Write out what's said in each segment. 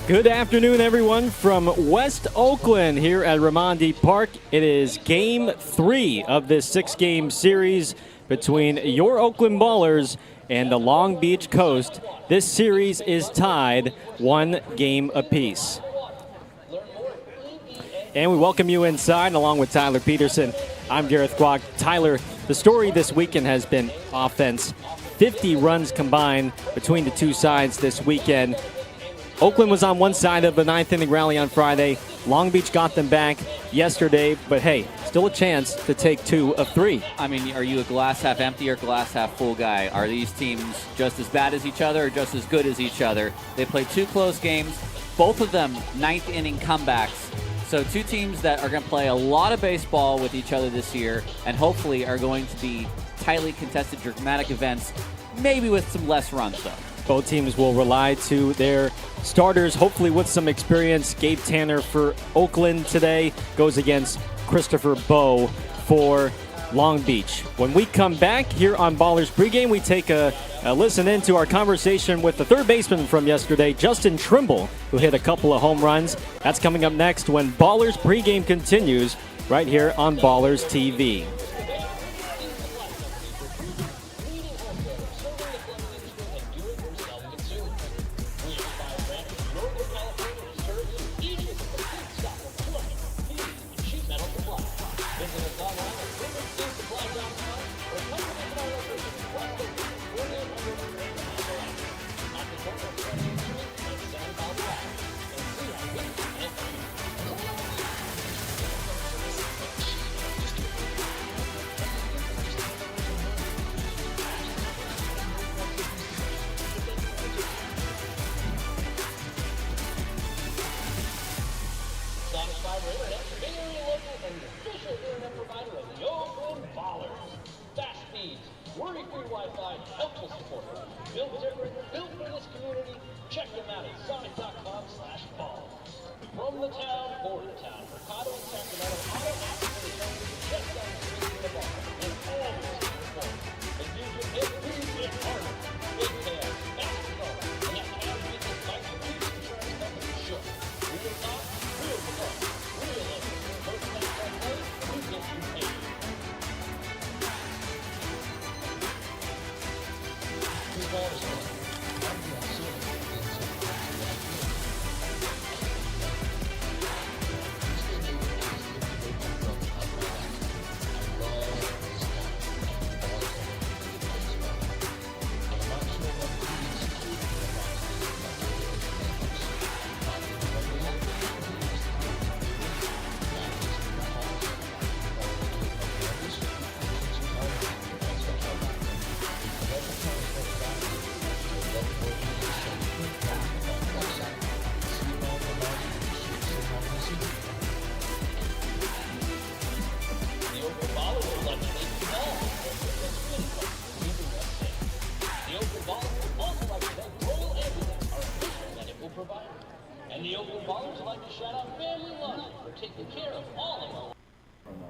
Good afternoon, everyone, from West Oakland here at Raimondi Park. It is Game 3 of this 6-game series between your Oakland Ballers and the Long Beach Coast. This series is tied 1 game apiece. And we welcome you inside along with Tyler Peterson. I'm Gareth Kwok. Tyler, the story this weekend has been offense. 50 runs combined between the two sides this weekend. Oakland was on one side of the ninth-inning rally on Friday. Long Beach got them back yesterday, but hey, still a chance to take 2 of 3. I mean, are you a glass half empty or glass half full guy? Are these teams just as bad as each other or just as good as each other? They played 2 close games, both of them ninth-inning comebacks. So 2 teams that are going to play a lot of baseball with each other this year and hopefully are going to be tightly contested, dramatic events, maybe with some less runs, though. Both teams will rely to their starters, hopefully with some experience. Gabe Tanner for Oakland today goes against Christopher Bowe for Long Beach. When we come back here on Ballers Pregame, we take a listen into our conversation with the third baseman from yesterday, Justin Trimble, who hit a couple of home runs. That's coming up next when Ballers Pregame continues right here on Ballers TV.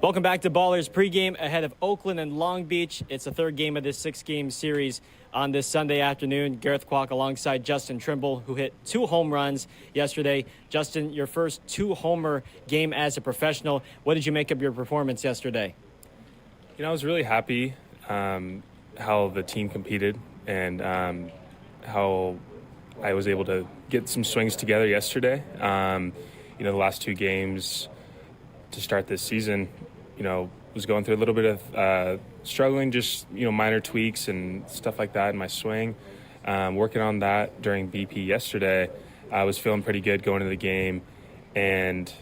Welcome back to Ballers Pregame ahead of Oakland and Long Beach. It's the third game of this 6-game series on this Sunday afternoon. Gareth Kwok alongside Justin Trimble, who hit 2 home runs yesterday. Justin, your first 2-homer game as a professional. What did you make of your performance yesterday? You know, I was really happy how the team competed and how I was able to get some swings together yesterday. The last 2 games to start this season, was going through a little bit of struggling, just, minor tweaks and stuff like that in my swing. Working on that during BP yesterday, I was feeling pretty good going into the game. And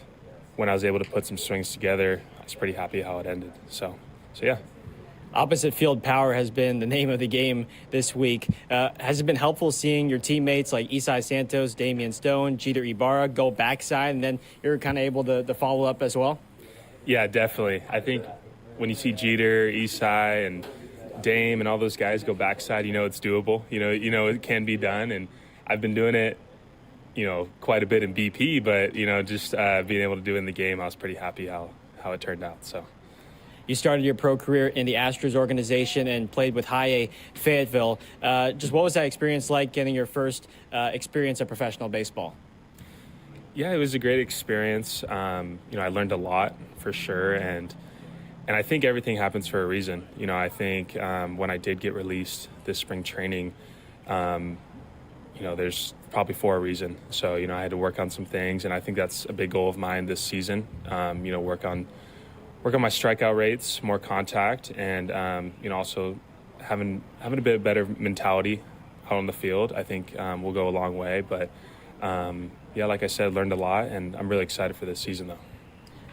when I was able to put some swings together, I was pretty happy how it ended. So yeah. Opposite field power has been the name of the game this week. Has it been helpful seeing your teammates like Isai Santos, Damian Stone, Jeter Ibarra go backside, and then you're kind of able to follow up as well? Yeah, definitely. I think when you see Jeter, Isai, and Dame and all those guys go backside, it's doable. It can be done, and I've been doing it, quite a bit in BP, but just being able to do it in the game, I was pretty happy how it turned out. So. You started your pro career in the Astros organization and played with High A Fayetteville. Just what was that experience like, getting your first experience of professional baseball? Yeah, it was a great experience. I learned a lot for sure, and I think everything happens for a reason. I think when I did get released this spring training, there's probably for a reason. So I had to work on some things, and I think that's a big goal of mine this season. Work on my strikeout rates, more contact, and also having a bit better mentality out on the field. I think will go a long way, but. Like I said, learned a lot, and I'm really excited for this season, though.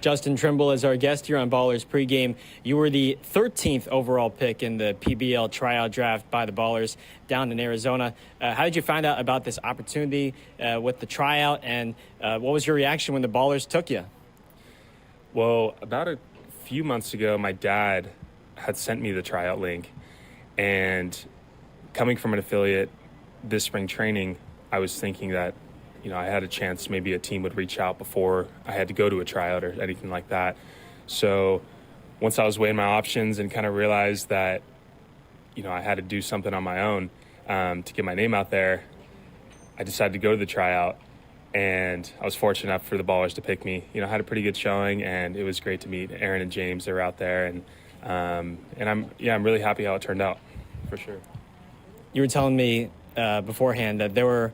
Justin Trimble is our guest here on Ballers Pregame. You were the 13th overall pick in the PBL tryout draft by the Ballers down in Arizona. How did you find out about this opportunity with the tryout, and what was your reaction when the Ballers took you? Well, about a few months ago, my dad had sent me the tryout link, and coming from an affiliate this spring training, I was thinking that I had a chance maybe a team would reach out before I had to go to a tryout or anything like that. So once I was weighing my options and kind of realized that, I had to do something on my own to get my name out there, I decided to go to the tryout, and I was fortunate enough for the Ballers to pick me. I had a pretty good showing, and it was great to meet Aaron and James. They were out there, and I'm really happy how it turned out, for sure. You were telling me beforehand that there were,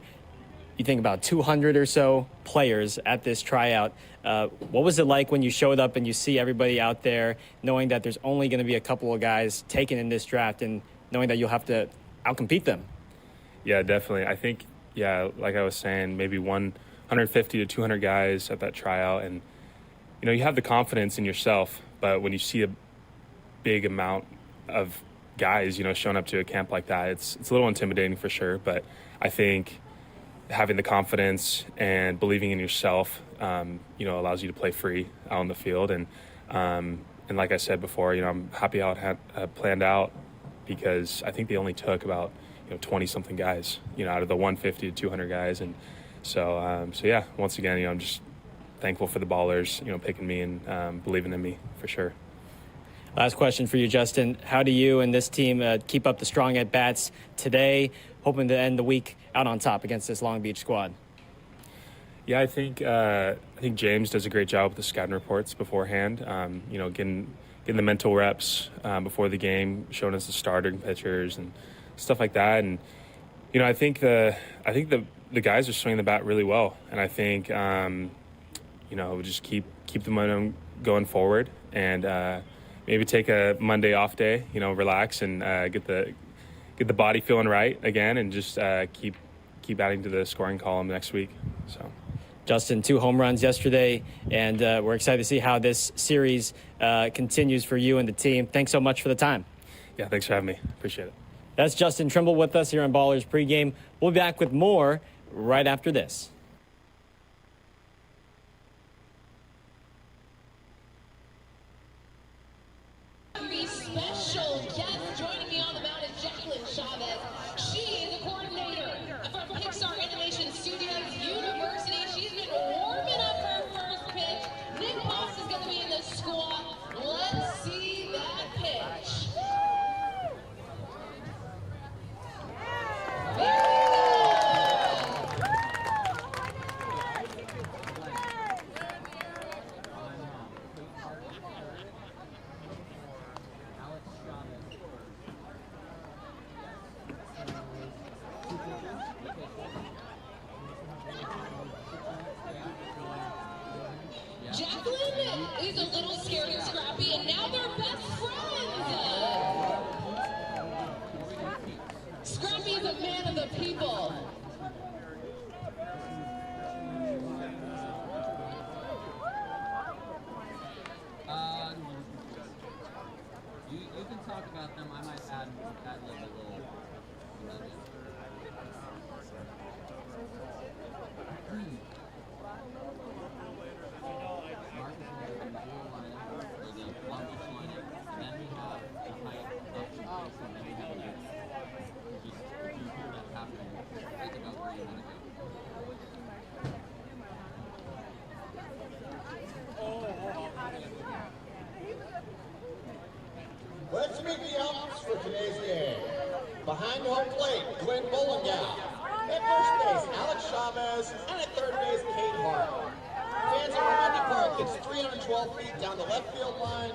you think, about 200 or so players at this tryout. What was it like when you showed up and you see everybody out there, knowing that there's only going to be a couple of guys taken in this draft and knowing that you'll have to outcompete them? Yeah, definitely. I think, like I was saying, maybe 150 to 200 guys at that tryout. And, you have the confidence in yourself, but when you see a big amount of guys, showing up to a camp like that, it's a little intimidating for sure. But I think having the confidence and believing in yourself, allows you to play free out on the field. And like I said before, I'm happy how it had planned out, because I think they only took about 20 something guys, out of the 150 to 200 guys. And so once again, I'm just thankful for the Ballers, picking me and believing in me for sure. Last question for you, Justin. How do you and this team keep up the strong at-bats today, hoping to end the week out on top against this Long Beach squad? Yeah, I think James does a great job with the scouting reports beforehand. Getting the mental reps before the game, showing us the starting pitchers and stuff like that. And I think the guys are swinging the bat really well, and I think just keep the momentum going forward, and maybe take a Monday off day, relax and get the body feeling right again, and just keep adding to the scoring column next week. So, Justin, 2 home runs yesterday, and we're excited to see how this series continues for you and the team. Thanks so much for the time. Yeah, thanks for having me. Appreciate it. That's Justin Trimble with us here on Ballers Pregame. We'll be back with more right after this. Special guest joining me on the mound is Jacqueline Chavez. She is a coordinator from Pixar Animation Studios University. She's been warming up her first pitch. Nick Moss is going to be in the squad. Let's see that pitch. Jacqueline is a little scared of Scrappy, and now they're best friends. Scrappy is a man of the people. You can talk about them. I might add like a little. Let's meet the umps for today's game. Behind home plate, Glenn Bollingow. At first base, Alex Chavez, and at third base, Kate Hart. Fans at Romantic Park, it's 312 feet down the left field line,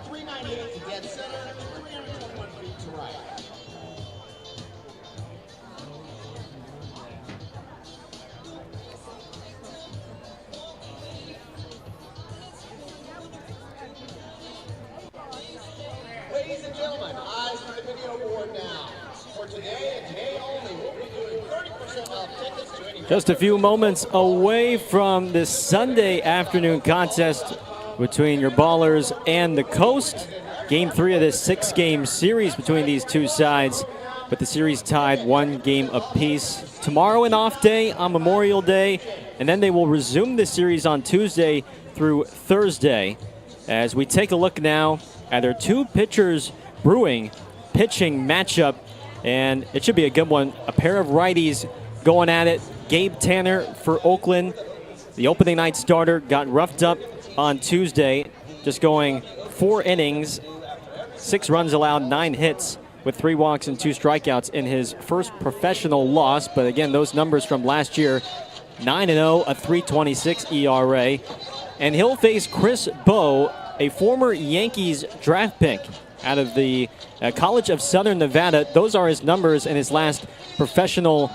398 to dead center, 321 feet to right. Ladies and gentlemen, eyes on the video board now. For today and today only, we'll be doing 30% off tickets to any... Just a few moments away from this Sunday afternoon contest between your Ballers and the Coast. Game 3 of this 6-game series between these two sides, but the series tied 1 game apiece. Tomorrow an off day on Memorial Day, and then they will resume the series on Tuesday through Thursday. As we take a look now at their two pitchers brewing pitching matchup, and it should be a good one. A pair of righties going at it. Gabe Tanner for Oakland, the opening night starter, got roughed up on Tuesday, just going 4 innings, 6 runs allowed, 9 hits, with 3 walks and 2 strikeouts in his first professional loss. But again, those numbers from last year, 9-0, a 3.26 ERA. And he'll face Chris Bowe, a former Yankees draft pick out of the College of Southern Nevada. Those are his numbers in his last professional,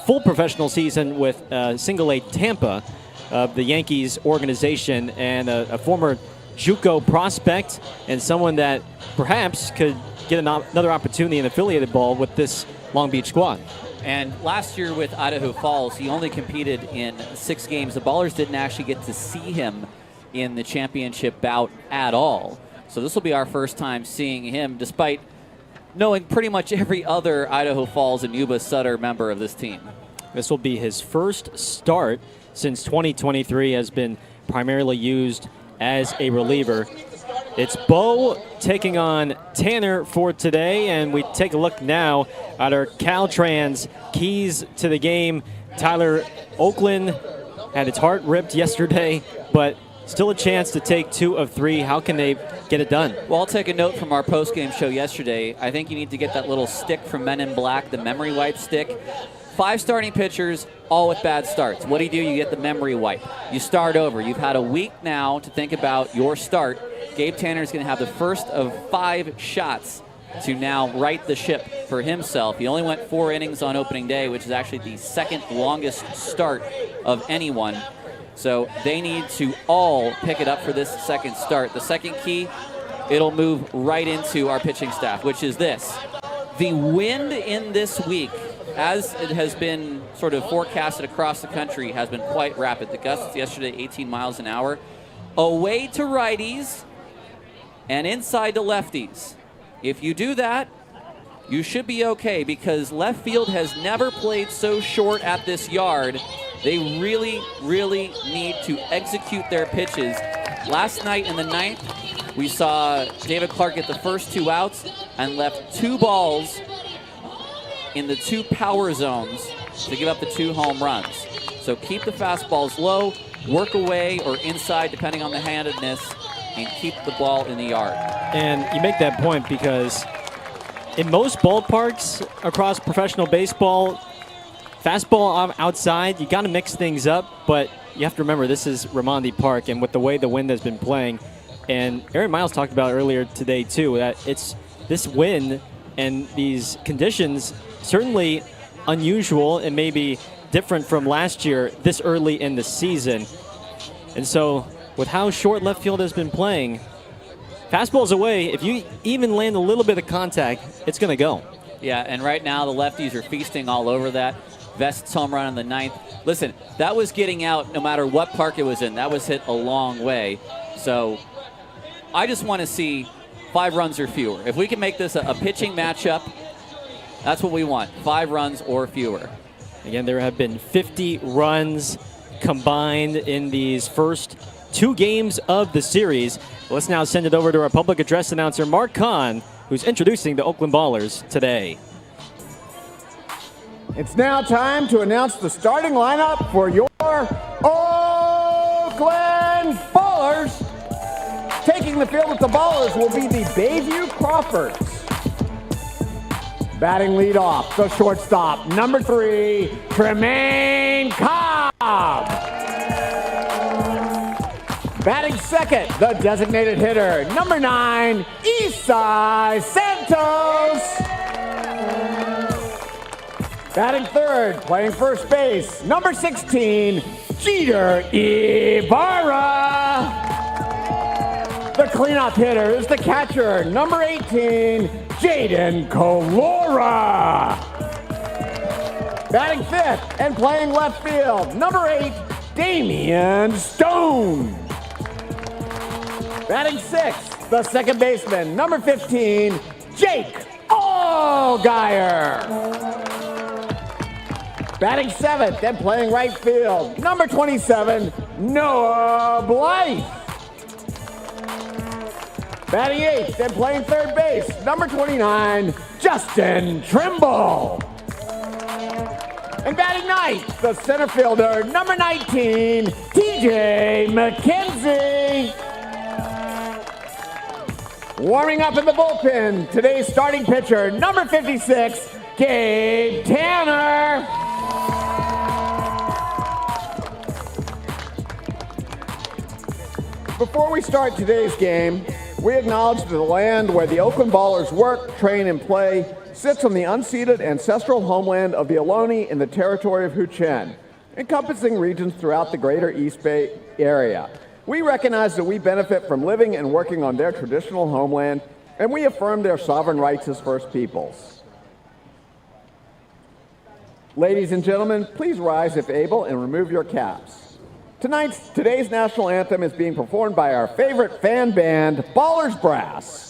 full professional season with Single-A Tampa of the Yankees organization, and a former JUCO prospect and someone that perhaps could get another opportunity in affiliated ball with this Long Beach squad. And last year with Idaho Falls, he only competed in 6 games. The Ballers didn't actually get to see him in the championship bout at all. So this will be our first time seeing him, despite knowing pretty much every other Idaho Falls and Yuba Sutter member of this team. This will be his first start since 2023 has been primarily used as a reliever. It's Bowe taking on Tanner for today, and we take a look now at our Caltrans keys to the game. Tyler, Oakland had its heart ripped yesterday, but still a chance to take 2 of 3. How can they get it done? Well, I'll take a note from our post-game show yesterday. I think you need to get that little stick from Men in Black, the memory wipe stick. 5 starting pitchers, all with bad starts. What do? You get the memory wipe. You start over. You've had a week now to think about your start. Gabe Tanner is going to have the first of 5 shots to now right the ship for himself. He only went 4 innings on opening day, which is actually the second longest start of anyone. So they need to all pick it up for this second start. The second key, it'll move right into our pitching staff, which is this. The wind in this week, as it has been sort of forecasted across the country, has been quite rapid. The gusts yesterday, 18 miles an hour. Away to righties and inside to lefties. If you do that, you should be okay, because left field has never played so short at this yard. They really, really need to execute their pitches. Last night in the 9th, we saw David Clark get the first 2 outs and left 2 balls in the 2 power zones to give up the 2 home runs. So keep the fastballs low, work away or inside depending on the handedness, and keep the ball in the yard. And you make that point because in most ballparks across professional baseball, fastball outside, you got to mix things up, but you have to remember this is Raimondi Park, and with the way the wind has been playing, and Aaron Miles talked about earlier today too, that it's this wind and these conditions certainly unusual and maybe different from last year this early in the season. And so with how short left field has been playing, fastball's away. If you even land a little bit of contact, it's going to go. Yeah, and right now the lefties are feasting all over that. Vest's home run in the 9th. Listen, that was getting out no matter what park it was in. That was hit a long way. So I just want to see 5 runs or fewer. If we can make this a pitching matchup, that's what we want. 5 runs or fewer. Again, there have been 50 runs combined in these first 2 games of the series. Let's now send it over to our public address announcer, Mark Kahn, who's introducing the Oakland Ballers today. It's now time to announce the starting lineup for your Oakland Ballers. Taking the field with the Ballers will be the Bayview Crawfords. Batting leadoff, the shortstop, number 3, Tremaine Cobb. Batting second, the designated hitter, number 9, Isai Santos. Batting third, playing first base, number 16, Jeter Ibarra. The cleanup hitter is the catcher, number 18, Jaden Colora. Batting fifth and playing left field, number 8, Damian Stone. Batting sixth, the second baseman, number 15, Jake Allgaier. Batting seventh and playing right field, number 27, Noah Blythe. Batting eighth and playing third base, number 29, Justin Trimble. And batting ninth, the center fielder, number 19, TJ McKenzie. Warming up in the bullpen, today's starting pitcher, number 56, Gabe Tanner. Before we start today's game, we acknowledge that the land where the Oakland Ballers work, train, and play sits on the unceded ancestral homeland of the Ohlone in the territory of Huichin, encompassing regions throughout the greater East Bay area. We recognize that we benefit from living and working on their traditional homeland, and we affirm their sovereign rights as First Peoples. Ladies and gentlemen, please rise if able and remove your caps. Today's national anthem is being performed by our favorite fan band, Ballers Brass.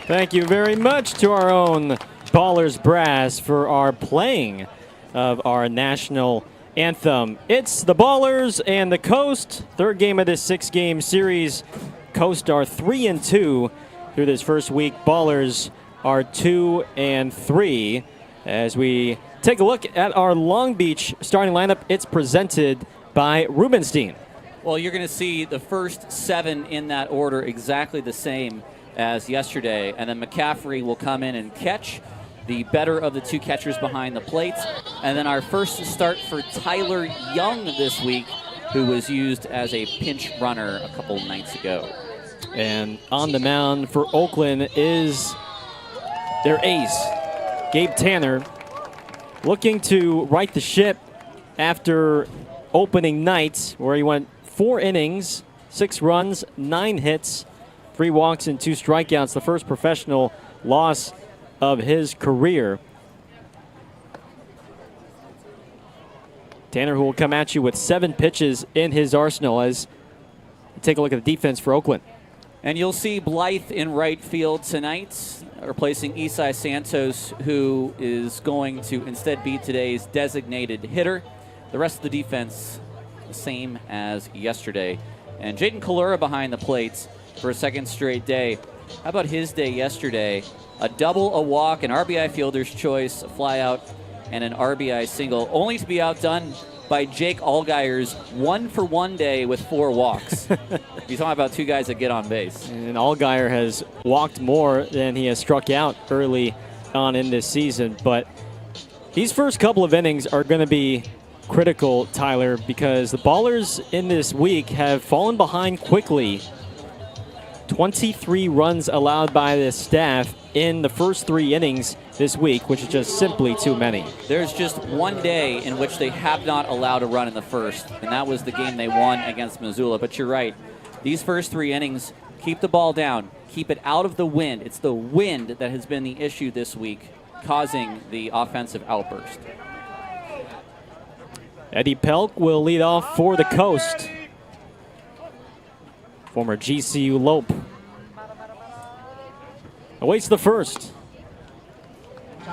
Thank you very much to our own Ballers Brass for our playing of our national anthem. It's the Ballers and the Coast. Third game of this 6-game series. Coast are 3-2 through this first week. Ballers are 2-3. As we take a look at our Long Beach starting lineup, it's presented by Rubenstein. Well, you're going to see the first 7 in that order exactly the same as yesterday, and then McCaffrey will come in and catch, the better of the 2 catchers behind the plates. And then our first start for Tyler Young this week, who was used as a pinch runner a couple nights ago. And on the mound for Oakland is their ace, Gabe Tanner, looking to right the ship after opening night, where he went 4 innings, 6 runs, 9 hits, 3 walks and 2 strikeouts, the first professional loss of his career. Tanner, who will come at you with 7 pitches in his arsenal, as we take a look at the defense for Oakland. And you'll see Blythe in right field tonight, replacing Isai Santos, who is going to instead be today's designated hitter. The rest of the defense, the same as yesterday. And Jaden Colora behind the plates for a second straight day. How about his day yesterday? A double, a walk, an RBI fielder's choice, a fly out, and an RBI single, only to be outdone by Jake Allgaier's 1-for-1 day with 4 walks. He's talking about 2 guys that get on base. And Allgaier has walked more than he has struck out early on in this season. But these first couple of innings are going to be critical, Tyler, because the Ballers in this week have fallen behind quickly. 23 runs allowed by the staff in the first 3 innings this week, which is just simply too many. There's just one day in which they have not allowed a run in the first, and that was the game they won against Missoula. But you're right. These first 3 innings, keep the ball down, keep it out of the wind. It's the wind that has been the issue this week, causing the offensive outburst. Eddie Pelk will lead off for the Coast. Former GCU Lope awaits the first.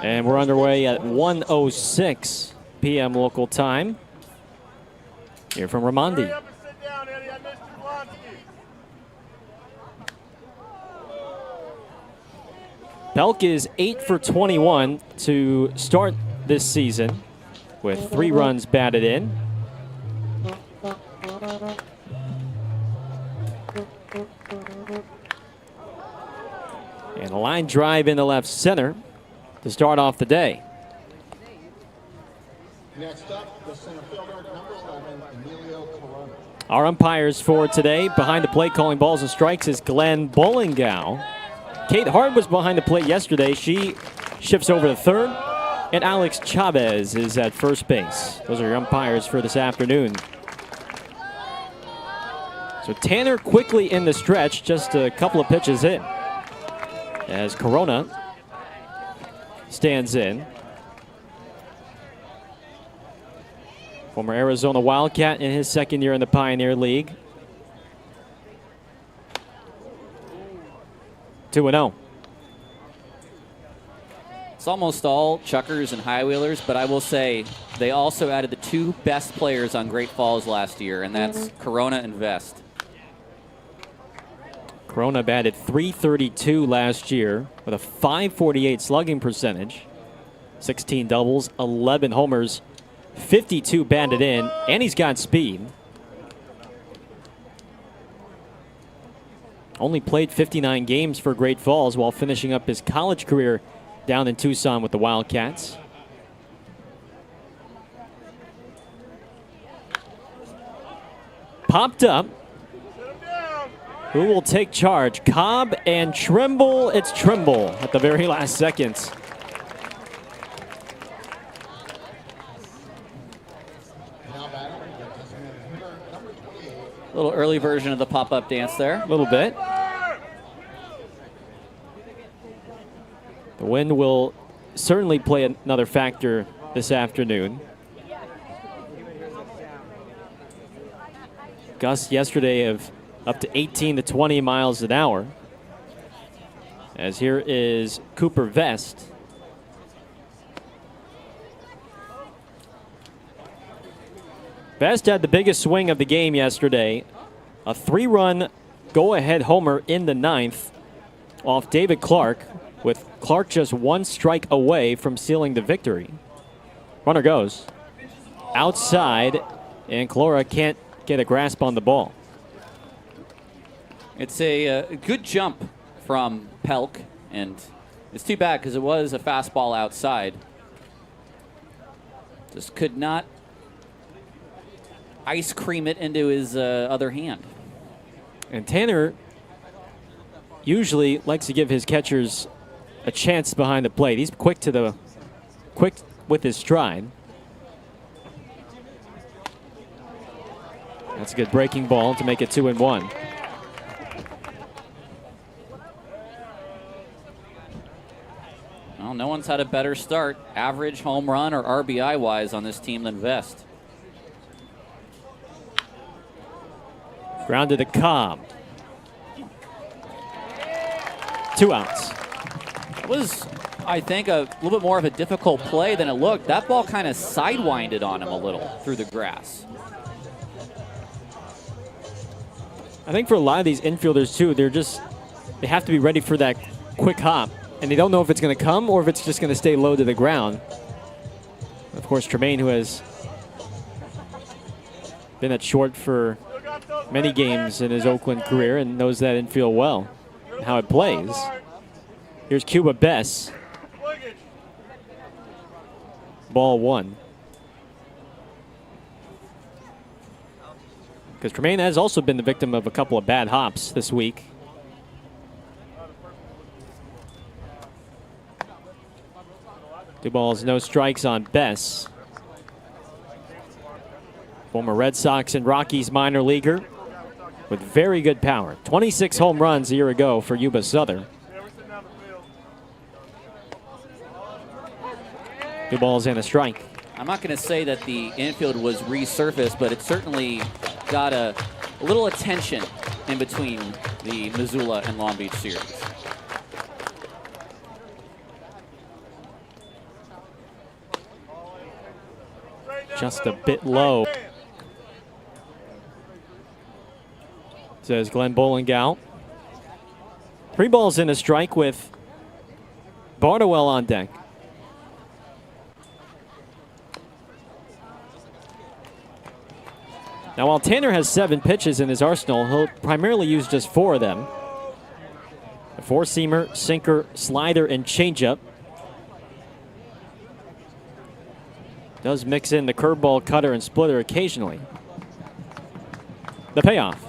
And we're underway at 1:06 p.m. local time. Here from Ramondi. Pelk is 8 for 21 to start this season with 3 runs batted in. And a line drive in the left center to start off the day. Next up, the center fielder, number 11, Emilio Corona. Our umpires for today, behind the plate calling balls and strikes, is Glenn Bollingow. Kate Hart was behind the plate yesterday. She shifts over to third. And Alex Chavez is at first base. Those are your umpires for this afternoon. So Tanner quickly in the stretch, just a couple of pitches in, as Corona stands in. Former Arizona Wildcat in his second year in the Pioneer League. 2-0. It's almost all chuckers and high wheelers, but I will say they also added the 2 best players on Great Falls last year, and that's Corona and Vest. Corona batted .332 last year with a .548 slugging percentage, 16 doubles, 11 homers, 52 batted in, and he's got speed. Only played 59 games for Great Falls while finishing up his college career down in Tucson with the Wildcats. Popped up. Who will take charge? Cobb and Trimble. It's Trimble at the very last seconds. A little early version of the pop-up dance there. A little bit. The wind will certainly play another factor this afternoon. Gusts yesterday of up to 18 to 20 miles an hour. As here is Cooper Vest. Vest had the biggest swing of the game yesterday. A 3-run go-ahead homer in the 9th off David Clark, with Clark just 1 strike away from sealing the victory. Runner goes outside, and Clora can't get a grasp on the ball. It's a good jump from Pelk, and it's too bad because it was a fastball outside. Just could not ice cream it into his other hand. And Tanner usually likes to give his catchers a chance behind the plate. He's quick with his stride. That's a good breaking ball to make it 2-1. Well, no one's had a better start, average, home run, or RBI-wise on this team than Vest. Grounded to Cobb. 2 outs. It was, I think, a little bit more of a difficult play than it looked. That ball kind of sidewinded on him a little through the grass. I think for a lot of these infielders, too, they have to be ready for that quick hop. And they don't know if it's going to come or if it's just going to stay low to the ground. Of course, Tremaine, who has been at short for many games in his Oakland career and knows that infield well, and how it plays. Here's Cuba Bess. Ball 1. Because Tremaine has also been the victim of a couple of bad hops this week. Two balls, no strikes on Bess. Former Red Sox and Rockies minor leaguer with very good power. 26 home runs a year ago for Yuba Southern. Two balls and a strike. I'm not going to say that the infield was resurfaced, but it certainly got a little attention in between the Missoula and Long Beach series. Just a bit low, says Glenn Bollingow. 3 balls and a strike with Bardowell on deck. Now, while Tanner has 7 pitches in his arsenal, he'll primarily use just 4 of them. A 4-seamer, sinker, slider, and changeup. Does mix in the curveball, cutter, and splitter occasionally. The payoff.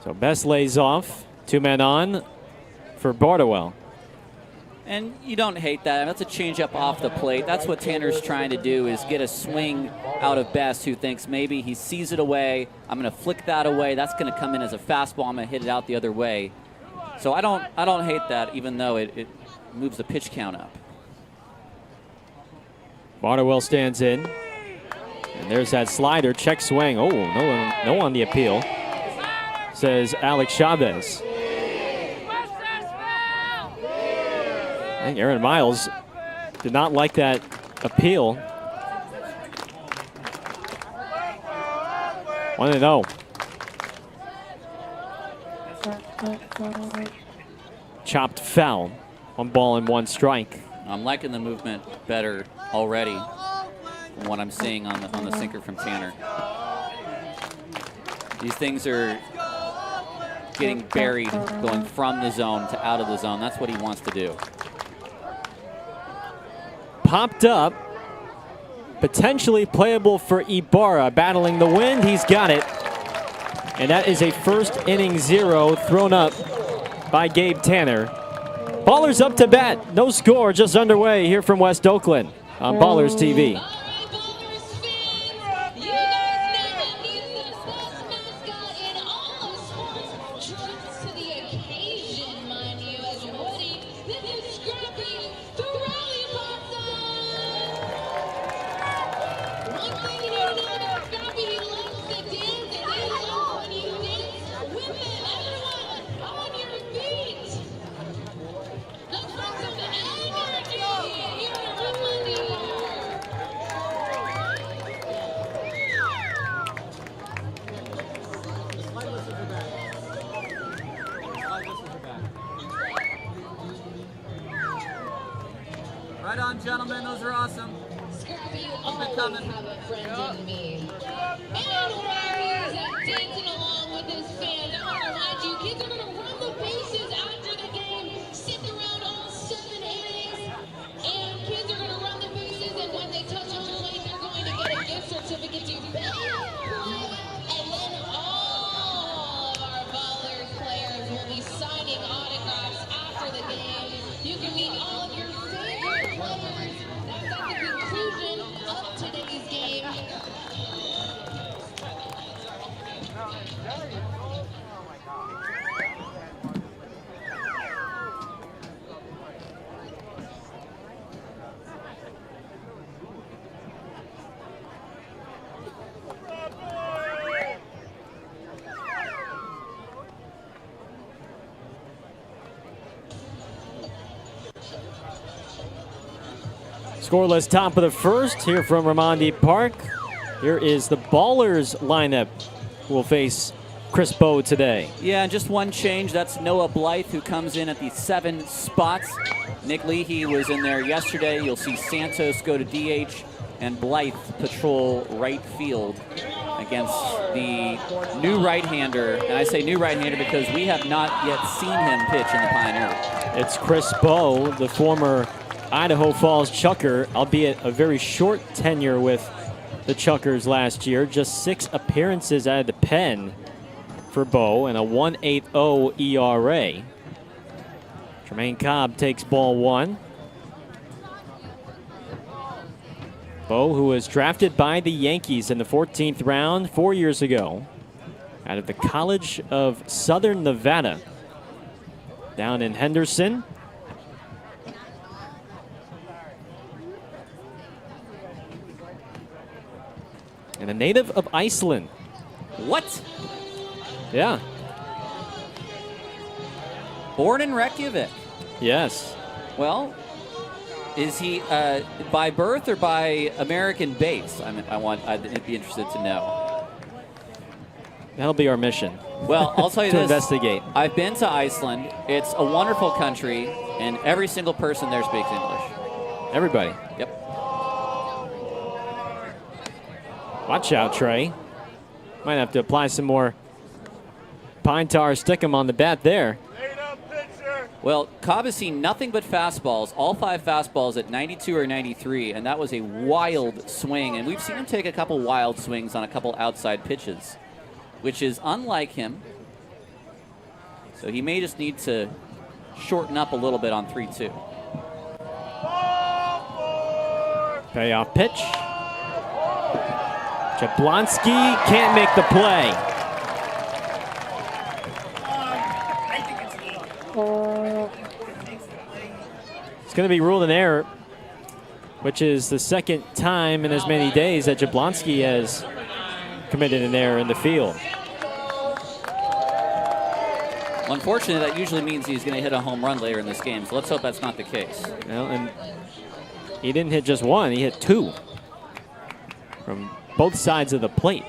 So Bess lays off. 2 men on for Bardowell. And you don't hate that. That's a changeup off the plate. That's what Tanner's trying to do, is get a swing out of Bess, who thinks maybe he sees it away. I'm going to flick that away. That's going to come in as a fastball. I'm going to hit it out the other way. So I don't hate that, even though it moves the pitch count up. Bardowell stands in. And there's that slider. Check swing. Oh, no on the appeal, says Alex Chavez. I think Aaron Miles did not like that appeal. 1-0. Chopped foul. 1 ball and 1 strike. I'm liking the movement better already from what I'm seeing on the sinker from Tanner. These things are getting buried, going from the zone to out of the zone. That's what he wants to do. Popped up, potentially playable for Ibarra, battling the wind. He's got it, and that is a first inning 0 thrown up by Gabe Tanner. Ballers up to bat, no score, just underway here from West Oakland on Ballers TV. Right on, gentlemen. Those are awesome. Scrappy, you Keep it always coming. have a friend in me. And while he's dancing along with his fans, I want to remind you, kids are going to run the bases after the game, sit around all 7 innings, and kids are going to run the bases, and when they touch home plate, they're going to get a gift certificate to Bay. And then all of our Ballers players will be signing autographs after the game. You can meet all of your favorite players. That's at the conclusion of today's game. Scoreless top of the first here from Ramondi Park. Here is the Ballers lineup, who will face Chris Bowe today. Yeah, and just one change. That's Noah Blythe, who comes in at the 7 spots. Nick Leahy was in there yesterday. You'll see Santos go to DH and Blythe patrol right field against the new right-hander. And I say new right-hander because we have not yet seen him pitch in the Pioneer. It's Chris Bowe, the former Idaho Falls Chucker, albeit a very short tenure with the Chuckers last year. Just 6 appearances out of the pen for Bowe and a 1.80 ERA. Tremaine Cobb takes ball 1. Bowe, who was drafted by the Yankees in the 14th round 4 years ago out of the College of Southern Nevada down in Henderson. And a native of Iceland. What? Yeah. Born in Reykjavik. Yes. Well, is he by birth or by American base? I'd be interested to know. That'll be our mission. Well, I'll tell you to this. investigate. I've been to Iceland. It's a wonderful country, and every single person there speaks English. Everybody. Yep. Watch out, Trey. Might have to apply some more pine tar, stick him on the bat there. Well, Cobb has seen nothing but fastballs, all 5 fastballs at 92 or 93, and that was a wild swing. And we've seen him take a couple wild swings on a couple outside pitches, which is unlike him. So he may just need to shorten up a little bit on 3-2. Payoff pitch. Jablonski can't make the play. It's going to be ruled an error, which is the second time in as many days that Jablonski has committed an error in the field. Well, unfortunately, that usually means he's going to hit a home run later in this game, so let's hope that's not the case. Well, and he didn't hit just 1, he hit 2 from both sides of the plate.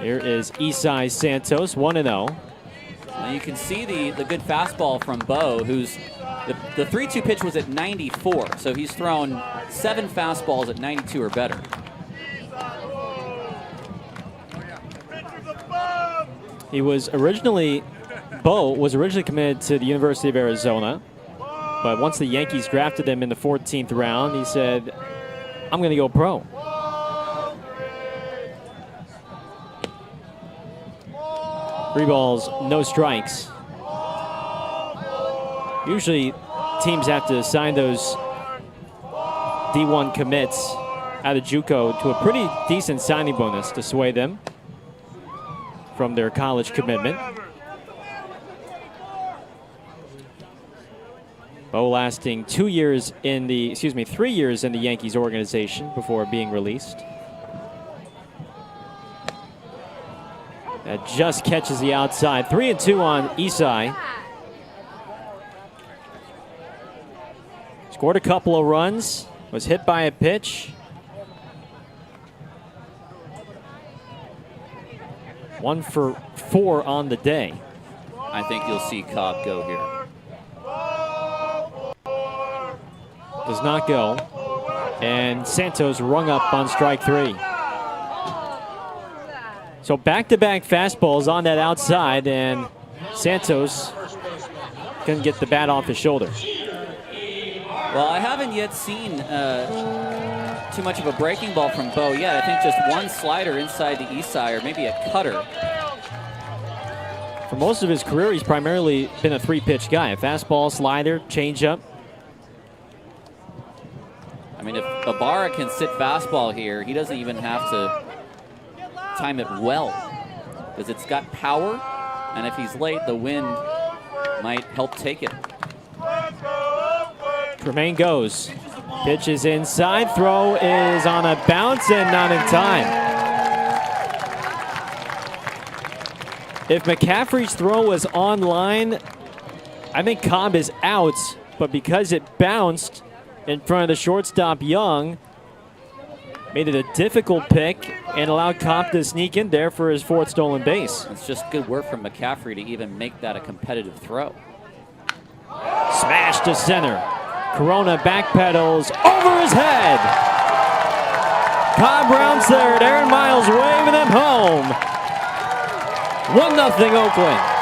Here is Isai Santos, 1-0. Now you can see the good fastball from Bowe, who's the 3-2 pitch was at 94, so he's thrown 7 fastballs at 92 or better. Bowe was originally committed to the University of Arizona, but once the Yankees drafted him in the 14th round, he said, I'm going to go pro. Three balls, no strikes. Usually teams have to sign those D1 commits out of JUCO to a pretty decent signing bonus to sway them from their college commitment. Bowe lasting 3 years in the Yankees organization before being released. That just catches the outside. 3-2 on Isai. Scored a couple of runs, was hit by a pitch. 1 for 4 on the day. I think you'll see Cobb go here. Does not go. And Santos rung up on strike 3. So back-to-back fastballs on that outside, and Santos couldn't get the bat off his shoulder. Well, I haven't yet seen too much of a breaking ball from Bowe yet. I think just one slider inside the Isai, or maybe a cutter. For most of his career, he's primarily been a 3-pitch guy. A fastball, slider, changeup. I mean, if Ibarra can sit fastball here, he doesn't even have to time it well, because it's got power, and if he's late, the wind might help take it. Tremaine goes. Pitch is inside. Throw is on a bounce and not in time. If McCaffrey's throw was on line, I think Cobb is out, but because it bounced in front of the shortstop Young, Made it a difficult pick and allowed Kopp to sneak in there for his 4th stolen base. It's just good work from McCaffrey to even make that a competitive throw. Smash to center. Corona backpedals over his head. Cobb rounds third. Aaron Miles waving him home. 1-0 Oakland.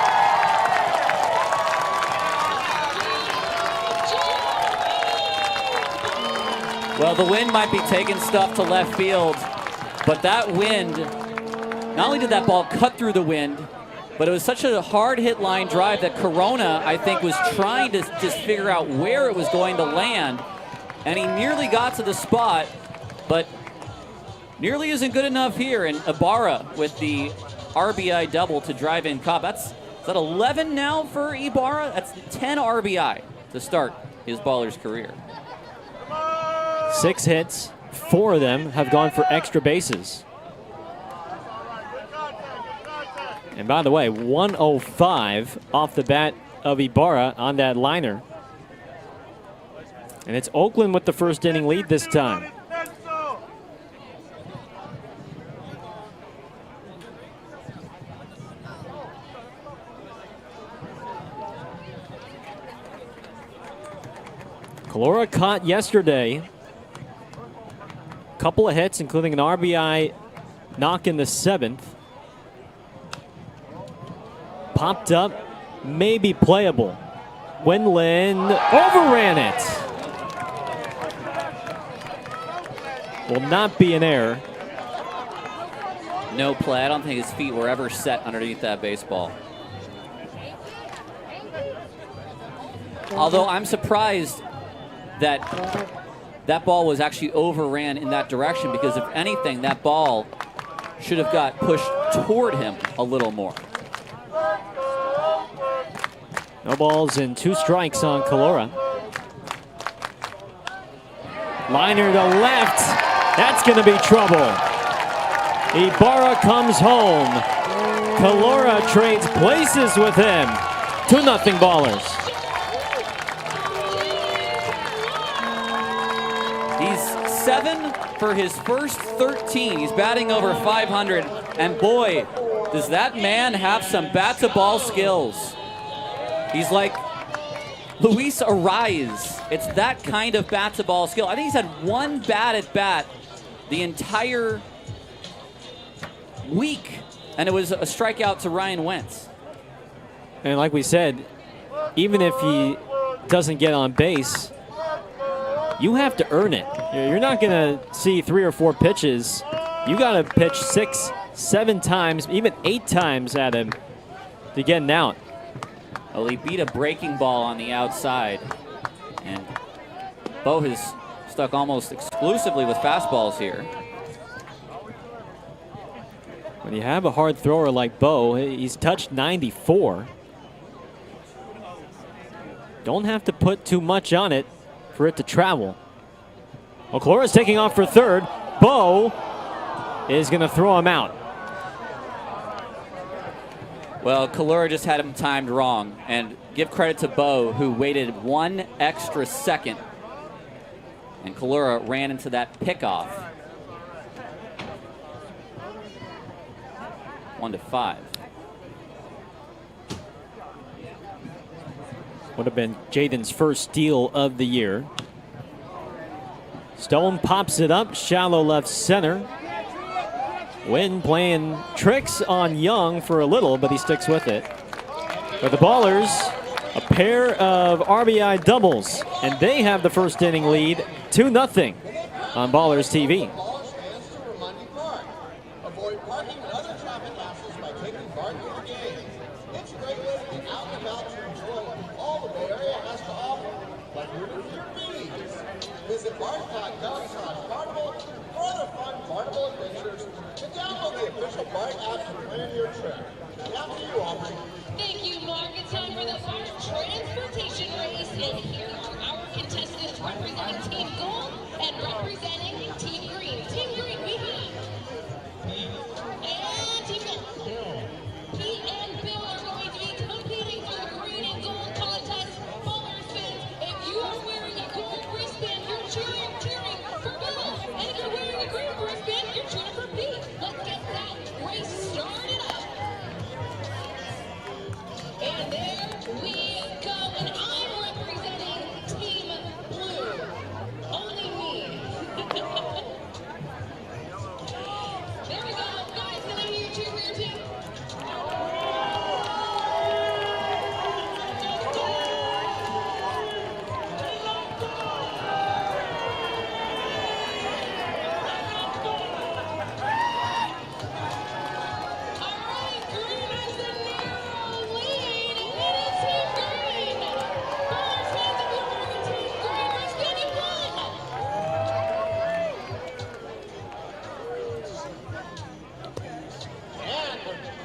Well, the wind might be taking stuff to left field, but that wind, not only did that ball cut through the wind, but it was such a hard hit line drive that Corona, I think, was trying to just figure out where it was going to land. And he nearly got to the spot, but nearly isn't good enough here. And Ibarra with the RBI double to drive in Cobb. Is that 11 now for Ibarra? That's 10 RBI to start his baller's career. 6 hits, 4 of them have gone for extra bases. And by the way, 105 off the bat of Ibarra on that liner. And it's Oakland with the first inning lead this time. Calora caught yesterday. Couple of hits, including an RBI knock in the 7th. Popped up, maybe playable. Wendland overran it. Will not be an error. No play. I don't think his feet were ever set underneath that baseball. Although I'm surprised that that ball was actually overran in that direction, because if anything, that ball should have got pushed toward him a little more. No balls and 2 strikes on Calora. Liner to left. That's going to be trouble. Ibarra comes home. Calora trades places with him. 2-0 Ballers. He's 7 for his first 13. He's batting over 500. And boy, does that man have some bat-to-ball skills. He's like Luis Ariz. It's that kind of bat-to-ball skill. I think he's had 1 bat at bat the entire week, and it was a strikeout to Ryan Wentz. And like we said, even if he doesn't get on base, you have to earn it. You're not going to see 3 or 4 pitches. You got to pitch 6, 7 times, even 8 times at him to get an out. Well, he beat a breaking ball on the outside, and Bo has stuck almost exclusively with fastballs here. When you have a hard thrower like Bo, he's touched 94. Don't have to put too much on it for it to travel. Well, Calora's taking off for third. Bo is going to throw him out. Well, Calora just had him timed wrong, and give credit to Bo, who waited 1 extra second, and Calora ran into that pickoff. 1-5. Would have been Jaden's first steal of the year. Stone pops it up, shallow left center. Wynn playing tricks on Young for a little, but he sticks with it. For the Ballers, a pair of RBI doubles, and they have the first inning lead, 2-0 on Ballers TV. Avoid parking and other traffic hassles by taking part in the game. It's a great way to get out and about to enjoy all the Bay Area has to offer, like rooting for your bees. Visit BART.gov/Carnival for other fun Carnival adventures, and download the official BART app to plan your trip. Now to you, Aubrey. Thank you, Mark. It's time for the BART Transportation Race. And here are our contestants representing Team Gold and representing Team Green. Team Green, we have and Team Gold. Pete and Bill are going to be competing for the Green and Gold contest. Ballers fans, if you are wearing a gold wristband, you're cheering for Bill. And if you're wearing a green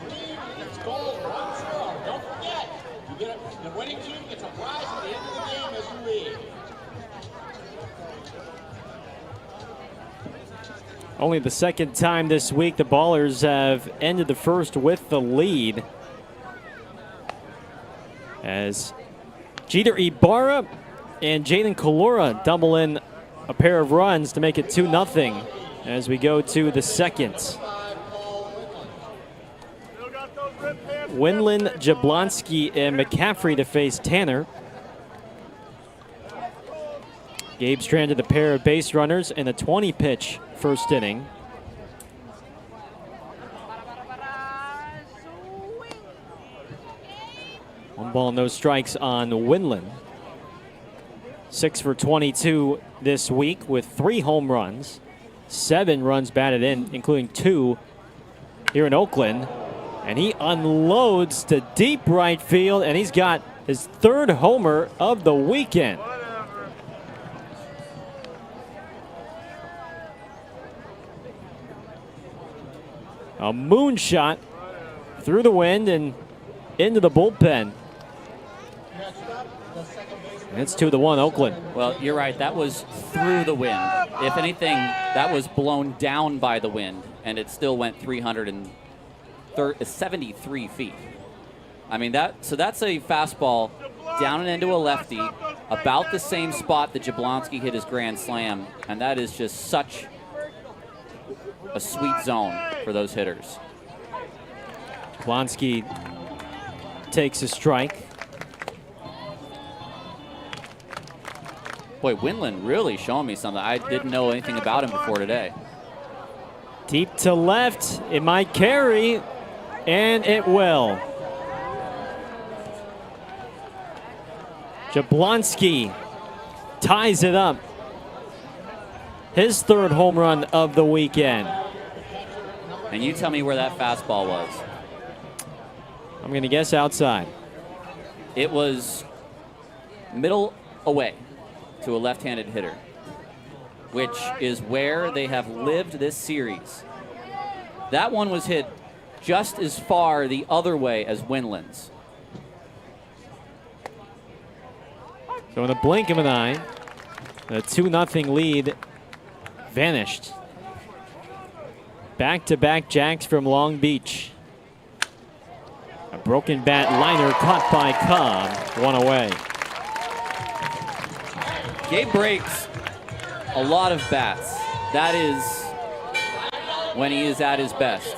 green, it's gold, 1-0. Don't forget, the winning team gets a prize at the end of the game as you lead. Only the second time this week the Ballers have ended the first with the lead, as Jeter Ibarra and Jaden Kalora double in a pair of runs to make it 2-0 as we go to the second. Winland, Jablonski, and McCaffrey to face Tanner. Gabe stranded a pair of base runners in a 20-pitch first inning. One ball, no strikes on Winland. 6 for 22 this week with 3 home runs, 7 runs batted in, including 2 here in Oakland. And he unloads to deep right field, and he's got his 3rd homer of the weekend. A moonshot through the wind and into the bullpen. And it's 2-1 Oakland. Well, you're right. That was through the wind. If anything, that was blown down by the wind, and it still went 373 feet. I mean, that's a fastball down and into a lefty, about the same spot that Jablonski hit his grand slam, and that is just such a sweet zone for those hitters. Jablonski takes a strike. Boy, Winland really showing me something. I didn't know anything about him before today. Deep to left, it might carry, and it will. Jablonski ties it up. His 3rd home run of the weekend. And you tell me where that fastball was. I'm going to guess outside. It was middle away to a left-handed hitter, which is where they have lived this series. That one was hit just as far the other way as Winland's. So in a blink of an eye, the 2-0 lead vanished. Back-to-back jacks from Long Beach. A broken bat liner caught by Cobb, 1 away. Gabe breaks a lot of bats. That is when he is at his best.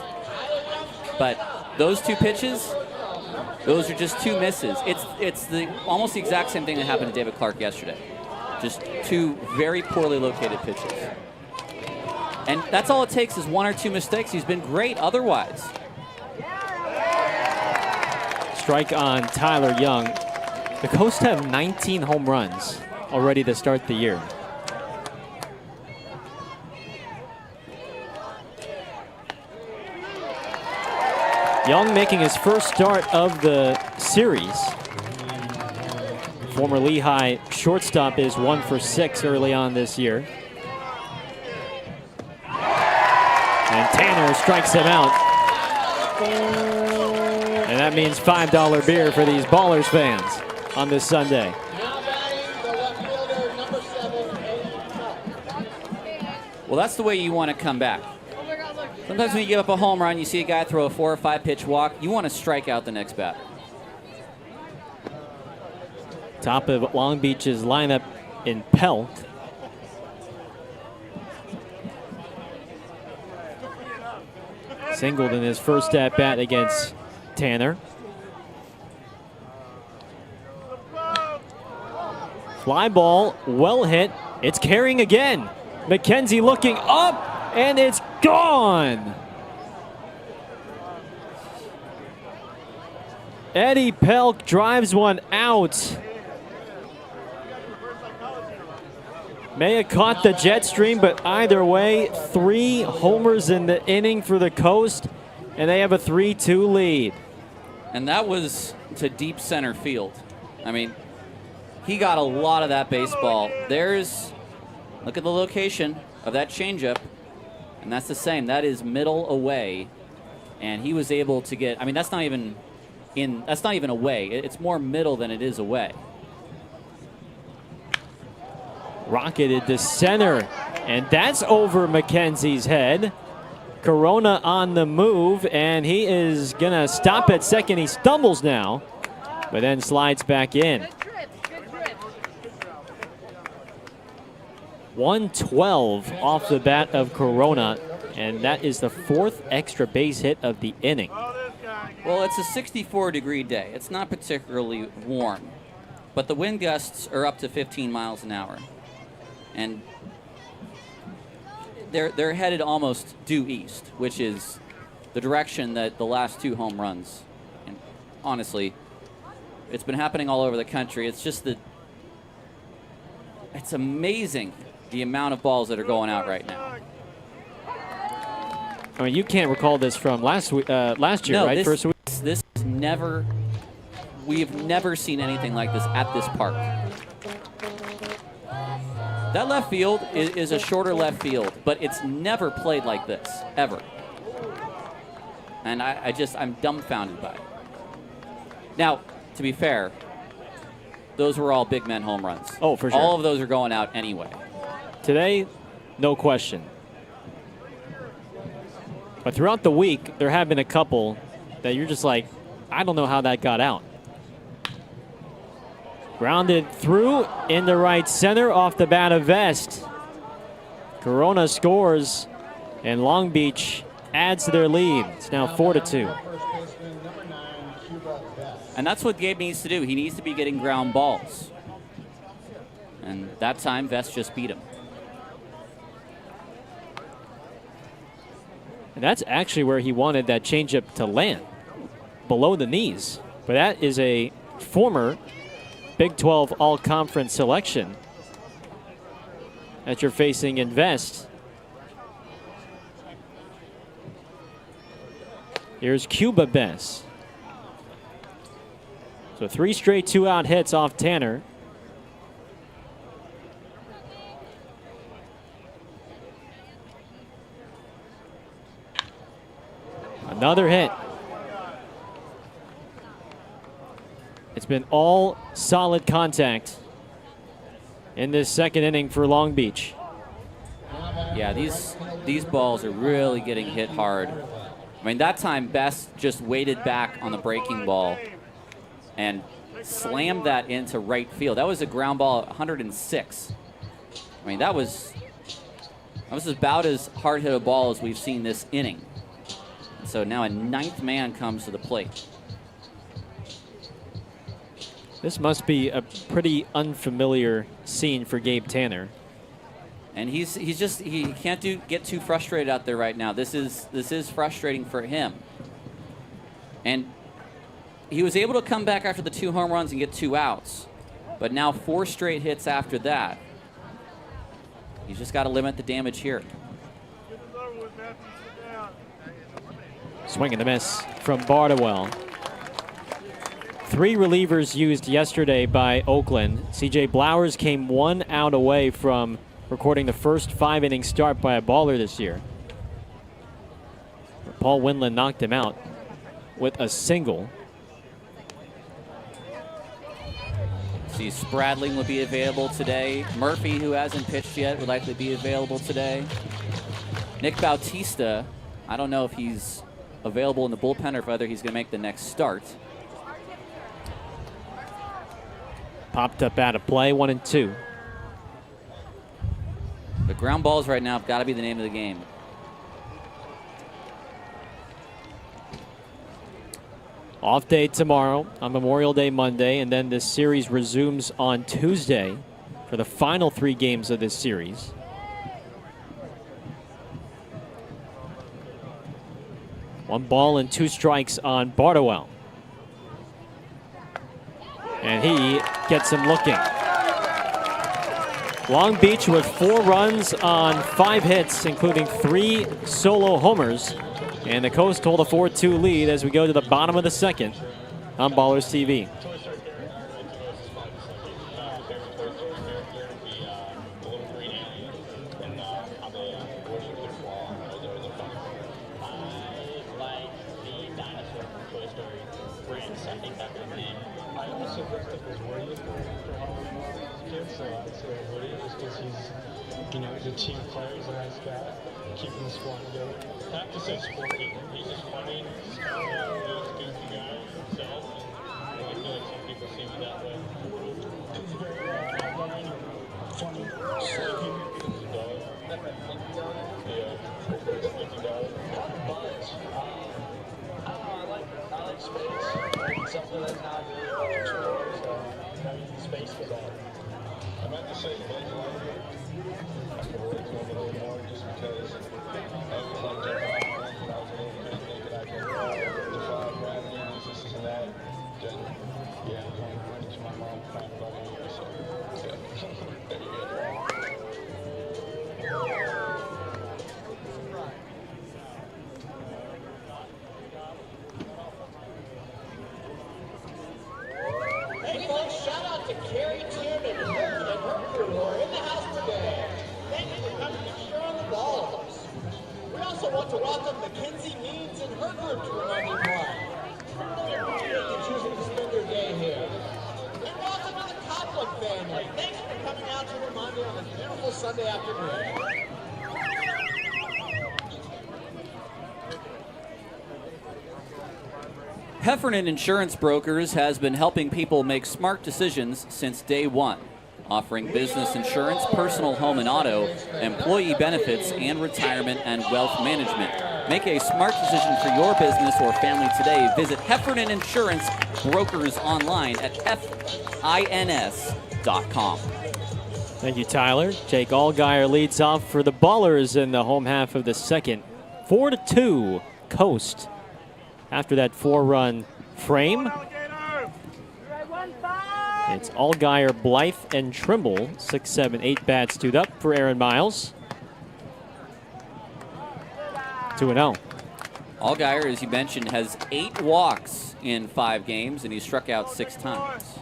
But those 2 pitches, those are just 2 misses. It's almost the exact same thing that happened to David Clark yesterday. Just 2 very poorly located pitches. And that's all it takes is 1 or 2 mistakes. He's been great otherwise. Strike on Tyler Young. The Coast have 19 home runs already to start the year. Young making his first start of the series. Former Lehigh shortstop is 1 for 6 early on this year. And Tanner strikes him out. And that means $5 beer for these Ballers fans on this Sunday. Well, that's the way you want to come back. Sometimes when you give up a home run, you see a guy throw a 4 or 5 pitch walk, you want to strike out the next bat. Top of Long Beach's lineup in Pelt. Singled in his first at bat against Tanner. Fly ball, well hit. It's carrying again. McKenzie looking up, and it's gone. Eddie Pelk drives one out. May have caught the jet stream, but either way, 3 homers in the inning for the Coast, and they have a 3-2 lead. And that was to deep center field. I mean, he got a lot of that baseball. Look at the location of that changeup, and that's the same. That is middle away, and he was able to get. I mean, that's not even away. It's more middle than it is away. Rocketed to center, and that's over McKenzie's head. Corona on the move, and he is going to stop at second. He stumbles now, but then slides back in. 112 off the bat of Corona, and that is the 4th extra base hit of the inning. Well, it's a 64-degree day. It's not particularly warm, but the wind gusts are up to 15 miles an hour. And they're headed almost due east, which is the direction that the last 2 home runs. And honestly, it's been happening all over the country. It's just that it's amazing the amount of balls that are going out right now. I mean, you can't recall this from last year, no, right? First week. This never. We've never seen anything like this at this park. That left field is a shorter left field, but it's never played like this, ever. And I'm dumbfounded by it. Now, to be fair, those were all big men home runs. Oh, for sure. All of those are going out anyway. Today, no question. But throughout the week, there have been a couple that you're just like, I don't know how that got out. Grounded through into right center off the bat of Vest. Corona scores, and Long Beach adds to their lead. It's now 4-2. And that's what Gabe needs to do. He needs to be getting ground balls. And that time, Vest just beat him. And that's actually where he wanted that changeup to land, below the knees. But that is a former Big 12 All-Conference selection that you're facing in Vest. Here's Cuba Bess. So 3 straight 2-out hits off Tanner. Another hit. It's been all solid contact in this second inning for Long Beach. Yeah, these balls are really getting hit hard. I mean, that time Best just waited back on the breaking ball and slammed that into right field. That was a ground ball at 106. I mean, that was about as hard hit a ball as we've seen this inning. So now a 9th man comes to the plate. This must be a pretty unfamiliar scene for Gabe Tanner. And he can't get too frustrated out there right now. This is frustrating for him. And he was able to come back after the 2 home runs and get 2 outs. But now 4 straight hits after that. He's just got to limit the damage here. Swing and a miss from Bardwell. 3 relievers used yesterday by Oakland. C.J. Blowers came 1 out away from recording the first 5-inning start by a baller this year. Paul Windland knocked him out with a single. See, Spradling will be available today. Murphy, who hasn't pitched yet, would likely be available today. Nick Bautista, I don't know if he's available in the bullpen or if whether he's going to make the next start. Popped up out of play, 1-2. The ground balls right now have got to be the name of the game. Off day tomorrow on Memorial Day Monday, and then this series resumes on Tuesday for the final 3 games of this series. One ball and 2 strikes on Bardwell. And he gets him looking. Long Beach with 4 runs on 5 hits, including 3 solo homers. And the Coast hold a 4-2 lead as we go to the bottom of the second on Ballers TV. think that could be. I also think that was Woody for Halloween as a kid, so I'd say Woody just because he's a team player, he's a nice guy, keeping the squad together. I have to say Sporky. He's just funny, he's a goofy guy himself, and I feel like some people see me that way. He's very outgoing, funny, sleepy. He's a dog. Yeah, sleepy dog. But I like space. Something that's not really controlled, so having space for that. I meant to say Blake Lively. I could relate to him a little more just because I always liked jumping off the when I was a little kid thinking I could defy gravity and this and that. Then, yeah, I'm running to my mom crying about it, so yeah. There you go. Hey folks, shout out to Carrie Tiernan and her crew who are in the house today. Thank you for coming to cheer on the Ballers. We also want to welcome Mackenzie Means and her group to Reminding Park. We appreciate you choosing to spend your day here. And welcome to the Coplin family. Thanks for coming out to Reminding on this beautiful Sunday afternoon. Heffernan Insurance Brokers has been helping people make smart decisions since day one, offering business insurance, personal home and auto, employee benefits, and retirement and wealth management. Make a smart decision for your business or family today. Visit Heffernan Insurance Brokers online at fins.com. Thank you, Tyler. Jake Allgaier leads off for the Ballers in the home half of the second. 4-2 Coast. After that 4-run frame, it's Allgaier, Blythe, and Trimble. 6, 7, 8 bats queued up for Aaron Miles. 2-0. Allgaier, as you mentioned, has 8 walks in 5 games, and he struck out 6 times.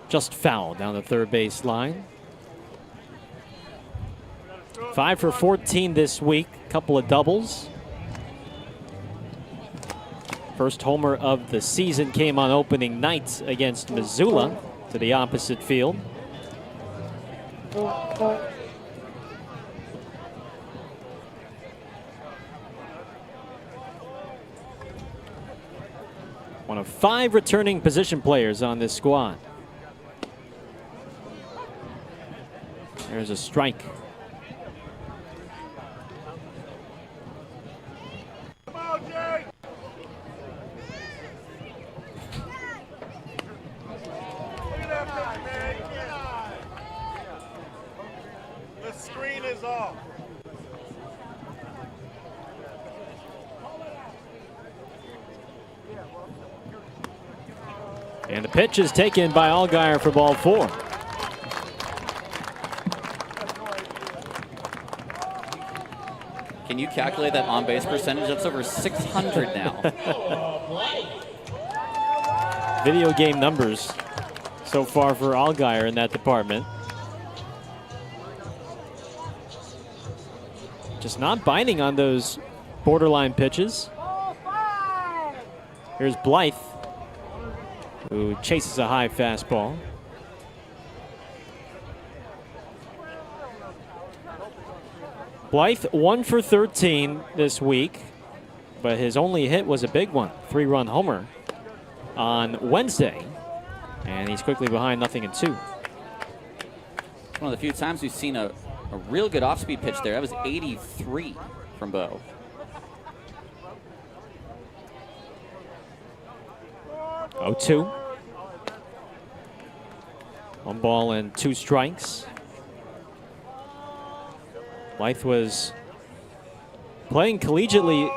Just foul down the third base line. 5 for 14 this week, couple of doubles. First homer of the season came on opening night against Missoula to the opposite field. One of 5 returning position players on this squad. There's a strike. The screen is off. And the pitch is taken by Allgaier for ball 4. Can you calculate that on-base percentage? That's over 600 now. Video game numbers so far for Allgaier in that department. Just not biting on those borderline pitches. Here's Blythe, who chases a high fastball. Blythe 1 for 13 this week, but his only hit was a big one, 3-run homer on Wednesday, and he's quickly behind 0-2. One of the few times we've seen a real good off-speed pitch there. That was 83 from Bo. Oh, 2. 1 ball and 2 strikes. Blythe was playing collegiately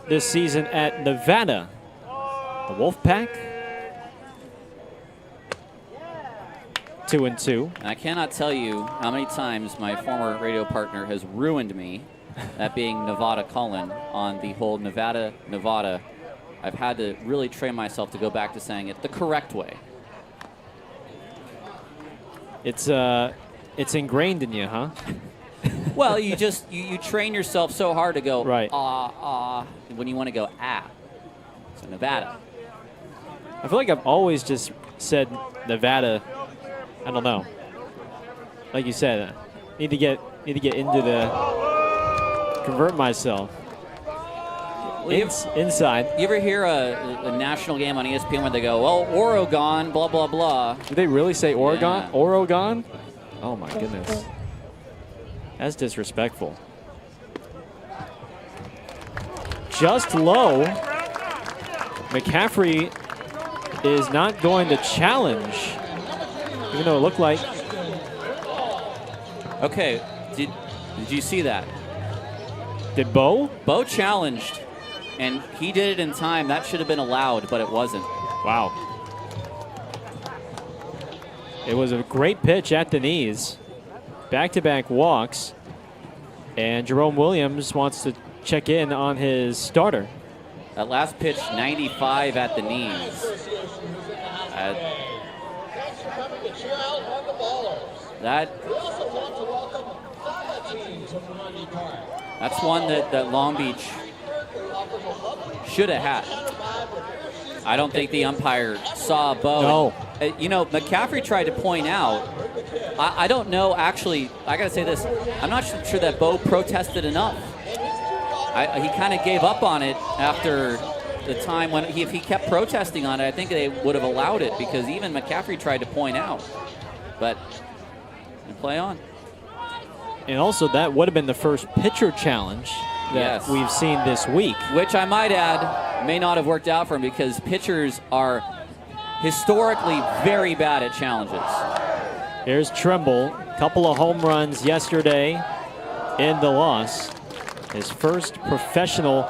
this season at Nevada. The Wolfpack. 2-2. And I cannot tell you how many times my former radio partner has ruined me, that being Nevada Cullen, on the whole Nevada. I've had to really train myself to go back to saying it the correct way. It's ingrained in you, huh? Well, you just you train yourself so hard to go Right. when you want to go So Nevada. I feel like I've always just said Nevada. I don't know. Like you said, need to get into the convert myself. Inside. You ever hear a national game on ESPN where they go, well, Oregon, blah, blah, blah? Do they really say Oregon? Yeah. Oregon? Oh, my goodness. That's disrespectful. Just low. McCaffrey is not going to challenge, even though it looked like. Okay, did you see that? Did Bo? Bo challenged, and he did it in time. That should have been allowed, but it wasn't. Wow. It was a great pitch at the knees. Back-to-back walks. And Jerome Williams wants to check in on his starter. That last pitch, 95 at the knees. Thanks for coming to cheer out on the Ballers. We also want to welcome 5 teams to Monday Park. That's one that Long Beach should have had. I don't think the umpire saw Bo. No. You know, McCaffrey tried to point out. I don't know, actually, I got to say this. I'm not sure that Bo protested enough. He kind of gave up on it after the time when if he kept protesting on it, I think they would have allowed it because even McCaffrey tried to point out. But play on. And also, that would have been the first pitcher challenge that we've seen this week. Which I might add may not have worked out for him because pitchers are historically very bad at challenges. Here's Trimble. Couple of home runs yesterday in the loss. His first professional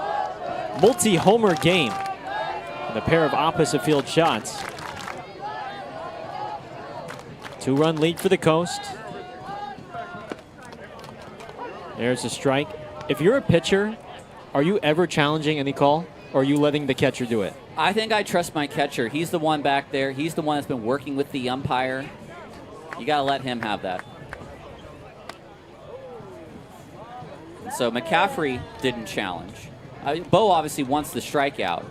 multi-homer game. And a pair of opposite field shots. 2-run lead for the Coast. There's a strike. If you're a pitcher, are you ever challenging any call, or are you letting the catcher do it? I think I trust my catcher. He's the one back there. He's the one that's been working with the umpire. You got to let him have that. So McCaffrey didn't challenge. Bo obviously wants the strikeout.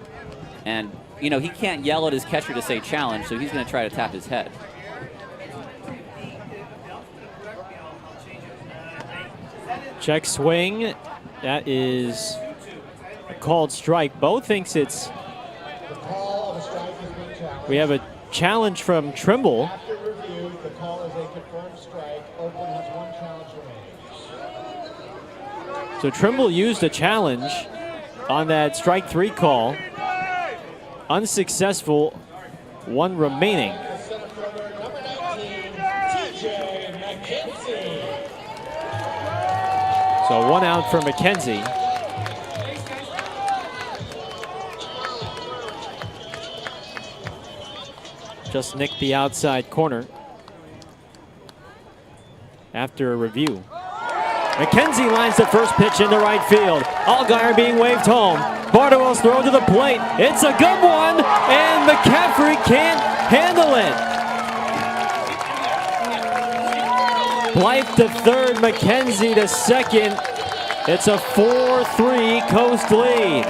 And, you know, he can't yell at his catcher to say challenge, so he's going to try to tap his head. Check swing. That is a called strike. Bo thinks it's. We have a challenge from Trimble. After review, the call is a confirmed strike. Oakland has 1 challenge remaining. So Trimble used a challenge on that strike 3 call. Unsuccessful. 1 remaining. So 1 out for McKenzie. Just nicked the outside corner after a review. McKenzie lines the first pitch into right field. Allgaier being waved home. Bardowell's throw to the plate. It's a good one, and McCaffrey can't handle it. Blythe to third, McKenzie to second. It's a 4-3 Coast lead.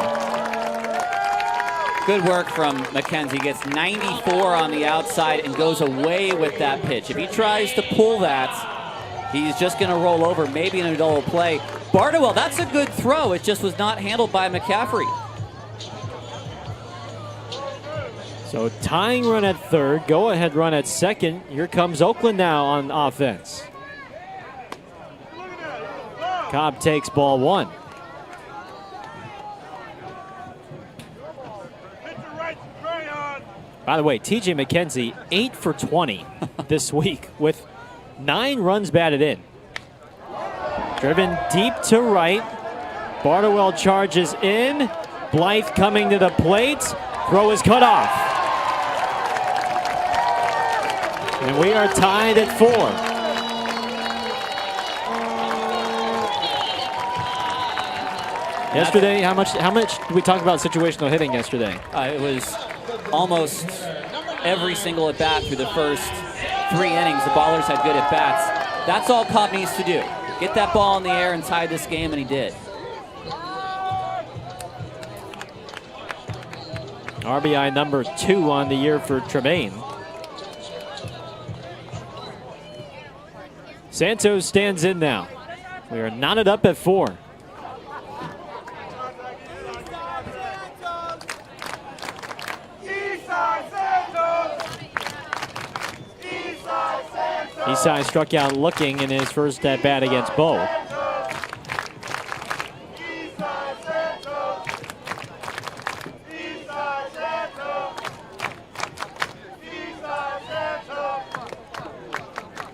Good work from McKenzie. Gets 94 on the outside and goes away with that pitch. If he tries to pull that, he's just going to roll over, maybe in a double play. Bardowell, that's a good throw. It just was not handled by McCaffrey. So tying run at third, go-ahead run at second. Here comes Oakland now on offense. Cobb takes ball 1. By the way, TJ McKenzie 8 for 20 this week with 9 runs batted in. Driven deep to right. Bardowell charges in. Blythe coming to the plate. Throw is cut off. And we are tied at 4. Yesterday, how much did we talk about situational hitting yesterday? It was almost every single at-bat through the first 3 innings. The Ballers had good at-bats. That's all Cobb needs to do. Get that ball in the air and tie this game, and he did. RBI number 2 on the year for Tremaine. Santos stands in now. We are knotted up at 4. Isai struck out looking in his first at bat against Bo.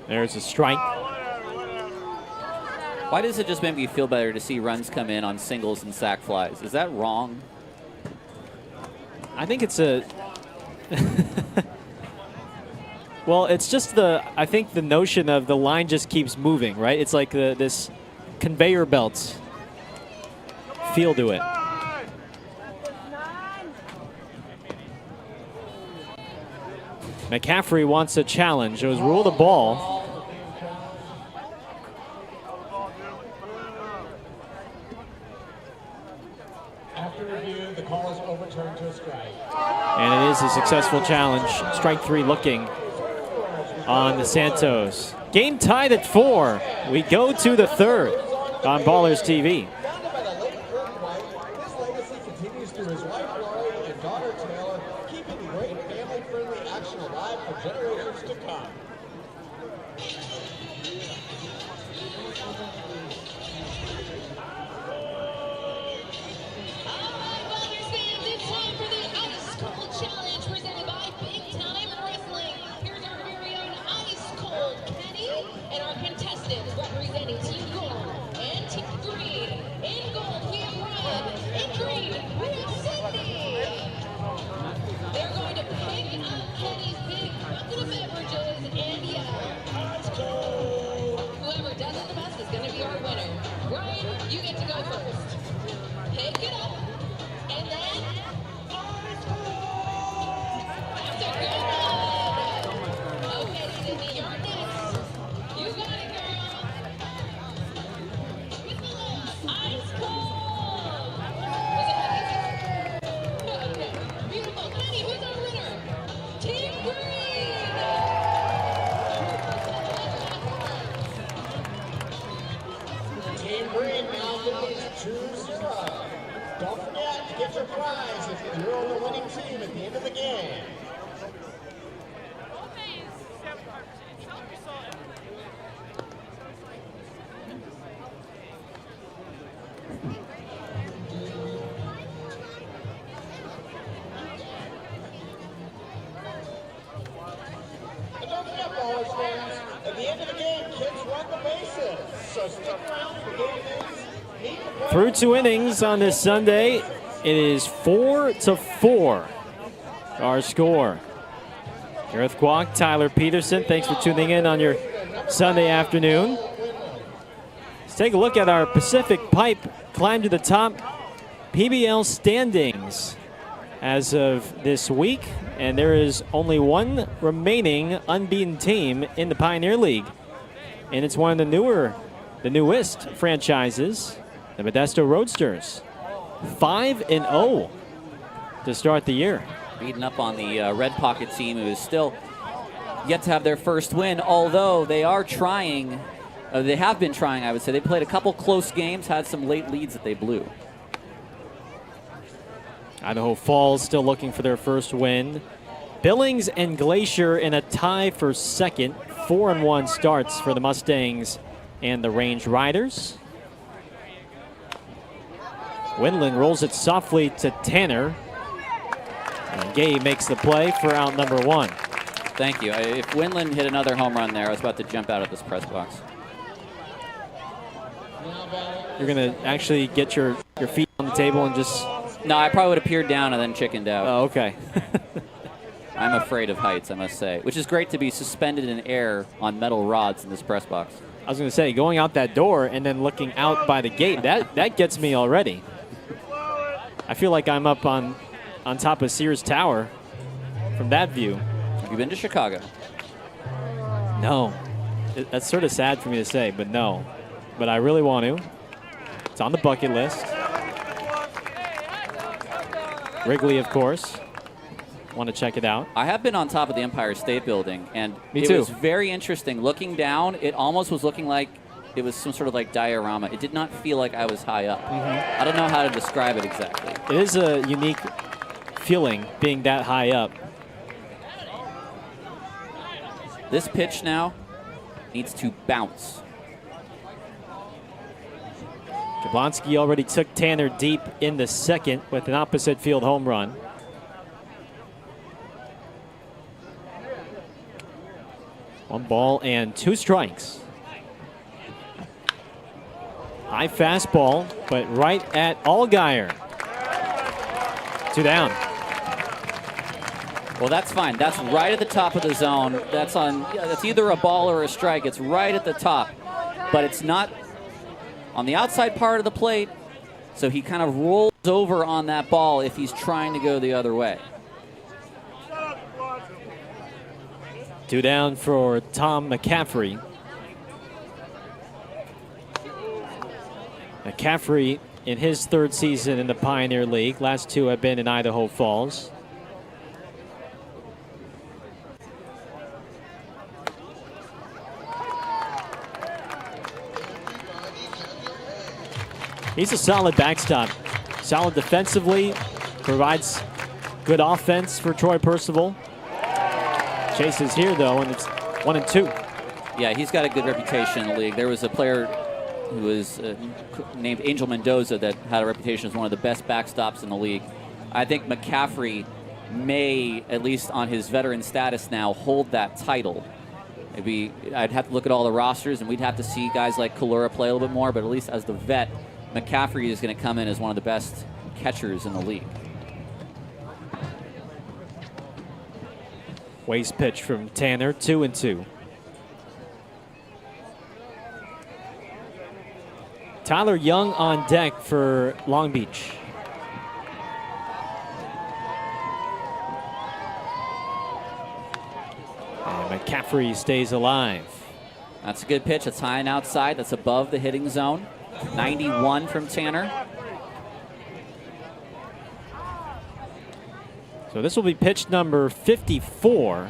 There's a strike. Why does it just make me feel better to see runs come in on singles and sac flies? Is that wrong? I think it's a... Well, it's just I think the notion of the line just keeps moving, right? It's like this conveyor belt feel to it. McCaffrey wants a challenge. It was ruled a ball. After review, the call is overturned to a strike. And it is a successful challenge. Strike 3 looking on the Santos. Game tied at 4. We go to the 3rd on Ballers TV. Founded by the late Kirk White, his legacy continues through his wife Lori and daughter Taylor, keeping great family-friendly action alive for generations to come. Challenge presented by Big Time Wrestling. Here's our very own Ice Cold Kenny and our contestants representing Team Gold and Team Green. In gold, we have Ryan. In green, we have Sydney. They're going to pick up Kenny's big bucket of beverages and yell, Ice Cold. Whoever does it the best is going to be our winner. Ryan, you get to go first. Pick it up, and then Ice Cold. Okay, Sydney, you're next. You got it, girl. Ice cold. Was it ice? Okay, beautiful. Kenny, who's our winner? Team Green. Team Green now leads 2-0. Don't forget to get your prize if you're on the winning team at the end of the game. And don't forget, Ballers fans, at the end of the game, kids run the bases. So stick around for game news. Meet the players. Through 2 innings on this Sunday, it is 4-4. Our score. Gareth Kwok, Tyler Peterson, thanks for tuning in on your Sunday afternoon. Let's take a look at our Pacific Pipe climb to the top PBL standings as of this week. And there is only one remaining unbeaten team in the Pioneer League. And it's one of the newest franchises, the Modesto Roadsters. 5-0 to start the year. Beating up on the Red Pocket team, who is still yet to have their first win, although they are trying, they have been trying, I would say. They played a couple close games, had some late leads that they blew. Idaho Falls still looking for their first win. Billings and Glacier in a tie for second. 4-1 starts for the Mustangs and the Range Riders. Windland rolls it softly to Tanner. And Gay makes the play for out number 1. Thank you. If Windland hit another home run there, I was about to jump out of this press box. You're going to actually get your feet on the table and just... No, I probably would have peered down and then chickened out. Oh, okay. I'm afraid of heights, I must say, which is great to be suspended in air on metal rods in this press box. I was going to say, going out that door and then looking out by the gate, that gets me already. I feel like I'm up on top of Sears Tower from that view. Have you been to Chicago? No. That's sort of sad for me to say, but no. but I really want to. It's on the bucket list. Wrigley, of course. Want to check it out. I have been on top of the Empire State Building, and Me it too. was very interesting. Looking down, it almost was looking like it was some sort of like diorama. It did not feel like I was high up. I don't know how to describe it exactly. It is a unique feeling being that high up. This pitch now needs to bounce. Jablonski already took Tanner deep in the second with an opposite field home run. One ball and 2 strikes. High fastball, but right at Allgaier. 2 down. Well, that's fine. That's right at the top of the zone. That's on. That's either a ball or a strike. It's right at the top, but it's not on the outside part of the plate. So he kind of rolls over on that ball if he's trying to go the other way. 2 down for Tom McCaffrey. McCaffrey in his 3rd season in the Pioneer League. Last 2 have been in Idaho Falls. He's a solid backstop. Solid defensively, provides good offense for Troy Percival. Chase is here, though, and it's 1-2. Yeah, he's got a good reputation in the league. There was a player who was named Angel Mendoza that had a reputation as one of the best backstops in the league. I think McCaffrey may, at least on his veteran status now, hold that title. Maybe I'd have to look at all the rosters, and we'd have to see guys like Kalura play a little bit more, but at least as the vet, McCaffrey is going to come in as one of the best catchers in the league. Waste pitch from Tanner, 2-2. Tyler Young on deck for Long Beach. And McCaffrey stays alive. That's a good pitch. It's high and outside. That's above the hitting zone. 91 from Tanner. So this will be pitch number 54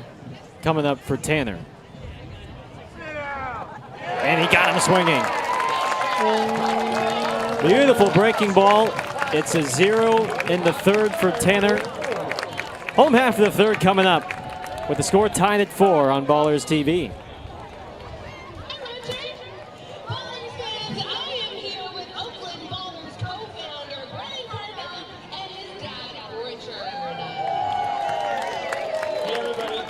coming up for Tanner. And he got him swinging. Beautiful breaking ball. It's a 0 in the 3rd for Tanner. Home half of the 3rd coming up with the score tied at 4 on Ballers TV. Ballers fans, I am here with Oakland Ballers co-founder Brian Cardone and his dad, Richard. Hey everybody,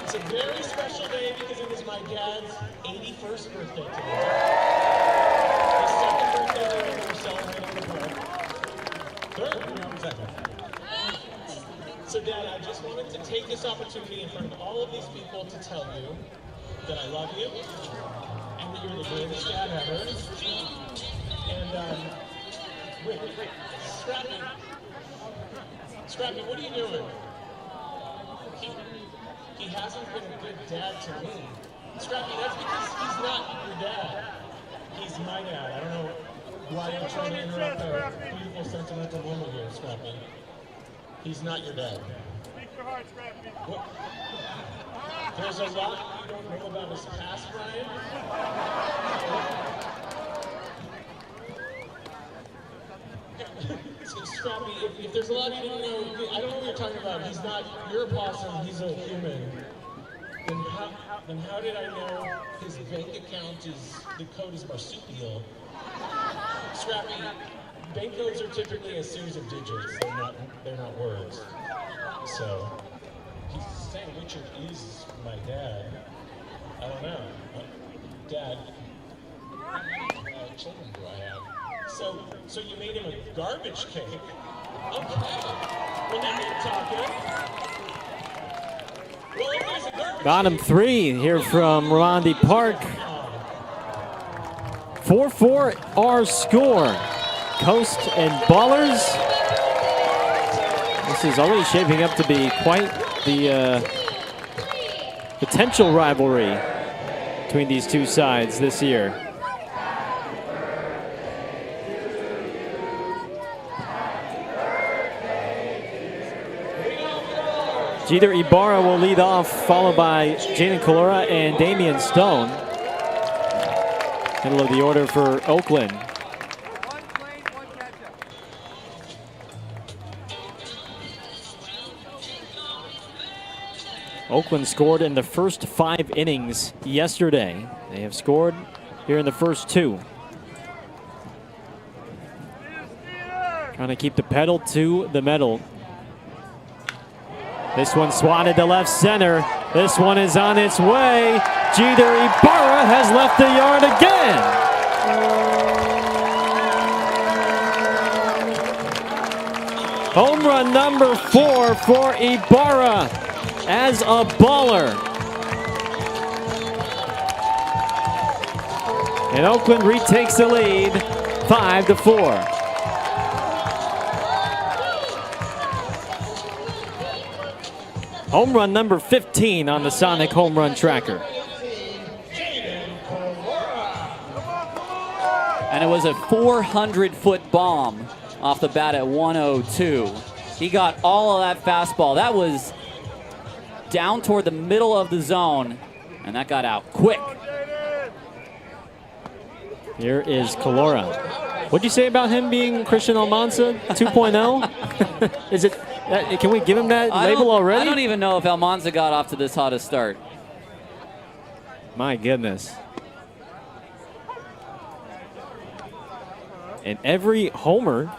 it's a very special day because it was my dad's 81st birthday today. His 2nd birthday we're celebrating in the park. 3rd? No, second. So Dad, I just wanted to take this opportunity in front of all of these people to tell you that I love you and that you're the greatest dad ever. And wait, Scrappy, what are you doing? He hasn't been a good dad to me. Scrappy, that's because he's not your dad. He's my dad. I don't know why you're trying to interrupt our beautiful sentimental moment here, Scrappy. He's not your dad. Speak your heart, Scrappy. What? There's a lot you don't know about his past, Brian. Scrappy, if there's a lot you didn't know, I don't know what you're talking about. He's not, you're a possum, he's a human. Then how did I know his bank account is, the code is marsupial? Scrappy, bank codes are typically a series of digits, they're not words. So, he's saying Richard is my dad. I don't know. Dad, how many children do I have? So you made him a garbage cake? Okay. Well, now you're talking. Well, if there's a garbage Bottom 3 here from Rondi Park. 4-4 our score. Coast and Ballers. This is already shaping up to be quite the potential rivalry between these two sides this year. Jeter Ibarra will lead off, followed by Jaden Kalora and Damian Stone. Middle of the order for Oakland. Oakland scored in the first 5 innings yesterday. They have scored here in the first 2. Trying to keep the pedal to the metal. This one swatted to left center. This one is on its way. Jeter Ibarra has left the yard again. Home run number 4 for Ibarra as a baller. And Oakland retakes the lead 5-4. Home run number 15 on the Sonic home run tracker. And it was a 400-foot bomb off the bat at 102. He got all of that fastball. That was down toward the middle of the zone, and that got out quick. Here is Kalora. What'd you say about him being Christian Almanza 2.0? Is it? Can we give him that label already? I don't even know if Almanza got off to this hot a start. My goodness. And every homer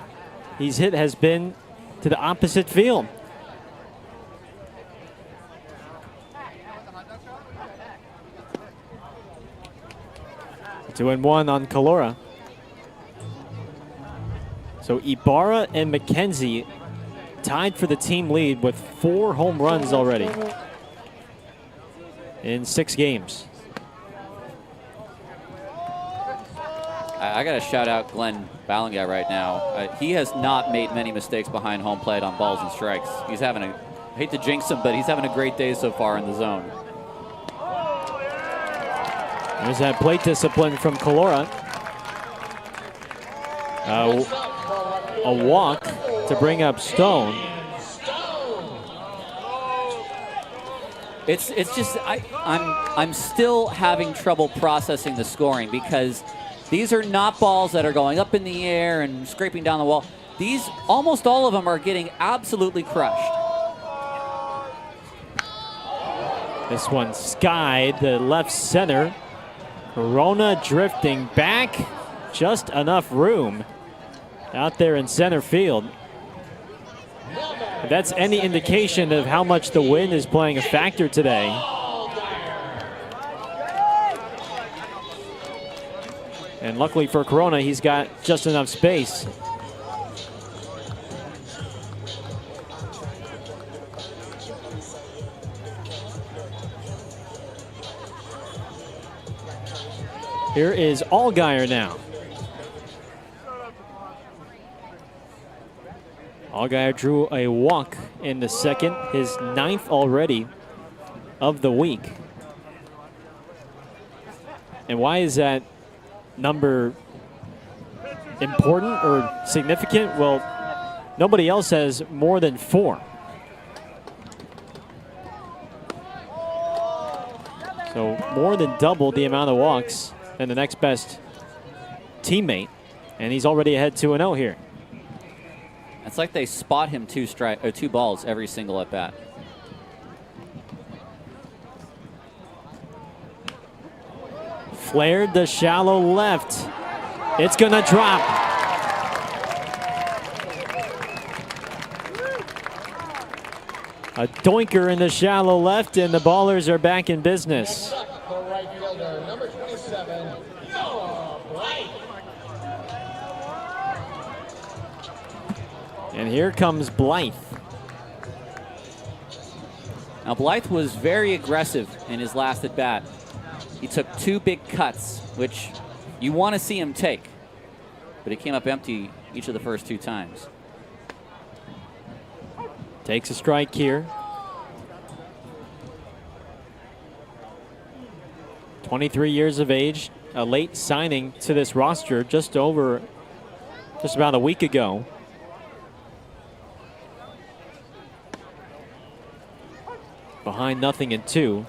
he's hit has been to the opposite field. Two and one on Kalora. So Ibarra and McKenzie tied for the team lead with 4 home runs already in 6 games. I got to shout out Glenn Ballingat right now. He has not made many mistakes behind home plate on balls and strikes. He's having I hate to jinx him, but he's having a great day so far in the zone. There's that plate discipline from Kalora. A walk to bring up Stone. It's just I'm still having trouble processing the scoring because these are not balls that are going up in the air and scraping down the wall. These, almost all of them are getting absolutely crushed. This one skied the left center. Corona drifting back. Just enough room out there in center field. If that's any indication of how much the wind is playing a factor today. And luckily for Corona, he's got just enough space. Here is Allgaier now. Allgaier drew a walk in the second, his 9th already of the week. And why is that number important or significant? Well, nobody else has more than 4. So more than double the amount of walks than the next best teammate. And he's already ahead 2-0 here. It's like they spot him 2 balls every single at bat. Flared to shallow left. It's gonna drop. A doinker in the shallow left, and the Ballers are back in business. And here comes Blythe. Now Blythe was very aggressive in his last at bat. He took 2 big cuts, which you want to see him take, but he came up empty each of the first 2 times. Takes a strike here. 23 years of age, a late signing to this roster just about a week ago. behind 0-2.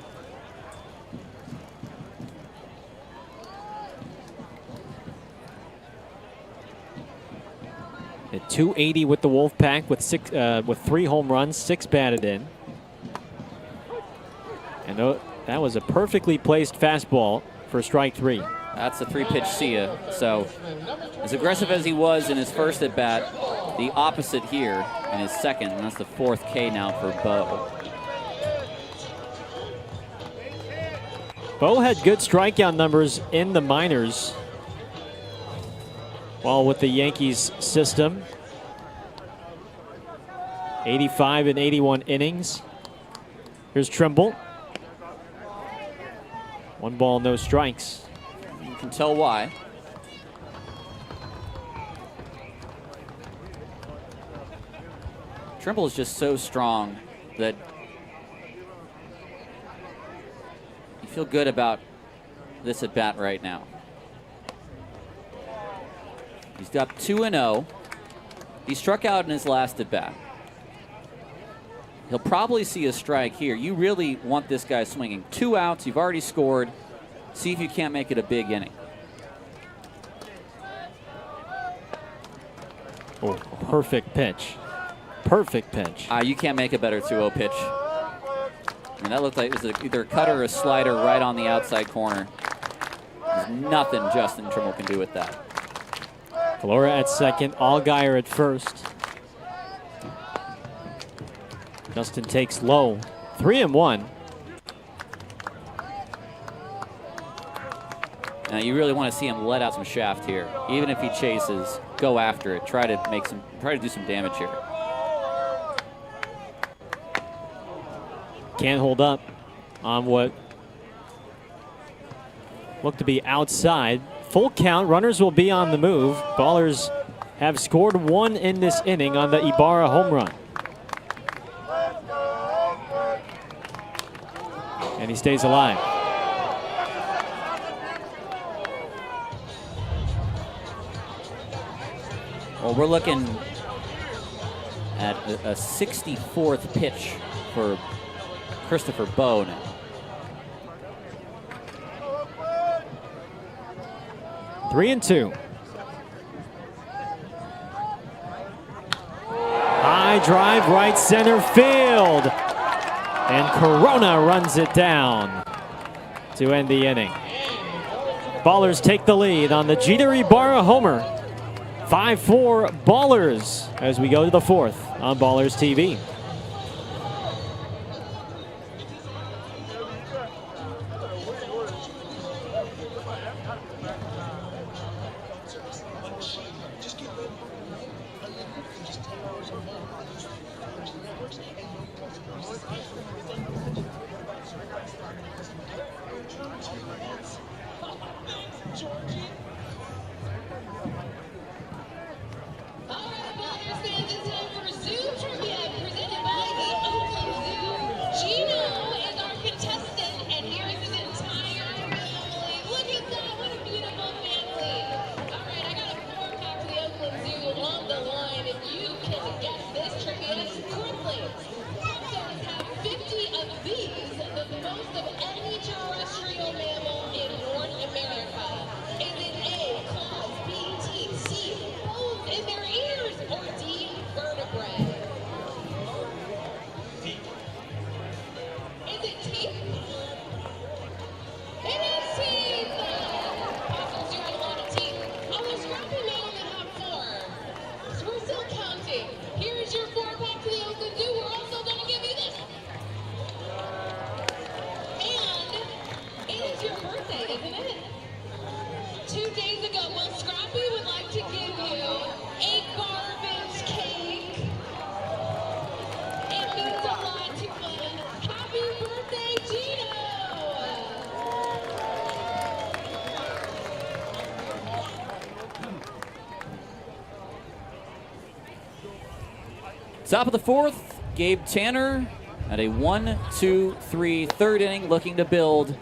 At 280 with the Wolfpack with 3 home runs, 6 batted in. And that was a perfectly placed fastball for strike 3. That's a 3-pitch see ya. So as aggressive as he was in his first at bat, the opposite here in his second, and that's the 4th K now for Bo. Bo had good strikeout numbers in the minors while with the Yankees system. 85 and 81 innings. Here's Trimble. 1 ball, no strikes. You can tell why. Trimble is just so strong that you feel good about this at bat right now. He's up 2-0. He struck out in his last at bat. He'll probably see a strike here. You really want this guy swinging. 2 outs, you've already scored. See if you can't make it a big inning. Oh, perfect pitch. Perfect pitch. You can't make a better 2-0 pitch. I mean, that looked like it was either a cutter or a slider right on the outside corner. There's nothing Justin Trimble can do with that. Flora at second, Allgaier at first. Justin takes low. 3-1. Now you really want to see him let out some shaft here. Even if he chases, go after it. Try to do some damage here. Can't hold up on what looked to be outside. Full count, runners will be on the move. Ballers have scored 1 in this inning on the Ibarra home run. And he stays alive. Well, we're looking at a 64th pitch for Christopher Bo now. Three and 2. High drive, right center field. And Corona runs it down to end the inning. Ballers take the lead on the Jeter Ibarra homer. 5-4 Ballers as we go to the 4th on Ballers TV. Top of the 4th, Gabe Tanner at a 1-2-3 third inning, looking to build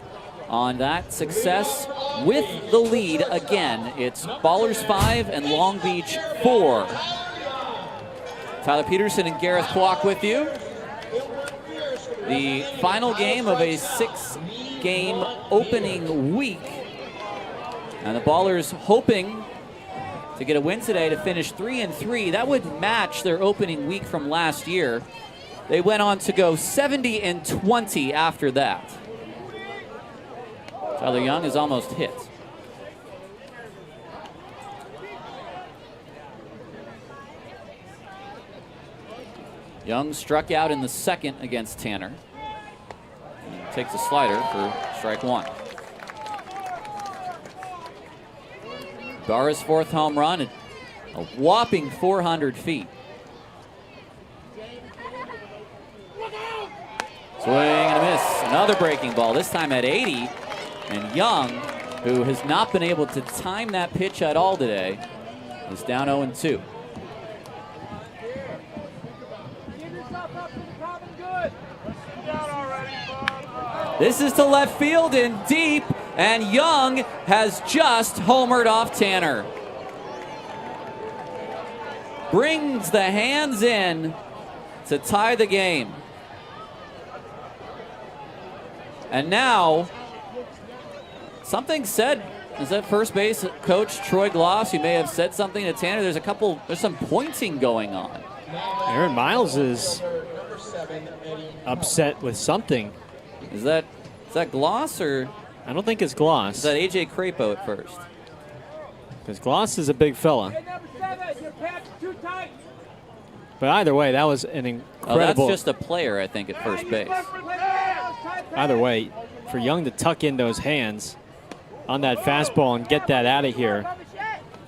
on that success with the lead again. It's Ballers 5 and Long Beach 4. Tyler Peterson and Gareth Kwok with you. The final game of a 6-game opening week. And the Ballers hoping to get a win today to finish 3-3. That would match their opening week from last year. They went on to go 70-20 after that. Tyler Young is almost hit. Young struck out in the second against Tanner. He takes a slider for strike one. Barra's fourth home run at a whopping 400 feet. Swing and a miss. Another breaking ball, this time at 80. And Young, who has not been able to time that pitch at all today, is down 0-2. This is to left field and deep, and Young has just homered off Tanner. Brings the hands in to tie the game. And now, something said, is that first base coach Troy Gloss, who may have said something to Tanner? There's some pointing going on. Aaron Miles is upset with something. Is that Gloss or? I don't think it's Gloss. Is that AJ Crapo at first? Because Gloss is a big fella. But either way, that was an incredible. Oh, that's just a player, I think, at first base. Either way, for Young to tuck in those hands on that fastball and get that out of here,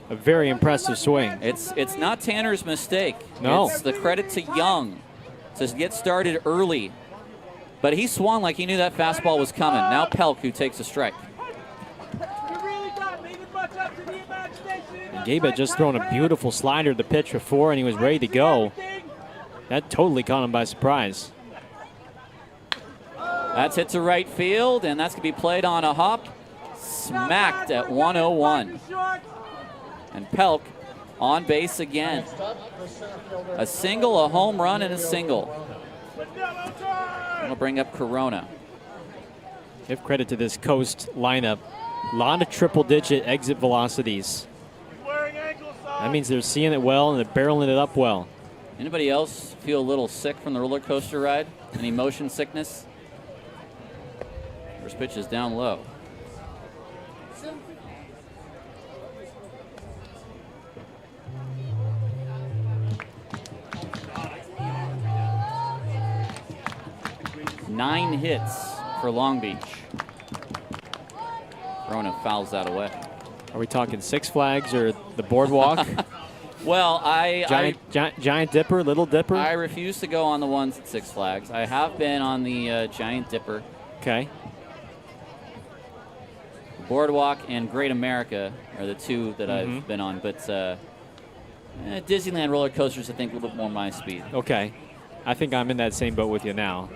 a very impressive swing. It's not Tanner's mistake. No. It's the credit to Young to get started early. But he swung like he knew that fastball was coming. Now Pelk, who takes a strike. And Gabe had just thrown a beautiful slider to the pitch before, and he was ready to go. That totally caught him by surprise. That's hit to right field, and that's going to be played on a hop. Smacked at 101. And Pelk on base again. A single, a home run, and a single. We'll bring up Corona. Give credit to this Coast lineup. A lot of triple-digit exit velocities. That means they're seeing it well and they're barreling it up well. Anybody else feel a little sick from the roller coaster ride? Any motion sickness? First pitch is down low. Nine hits for Long Beach. Corona fouls that away. Are we talking Six Flags or the boardwalk? Well, Giant Dipper, Little Dipper? I refuse to go on the ones at Six Flags. I have been on the Giant Dipper. Okay. Boardwalk and Great America are the two that I've been on. But Disneyland roller coasters, I think, a little bit more my speed. Okay. I think I'm in that same boat with you now.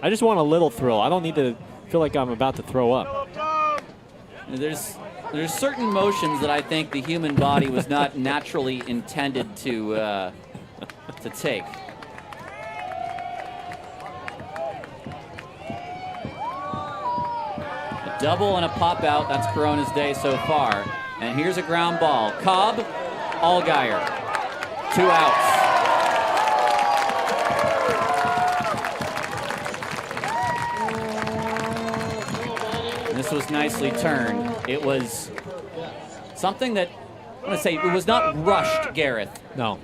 I just want a little thrill. I don't need to feel like I'm about to throw up. There's certain motions that I think the human body was not naturally intended to take. A double and a pop out. That's Corona's day so far. And here's a ground ball. Cobb, Allgaier. 2 outs. This was nicely turned. It was something that, I'm going to say, it was not rushed, Gareth. No.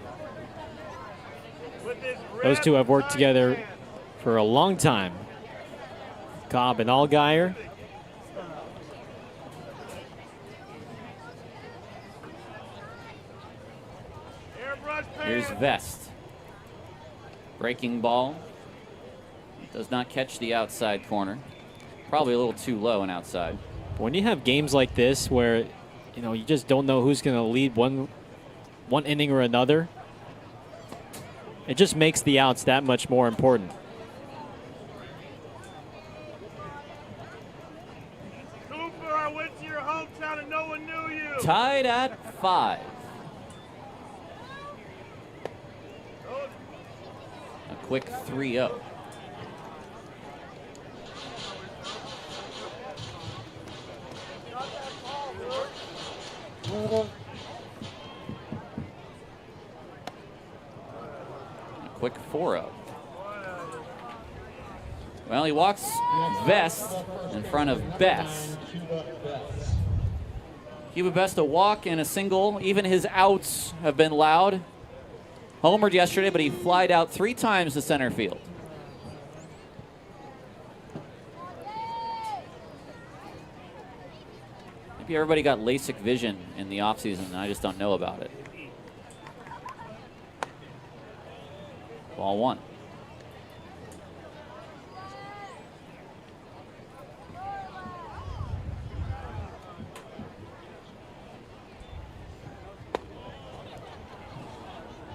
Those two have worked together for a long time. Cobb and Allgaier. Here's Vest. Breaking ball. Does not catch the outside corner. Probably a little too low and outside. When you have games like this where, you just don't know who's going to lead one inning or another, it just makes the outs that much more important. Cooper, I went to your hometown and no one knew you. Tied at 5. A quick 3-0. Quick 4-0. Well, he walks Vest in front of Best. Cuba Best a walk and a single. Even his outs have been loud. Homered yesterday, but he flied out 3 times to center field. Maybe everybody got LASIK vision in the offseason, and I just don't know about it. Ball 1.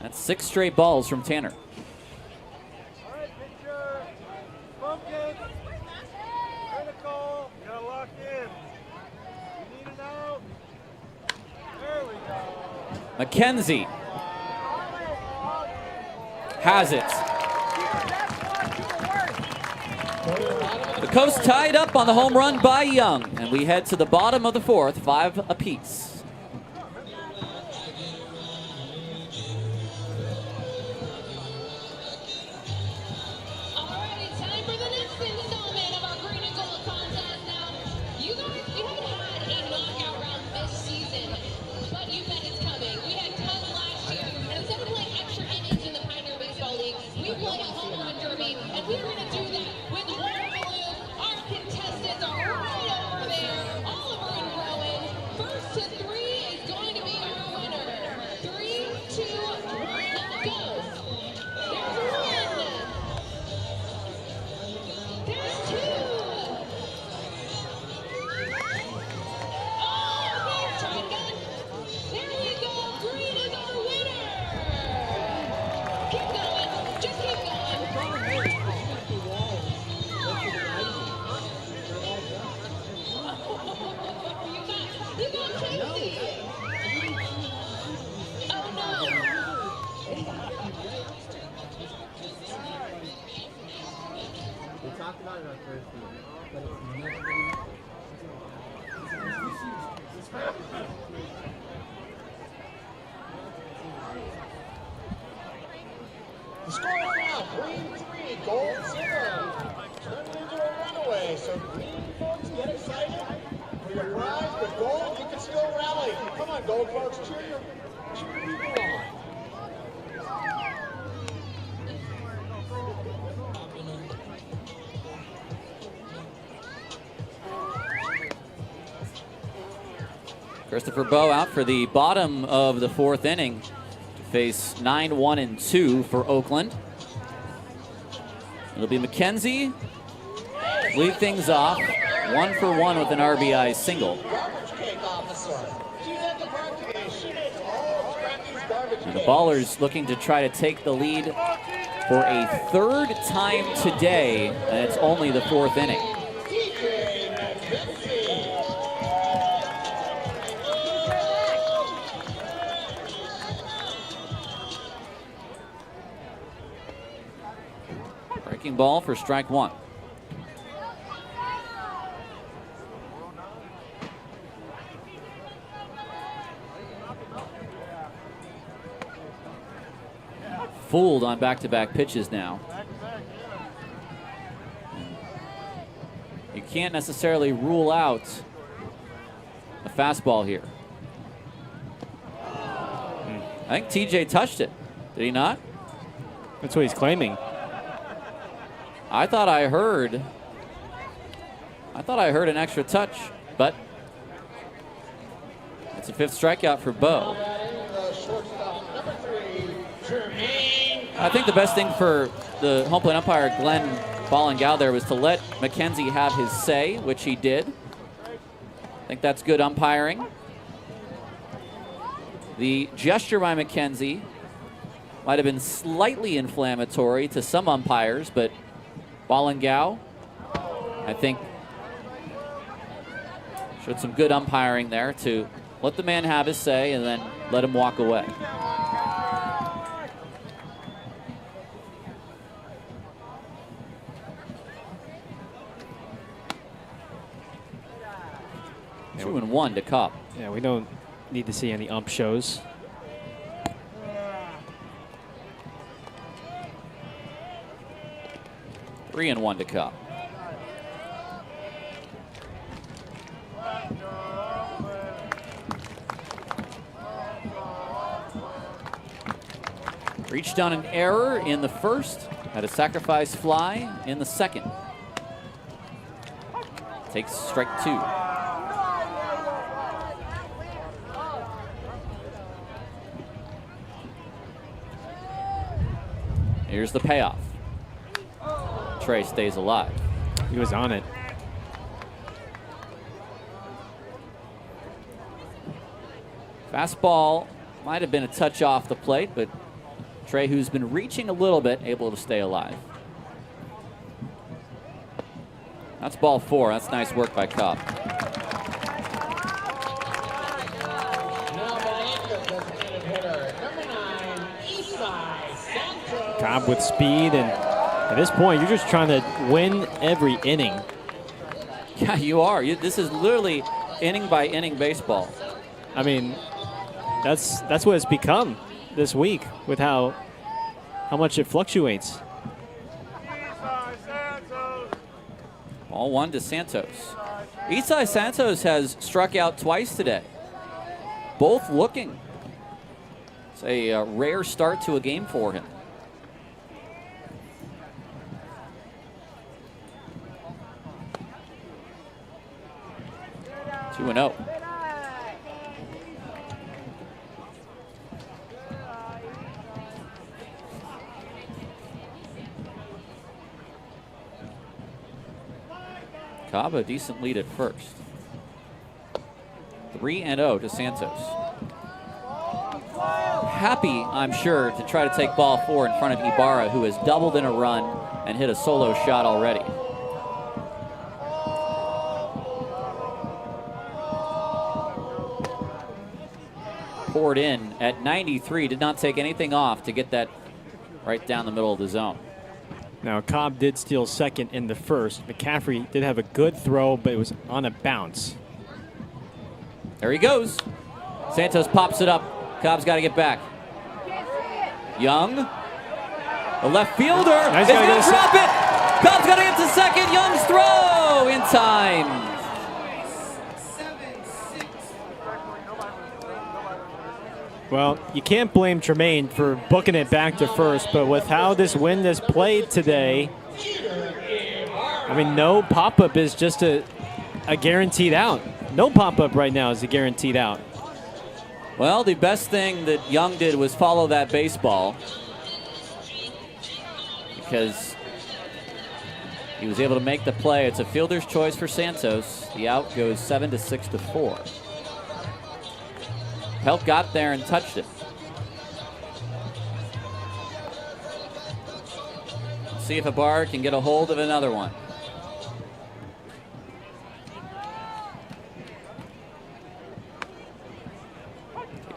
That's 6 straight balls from Tanner. All right, pitcher. Pumpkin. Critical. You gotta lock in. You need an out. There we go. McKenzie has it. The Coast tied up on the home run by Young, and we head to the bottom of the 4th, 5 apiece. The score now, green 3, gold 0. Turned into a runaway, so green folks get excited for your prize, but gold, you can still rally. Come on, gold folks, cheer people on. Christopher Bow out for the bottom of the 4th inning to face 9-1-2 for Oakland. It'll be McKenzie lead things off 1 for 1 with an RBI single. And the Ballers looking to try to take the lead for a 3rd time today, and it's only the 4th inning. Breaking ball for strike 1. Fooled on back-to-back pitches now. You can't necessarily rule out a fastball here. I think TJ touched it. Did he not? That's what he's claiming. I thought I heard an extra touch, but it's a 5th strikeout for Bo. I think the best thing for the home plate umpire, Glenn Ballingall, there was to let McKenzie have his say, which he did. I think that's good umpiring. The gesture by McKenzie might have been slightly inflammatory to some umpires, but Ballingall, I think, showed some good umpiring there to let the man have his say and then let him walk away. Yeah, 2-1 to Cobb. Yeah, we don't need to see any ump shows. Three and one to Cobb. Reached on an error in the first, had a sacrifice fly in the second. Takes strike two. Here's the payoff. Trey stays alive. He was on it. Fastball might have been a touch off the plate, but Trey, who's been reaching a little bit, able to stay alive. That's ball four. That's nice work by Cobb. Cobb with speed, and at this point, you're just trying to win every inning. Yeah, you are. This is literally inning by inning baseball. I mean, that's what it's become this week with how much it fluctuates. Ball one to Santos. Isai Santos has struck out twice today. Both looking. It's a rare start to a game for him. Two and 0. Cobb, a decent lead at first. 3 and 0 to Santos. Happy, I'm sure, to try to take ball four in front of Ibarra, who has doubled in a run and hit a solo shot already. Poured in at 93, did not take anything off to get that right down the middle of the zone. Now, Cobb did steal second in the first. McCaffrey did have a good throw, but it was on a bounce. There he goes. Santos pops it up. Cobb's got to get back. Young, the left fielder, is going to drop it. Cobb's got to get to second. Young's throw in time. Well, you can't blame Tremaine for booking it back to first, but with how this wind is played today, I mean, no pop-up is just a guaranteed out. No pop-up right now is a guaranteed out. Well, the best thing that Young did was follow that baseball, because he was able to make the play. It's a fielder's choice for Santos. The out goes 7 to 6 to 4. Pelt got there and touched it. See if Ibarra can get a hold of another one.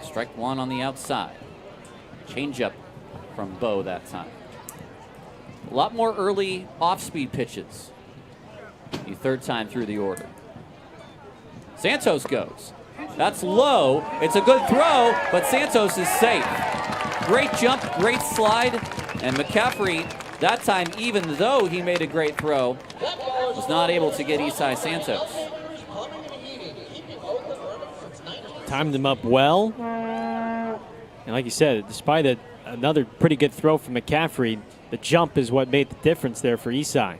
Strike one on the outside. Changeup from Bo that time. A lot more early off-speed pitches. The third time through the order. Santos goes. That's low. It's a good throw, but Santos is safe. Great jump, great slide, and McCaffrey, that time, even though he made a great throw, was not able to get Isai Santos. Timed him up well. And like you said, despite another pretty good throw from McCaffrey, the jump is what made the difference there for Isai.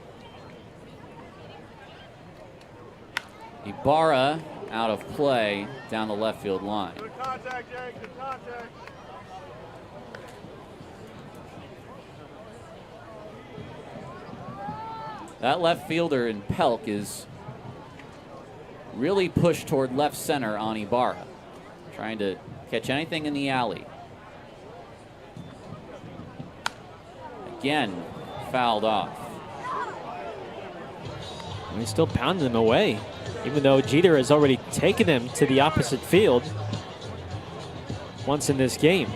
Ibarra out of play down the left field line. Good contact, Jake. Good contact. That left fielder in Pelk is really pushed toward left center on Ibarra, trying to catch anything in the alley. Again, fouled off. And he's still pounding them away, even though Jeter has already taken them to the opposite field once in this game.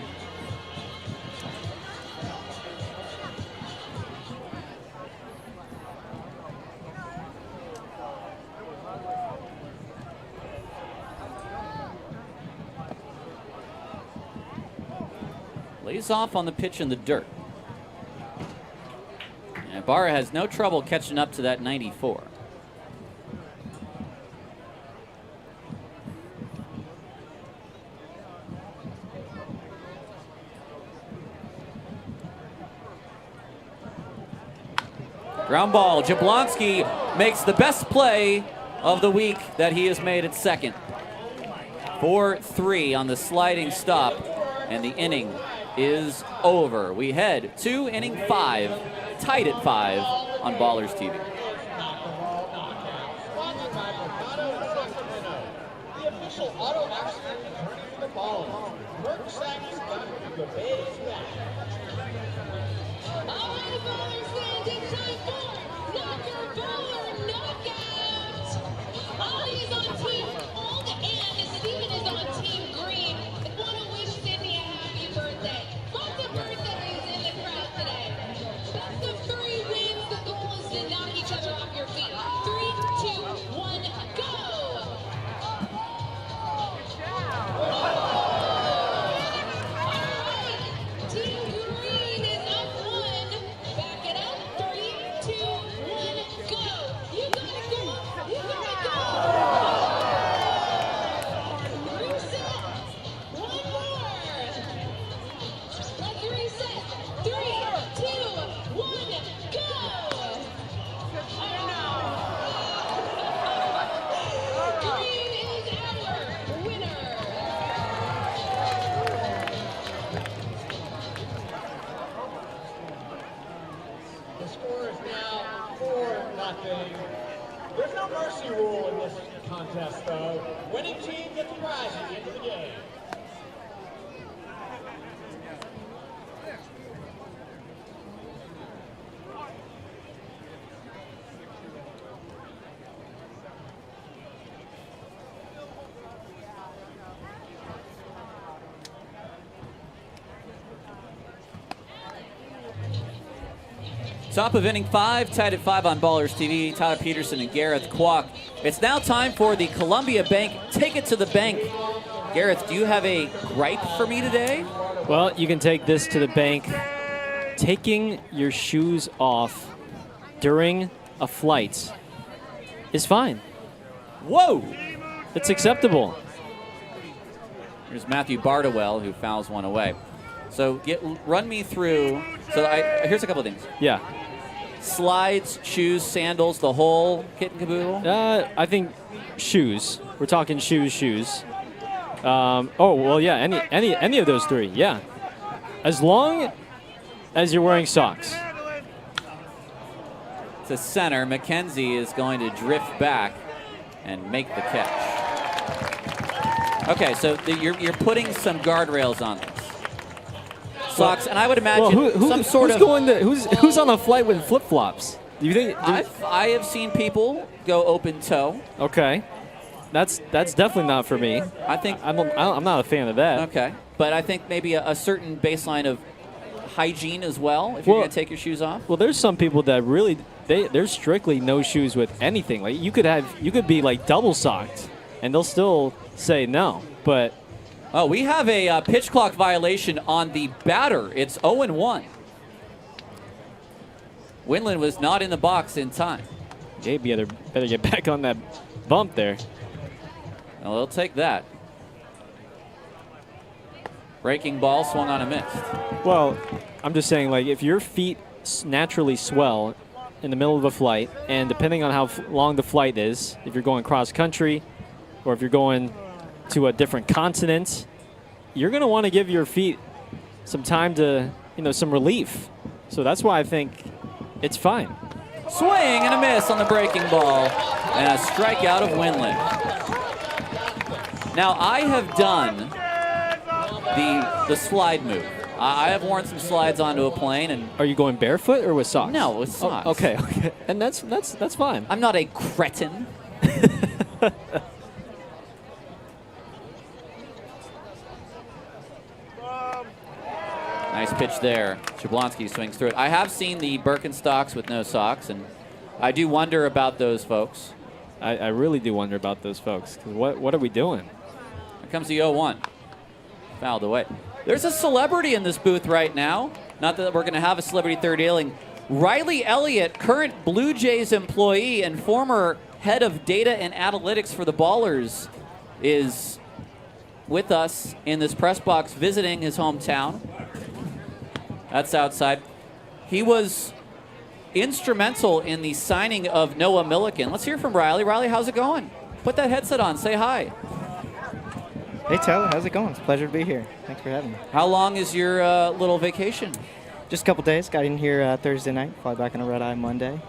Lays off on the pitch in the dirt. And Ibarra has no trouble catching up to that 94. Ground ball. Jablonski makes the best play of the week that he has made at second. 4-3 on the sliding stop, and the inning is over. We head to inning 5, tied at 5 on Ballers TV. The official auto accident attorney for the ball. Merck Sack's got the base back. All right, Ballers fans, it's time for Knocker Baller Knockout. Ollie is on Team Old and Steven is on Team Green. I want to wish Sydney a happy birthday. Lots of birthdays in the crowd today. Best of 3 wins. The goal is to knock each other off your feet. 3, 2, 1, go! Team Green is up 1. Back it up. 3, 2, 1, go. You gotta go. You gotta go. Reset. One more. Let's reset. 3, 2, 1, go. Green is our winner. The score is now 4-0. There's no mercy rule in this contest, though. Winning team gets a prize at the end of the game. Top of inning 5, tied at 5 on Ballers TV. Tyler Peterson and Gareth Kwok. It's now time for the Columbia Bank Take It to the Bank. Gareth, do you have a gripe for me today? Well, you can take this to the bank. Taking your shoes off during a flight is fine. Whoa! It's acceptable. Here's Matthew Bardowell, who fouls one away. So run me through. So here's a couple of things. Yeah. Slides, shoes, sandals, the whole kit and caboodle? I think shoes. We're talking shoes. Oh, well, yeah, any of those 3, yeah. As long as you're wearing socks. To center, McKenzie is going to drift back and make the catch. Okay, so you're putting some guardrails on this. Socks, and I would imagine some sort of... Who's on a flight with flip-flops? Do you think... I have seen people go open toe. Okay. That's definitely not for me. I think... I'm not a fan of that. Okay. But I think maybe a certain baseline of hygiene as well, if you're going to take your shoes off. Well, there's some people that really... They're strictly no shoes with anything. Like you could be like double socked, and they'll still say no. But... Oh, we have a pitch clock violation on the batter. It's 0-1. Winland was not in the box in time. Gabe better get back on that bump there. Well, they'll take that. Breaking ball swung on a miss. Well, I'm just saying, like, if your feet naturally swell in the middle of a flight, and depending on how long the flight is, if you're going cross country or if you're going to a different continent, you're going to want to give your feet some time to, some relief. So that's why I think it's fine. Swing and a miss on the breaking ball, and a strikeout of Winland. Now, I have done the slide move. I have worn some slides onto a plane, and are you going barefoot or with socks? No, with socks. Oh, okay, and that's fine. I'm not a cretin. Nice pitch there. Jablonski swings through it. I have seen the Birkenstocks with no socks, and I do wonder about those folks. I really do wonder about those folks. 'Cause what are we doing? Here comes the 0-1. Fouled away. There's a celebrity in this booth right now. Not that we're going to have a celebrity third inning. Riley Elliott, current Blue Jays employee and former head of data and analytics for the Ballers, is with us in this press box visiting his hometown. That's outside. He was instrumental in the signing of Noah Milliken. Let's hear from Riley. Riley, how's it going? Put that headset on. Say hi. Hey, Tyler. How's it going? It's a pleasure to be here. Thanks for having me. How long is your little vacation? Just a couple days. Got in here Thursday night. Fly back on a red-eye Monday.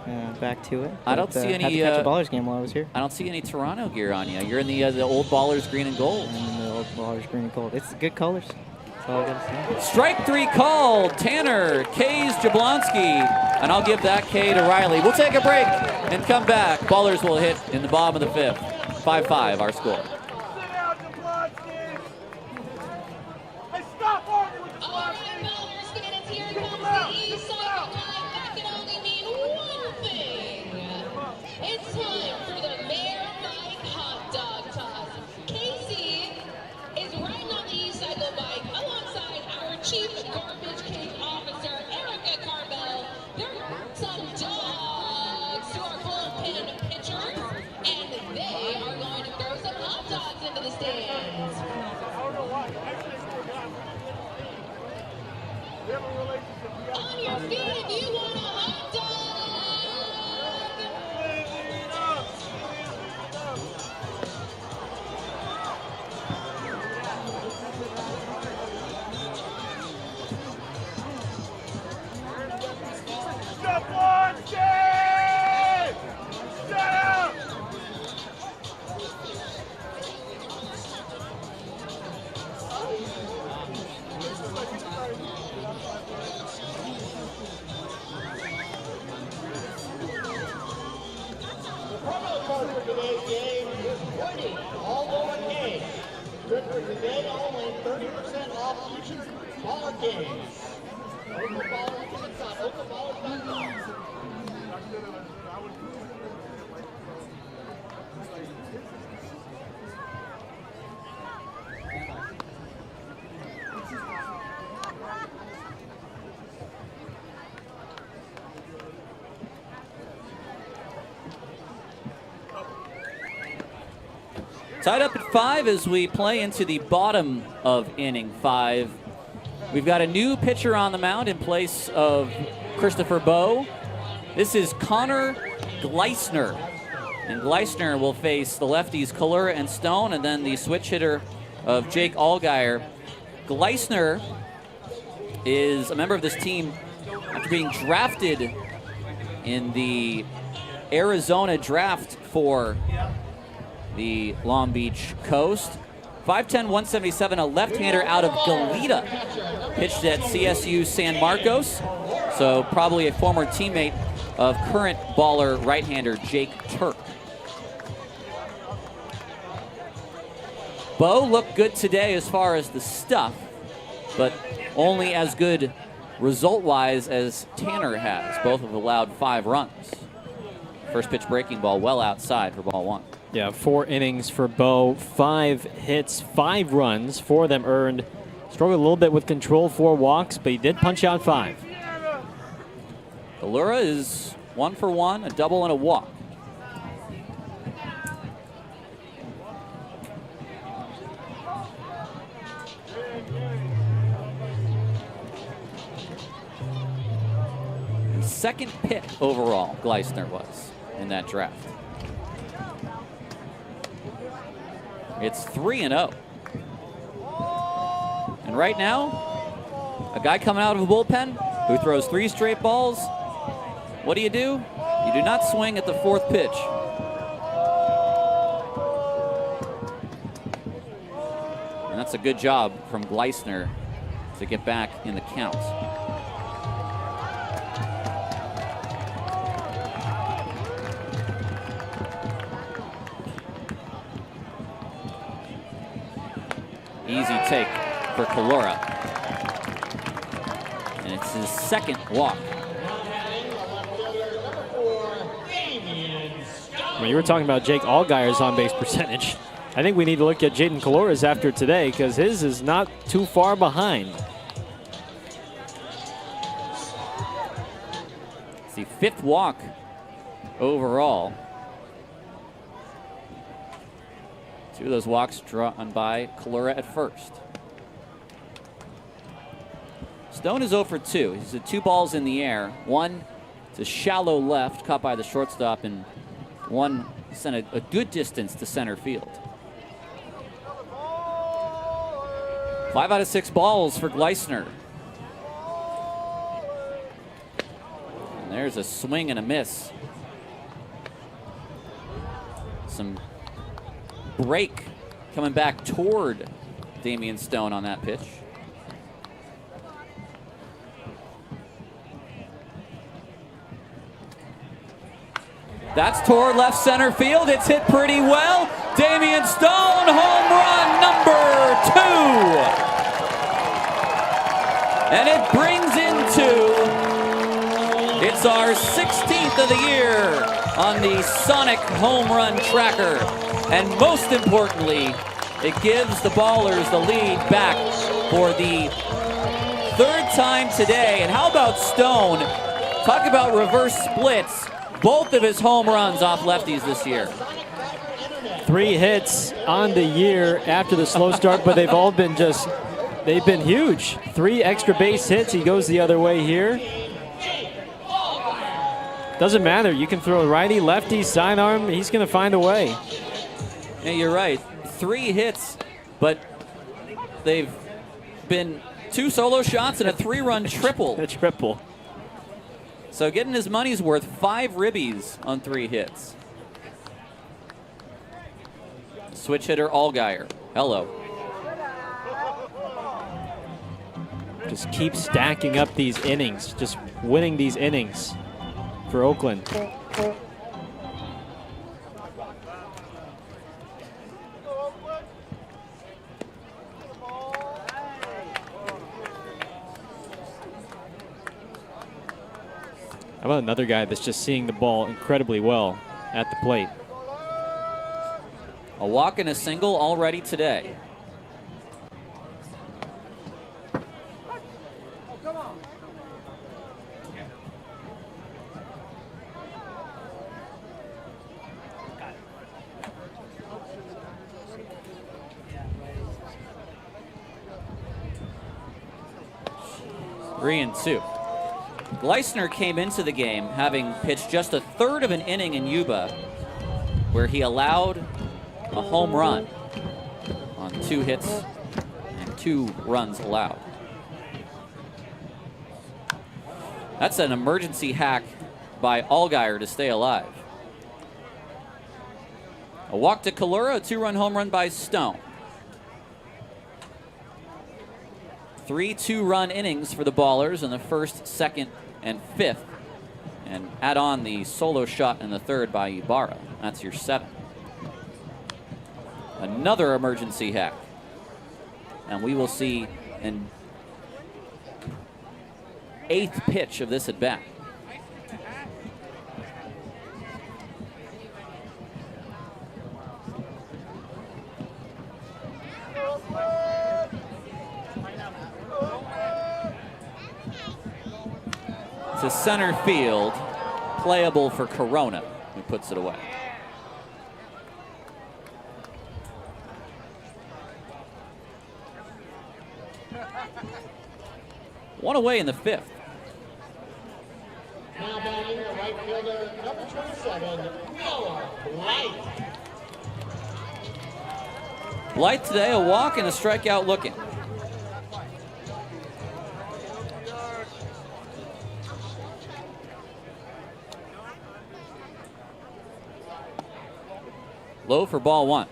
Back to it. I don't see any. Had to catch a Ballers game while I was here. I don't see any Toronto gear on you. You're in the old Ballers green and gold. I'm in the old Ballers green and gold. It's good colors. That's all I gotta say. Strike 3 called. Tanner, K's Jablonski, and I'll give that K to Riley. We'll take a break and come back. Ballers will hit in the bottom of the 5th. 5-5 our score. Sit down, Jablonski. Hey, stop arguing with All right, Jablonski. Ballers fans, here comes the East Side Drive. That can only mean one thing. It's time for the Mayor Mike Hot Dog Toss. Casey is riding on the East Side bike alongside our Chief Garbage Cake Officer, Erica Carmel. There are some dogs who are bullpen pitchers, and they are going to throw some hot dogs into the stands. On your feet if you want a hot dog. Jablonski! Shut up! The promo code for today's game is Woody, all lowercase. Good for today only, 30% off future baller games. Oakland Ballers tickets on oaklandballers.com. Tied up at 5 as we play into the bottom of inning 5. We've got a new pitcher on the mound in place of Christopher Bowe. This is Connor Gleisner. And Gleisner will face the lefties Kalura and Stone, and then the switch hitter of Jake Allgaier. Gleisner is a member of this team after being drafted in the Arizona draft for the Long Beach Coast. 5'10", 177, a left-hander out of Goleta. Pitched at CSU San Marcos, so probably a former teammate of current baller right-hander Jake Turk. Bowe looked good today as far as the stuff, but only as good result-wise as Tanner has. Both have allowed 5 runs. First pitch breaking ball well outside for ball 1. Yeah, 4 innings for Bowe, 5 hits, 5 runs, 4 of them earned. Struggled a little bit with control, 4 walks, but he did punch out 5. Kalura is 1 for 1, a double and a walk. And second pick overall, Gleisner was in that draft. It's 3-0. And right now, a guy coming out of a bullpen who throws 3 straight balls. What do? You do not swing at the 4th pitch. And that's a good job from Gleisner to get back in the count. Easy take for Kalura. And it's his second walk. When you were talking about Jake Allgaier's on-base percentage, I think we need to look at Jaden Caloras after today because his is not too far behind. It's the 5th walk overall. 2 of those walks drawn by Calora at first. Stone is 0 for 2. He's had 2 balls in the air. One to shallow left, caught by the shortstop, and one sent a good distance to center field. 5 out of 6 balls for Gleisner. And there's a swing and a miss. Some break coming back toward Damian Stone on that pitch. That's toward left center field. It's hit pretty well. Damian Stone, home run number 2. And it brings in 2. It's our 16th of the year on the Sonic home run tracker. And most importantly, it gives the Ballers the lead back for the 3rd time today. And how about Stone? Talk about reverse splits. Both of his home runs off lefties this year. 3 hits on the year after the slow start, but they've all been they've been huge. 3 extra base hits. He goes the other way here. Doesn't matter. You can throw righty, lefty, sidearm. He's going to find a way. Yeah, you're right. 3 hits, but they've been 2 solo shots and a 3-run triple. A triple. So getting his money's worth, 5 ribbies on 3 hits. Switch hitter Allgaier. Hello. Just keep stacking up these innings. Just winning these innings for Oakland. How about another guy that's just seeing the ball incredibly well at the plate? A walk and a single already today. Three and 2. Gleisner came into the game having pitched just a 1/3 of an inning in Yuba, where he allowed a home run on 2 hits and 2 runs allowed. That's an emergency hack by Allgaier to stay alive. A walk to Calora, a 2-run home run by Stone. 3 2-run innings for the Ballers in the 1st, 2nd, and 5th. And add on the solo shot in the 3rd by Ibarra. That's your 7. Another emergency hack. And we will see an 8th pitch of this at bat. To center field, playable for Corona, who puts it away. One away in the 5th. Now batting the right fielder, number 27, Noah Blight. Blight today, a walk and a strikeout looking. Low for ball 1.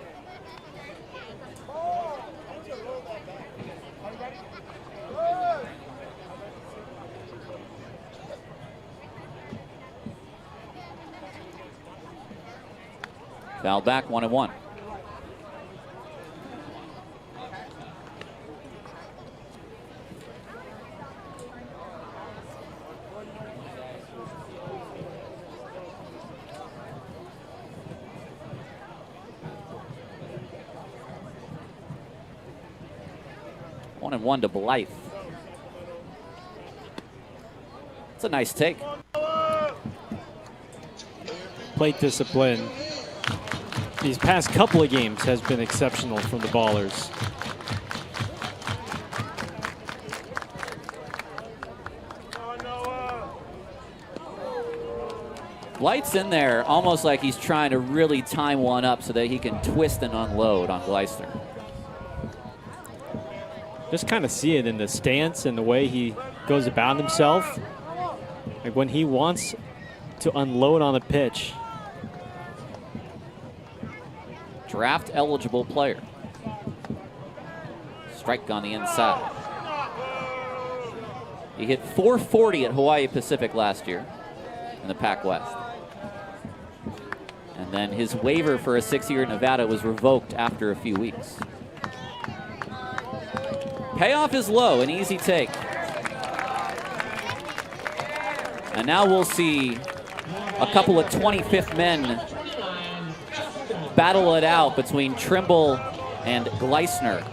Foul back, 1-1. 1-1 to Blythe. It's a nice take. Plate discipline these past couple of games has been exceptional from the Ballers. Blythe's in there almost like he's trying to really time one up so that he can twist and unload on Gleisner. Just kind of see it in the stance and the way he goes about himself. Like when he wants to unload on the pitch. Draft eligible player. Strike on the inside. He hit .440 at Hawaii Pacific last year in the Pac West. And then his waiver for a 6-year at Nevada was revoked after a few weeks. Payoff is low, an easy take. And now we'll see a couple of 25th men battle it out between Trimble and Gleisner.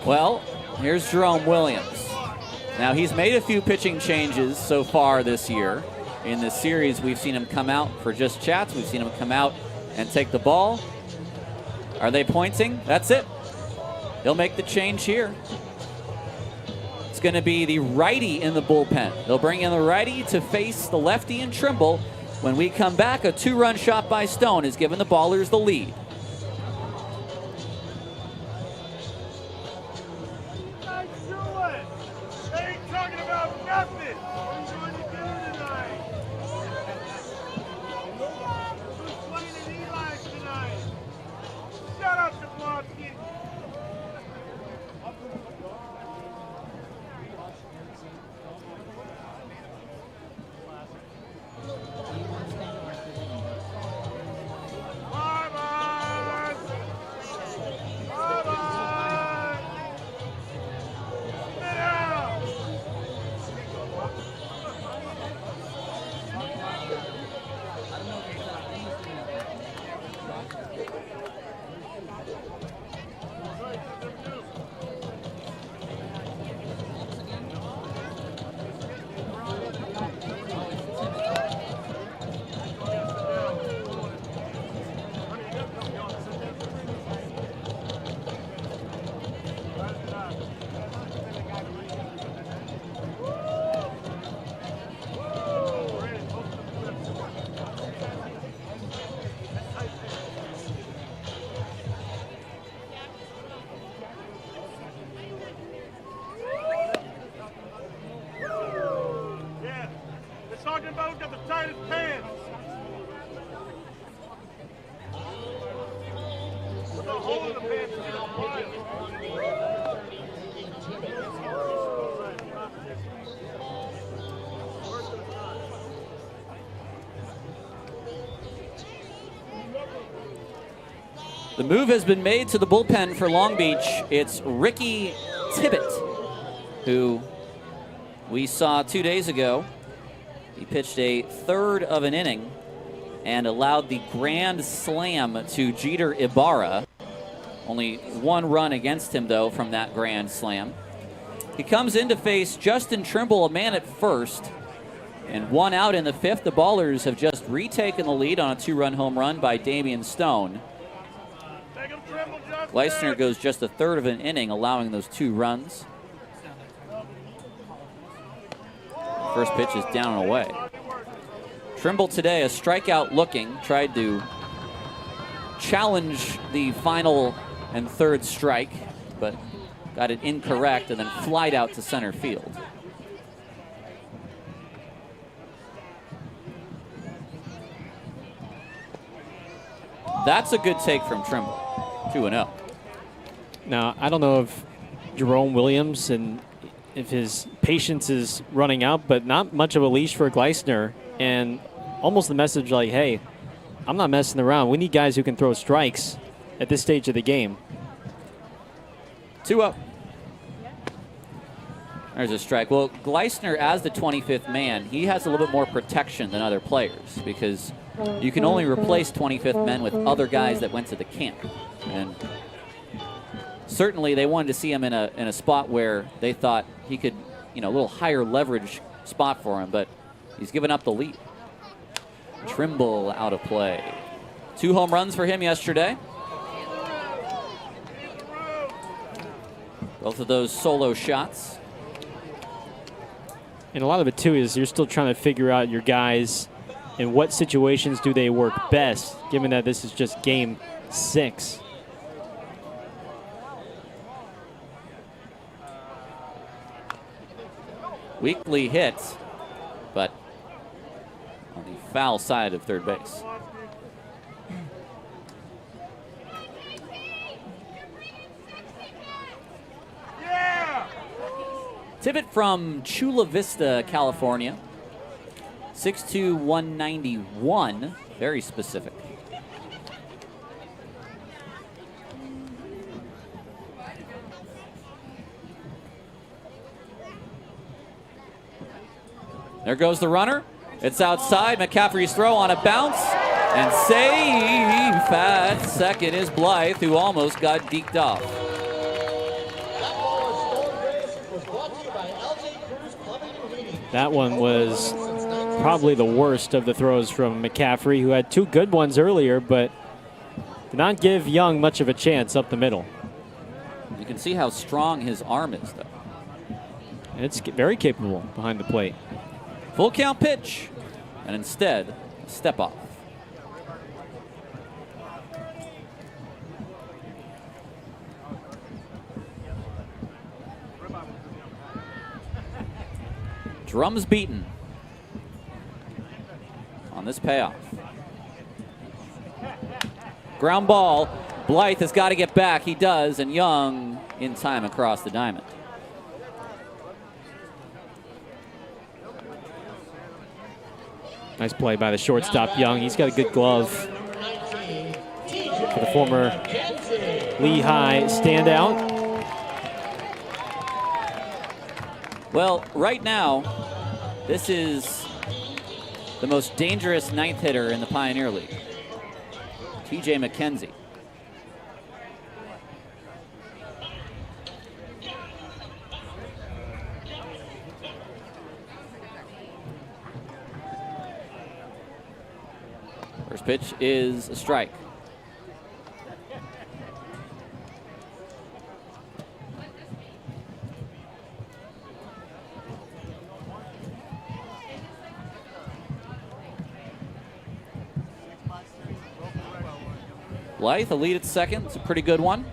Well, here's Jerome Williams. Now, he's made a few pitching changes so far this year. In this series, we've seen him come out for just chats. We've seen him come out and take the ball. Are they pointing? That's it. He'll make the change here. It's going to be the righty in the bullpen. They'll bring in the righty to face the lefty in Trimble. When we come back, a 2-run shot by Stone has given the Ballers the lead. The move has been made to the bullpen for Long Beach. It's Ricky Tibbett, who we saw 2 days ago. He pitched a third of an inning and allowed the grand slam to Jeter Ibarra. Only 1 run against him, though, from that grand slam. He comes in to face Justin Trimble, a man at first, and 1 out in the 5th. The Ballers have just retaken the lead on a 2-run home run by Damian Stone. Gleisner goes just a third of an inning, allowing those 2 runs. First pitch is down and away. Trimble today, a strikeout looking, tried to challenge the final and 3rd strike, but got it incorrect and then flied out to center field. That's a good take from Trimble. 2-0. Now, I don't know if Jerome Williams and if his patience is running out, but not much of a leash for Gleisner. And almost the message like, hey, I'm not messing around. We need guys who can throw strikes at this stage of the game. 2 up. There's a strike. Well, Gleisner, as the 25th man, he has a little bit more protection than other players because you can only replace 25th men with other guys that went to the camp. And certainly they wanted to see him in a spot where they thought he could, a little higher leverage spot for him, but he's given up the lead. Trimble out of play. 2 home runs for him yesterday. Both of those solo shots. And a lot of it, too, is you're still trying to figure out your guys and what situations do they work best, given that this is just game 6. Weekly hits, but on the foul side of third base. Tibbet from Chula Vista, California. 6'2", 191. Very specific. There goes the runner. It's outside. McCaffrey's throw on a bounce. And safe at second is Blythe, who almost got deked off. That one was probably the worst of the throws from McCaffrey, who had 2 good ones earlier, but did not give Young much of a chance up the middle. You can see how strong his arm is, though. And it's very capable behind the plate. Full count pitch, and instead, a step off. Drums beaten on this payoff. Ground ball. Blythe has got to get back. He does, and Young in time across the diamond. Nice play by the shortstop, Young. He's got a good glove for the former Lehigh standout. Well, right now, this is the most dangerous ninth hitter in the Pioneer League, TJ McKenzie. First pitch is a strike. Blythe, a lead at second. It's a pretty good one.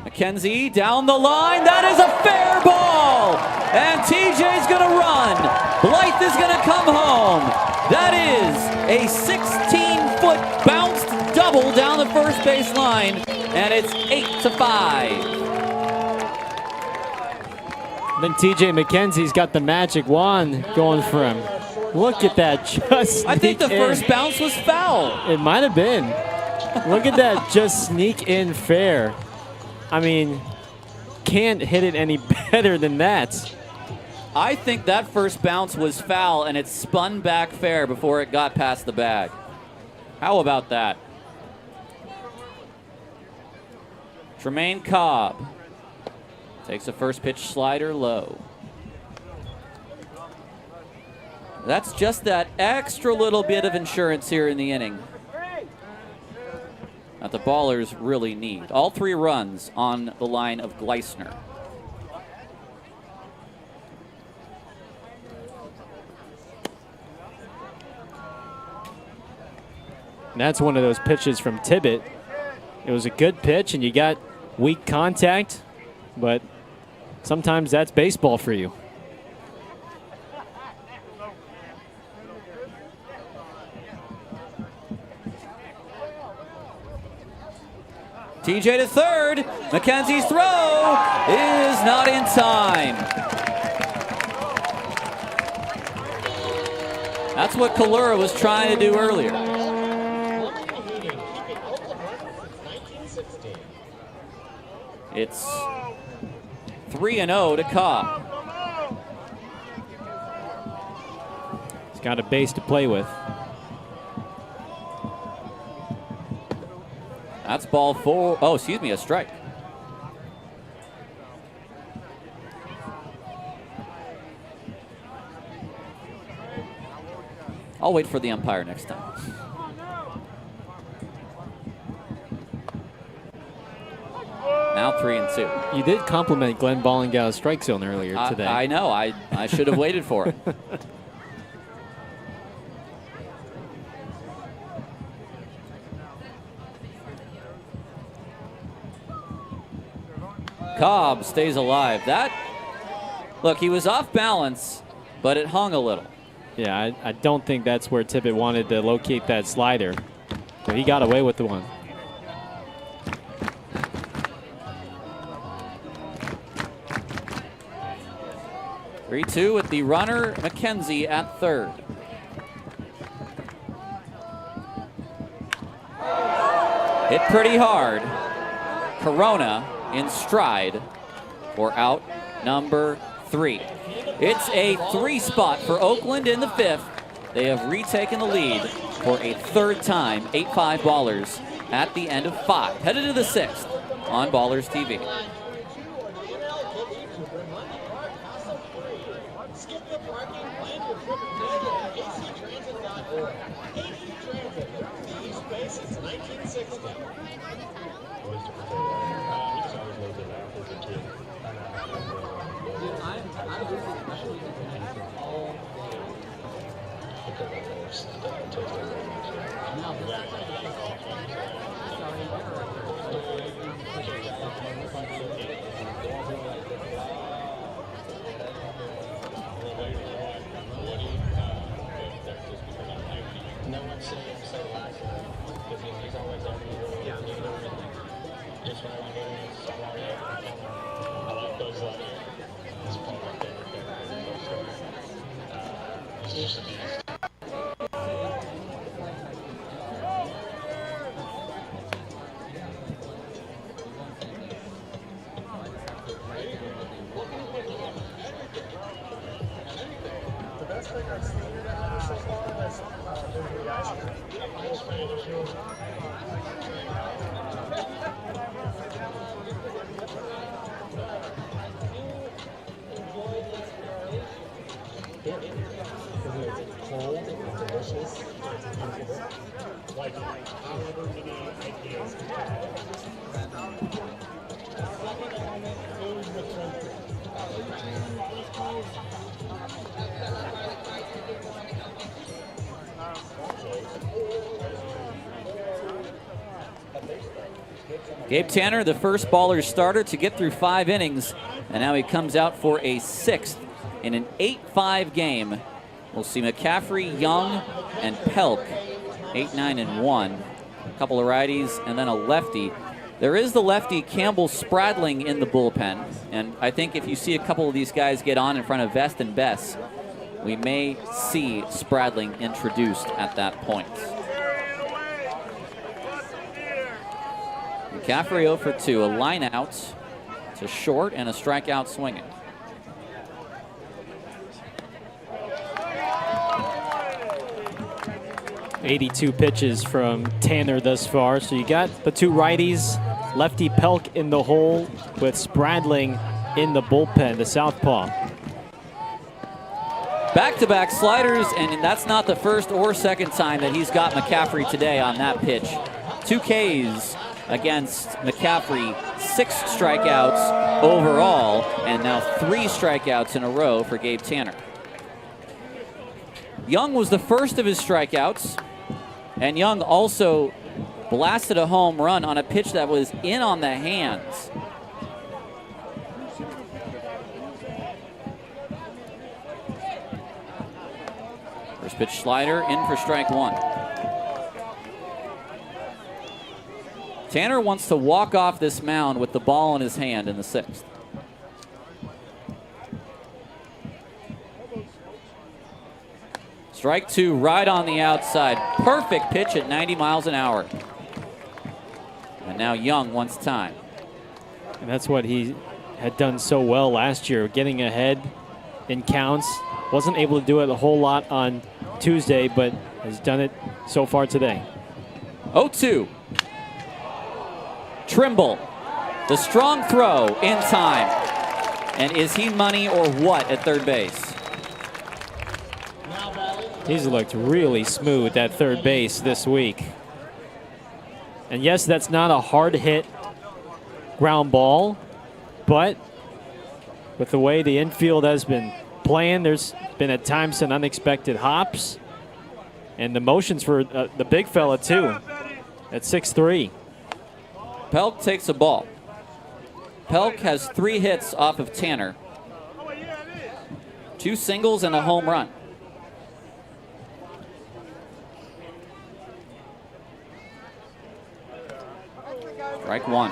McKenzie down the line. That is a fair ball. And TJ's going to run. Blythe is going to come home. That is a 16-foot bounced double down the first base line. And it's 8-5. Then TJ McKenzie's got the magic wand going for him. Look at that. Just I think the in. first bounce was foul. It might have been. Look at that, just sneak in fair. I mean, can't hit it any better than that. I think that first bounce was foul, and it spun back fair before it got past the bag. How about that? Tremaine Cobb takes a first pitch slider low. That's just that extra little bit of insurance here in the inning that the Ballers really need. All 3 runs on the line of Gleisner. And that's one of those pitches from Tibbet. It was a good pitch, and you got weak contact, but sometimes that's baseball for you. TJ to third. McKenzie's throw is not in time. That's what Kalura was trying to do earlier. It's 3-0 to Cobb. got a base to play with. That's ball 4. Oh, excuse me, a strike. I'll wait for the umpire next time. Now 3-2. You did compliment Glenn Ballingall's strike zone earlier today. I know. I should have waited for it. Cobb stays alive. Look, he was off balance, but it hung a little. Yeah, I don't think that's where Tippett wanted to locate that slider. But he got away with the one. Three-two with the runner, McKenzie at third. Hit pretty hard. Corona in stride for out number 3. It's a 3 spot for Oakland in the 5th. They have retaken the lead for a 3rd time. 8-5 Ballers at the end of 5. Headed to the 6th on Ballers TV. Gabe Tanner, the first Ballers starter to get through 5 innings, and now he comes out for a 6th in an 8-5 game. We'll see McCaffrey, Young, and Pelk, 8, 9, and 1. A couple of righties and then a lefty. There is the lefty Campbell Spradling in the bullpen, and I think if you see a couple of these guys get on in front of Vest and Bess, we may see Spradling introduced at that point. McCaffrey 0 for 2, a line out to short and a strikeout swinging. .82 pitches from Tanner thus far. So you got the 2 righties, lefty Pelk in the hole with Spradling in the bullpen, the southpaw. Back-to-back sliders, and that's not the first or second time that he's got McCaffrey today on that pitch. 2 Ks against McCaffrey, 6 strikeouts overall, and now 3 strikeouts in a row for Gabe Tanner. Young was the first of his strikeouts, and Young also blasted a home run on a pitch that was in on the hands. First pitch slider in for strike 1. Tanner wants to walk off this mound with the ball in his hand in the 6th. Strike 2 right on the outside. Perfect pitch at 90 miles an hour. And now Young wants time. And that's what he had done so well last year, getting ahead in counts. Wasn't able to do it a whole lot on Tuesday, but has done it so far today. 0-2. Trimble, the strong throw in time. And is he money or what at third base? He's looked really smooth at third base this week. And yes, that's not a hard hit ground ball, but with the way the infield has been playing, there's been at times some unexpected hops. And the motions for the big fella, too, at 6'3". Pelk takes a ball. Pelk has 3 hits off of Tanner. 2 singles and a home run. Strike 1.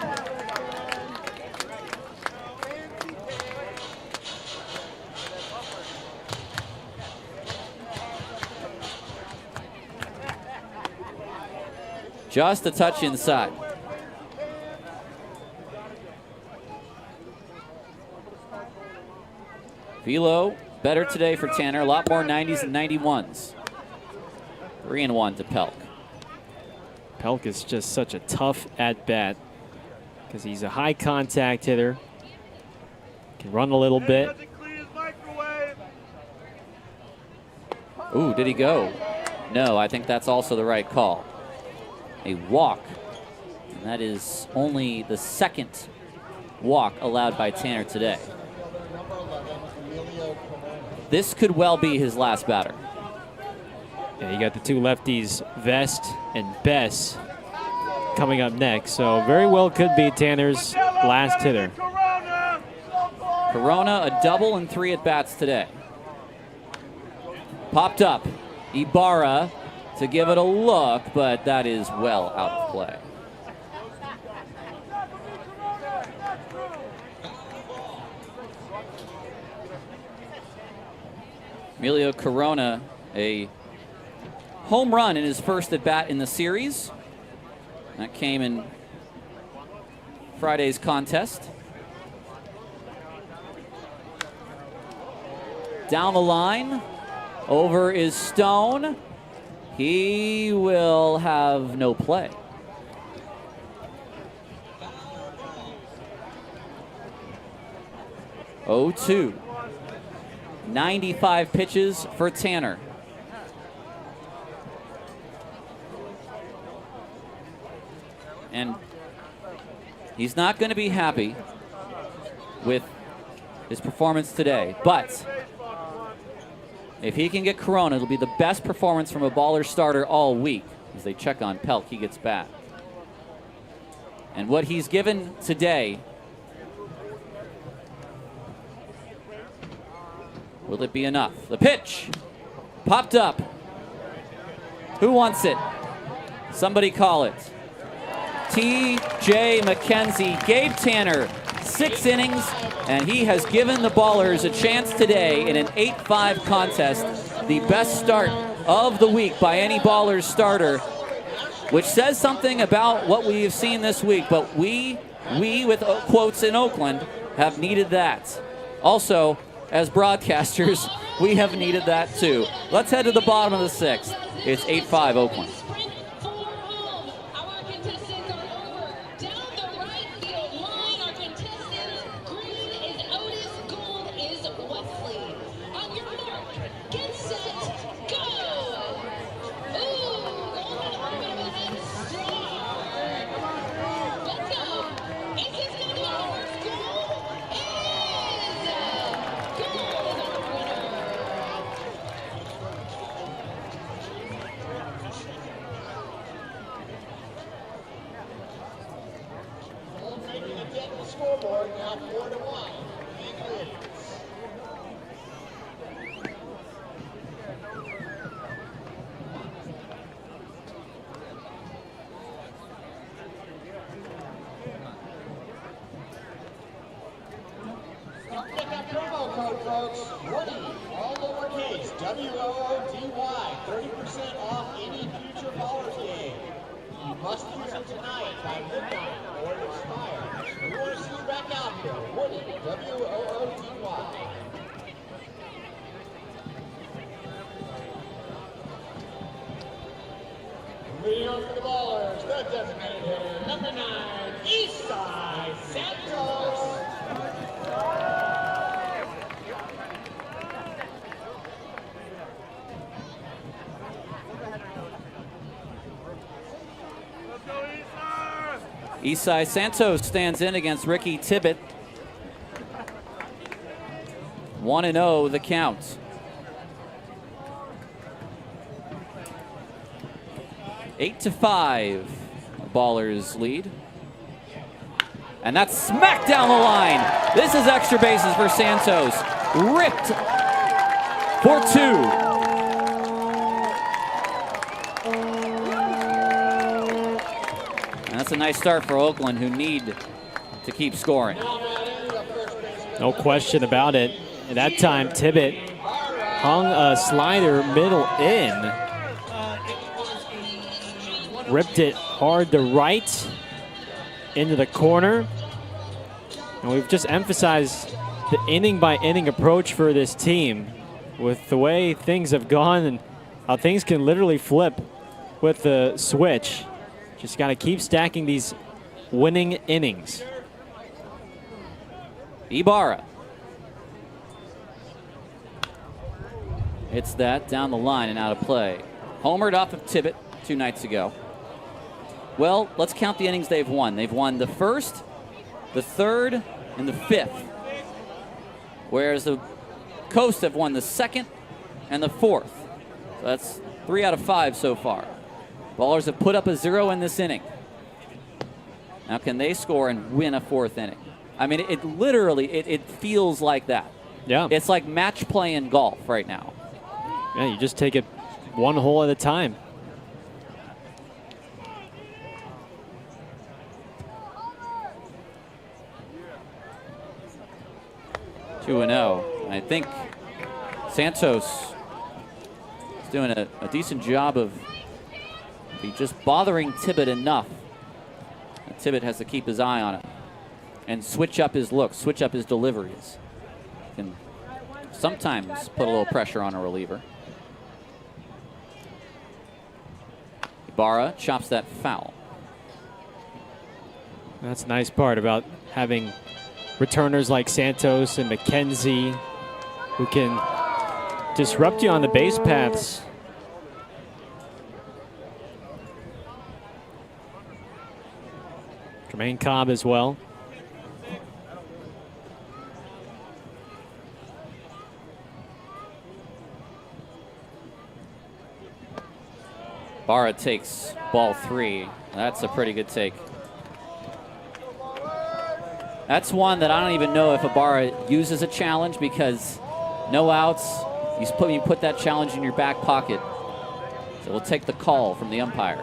Just a touch inside. Velo better today for Tanner. A lot more 90s and 91s. 3-1 to Pelk. Pelk is just such a tough at-bat because he's a high contact hitter. Can run a little bit. Ooh, did he go? No, I think that's also the right call. A walk. And that is only the second walk allowed by Tanner today. This could well be his last batter. Yeah, you got the 2 lefties, Vest and Bess, coming up next. So very well could be Tanner's last hitter. Corona, a double and 3 at-bats today. Popped up. Ibarra to give it a look, but that is well out of play. Emilio Corona, a home run in his first at-bat in the series. That came in Friday's contest. Down the line, over is Stone. He will have no play. Oh, 2. 95 pitches for Tanner. And he's not going to be happy with his performance today, but if he can get Corona, it'll be the best performance from a baller starter all week. As they check on Pelk, he gets back. And what he's given today, will it be enough? The pitch popped up. Who wants it? Somebody call it. T.J. McKenzie gave Tanner 6 innings, and he has given the Ballers a chance today in an 8-5 contest, the best start of the week by any Ballers starter, which says something about what we have seen this week. But we with quotes in Oakland, have needed that. Also, as broadcasters, we have needed that too. Let's head to the bottom of the 6th. It's 8-5 Oakland. Scoreboard now 4-1. Get that promo code, folks. Woody, all lowercase, W-O-O-D-Y, 30% off any future Ballers game. You must use it tonight by midnight or it'll expire. We want to see you back out here. Woody, W-O-O-D-Y. the designated hitter, number 9, Eastside Santos. Eastside Santos stands in against Ricky Tibbett. 1-0 the count. 8-5, Ballers lead. And that's smacked down the line. This is extra bases for Santos. Ripped for 2. And that's a nice start for Oakland, who need to keep scoring. No question about it. At that time, Tibbett hung a slider middle in. Ripped it hard to right into the corner. And we've just emphasized the inning-by-inning approach for this team. With the way things have gone and how things can literally flip with the switch. Just got to keep stacking these winning innings. Ibarra. It's that down the line and out of play. Homered off of Tibbett 2 nights ago. Well, let's count the innings they've won. They've won the 1st, the 3rd, and the 5th. Whereas the Coast have won the 2nd and the 4th. So that's 3 out of 5 so far. Ballers have put up a 0 in this inning. Now can they score and win a 4th inning? I mean, it literally, it feels like that. Yeah. It's like match play in golf right now. Yeah, you just take it one hole at a time. Two and 0. I think Santos is doing a decent job of just bothering Tibbett enough. And Tibbett has to keep his eye on it and switch up his looks, switch up his deliveries. Can sometimes put a little pressure on a reliever. Ibarra chops that foul. That's the nice part about having returners like Santos and McKenzie who can disrupt you on the base paths. Jermaine Cobb as well. Barra takes ball 3. That's a pretty good take. That's one that I don't even know if Ibarra uses a challenge, because no outs, you put that challenge in your back pocket. So we'll take the call from the umpire.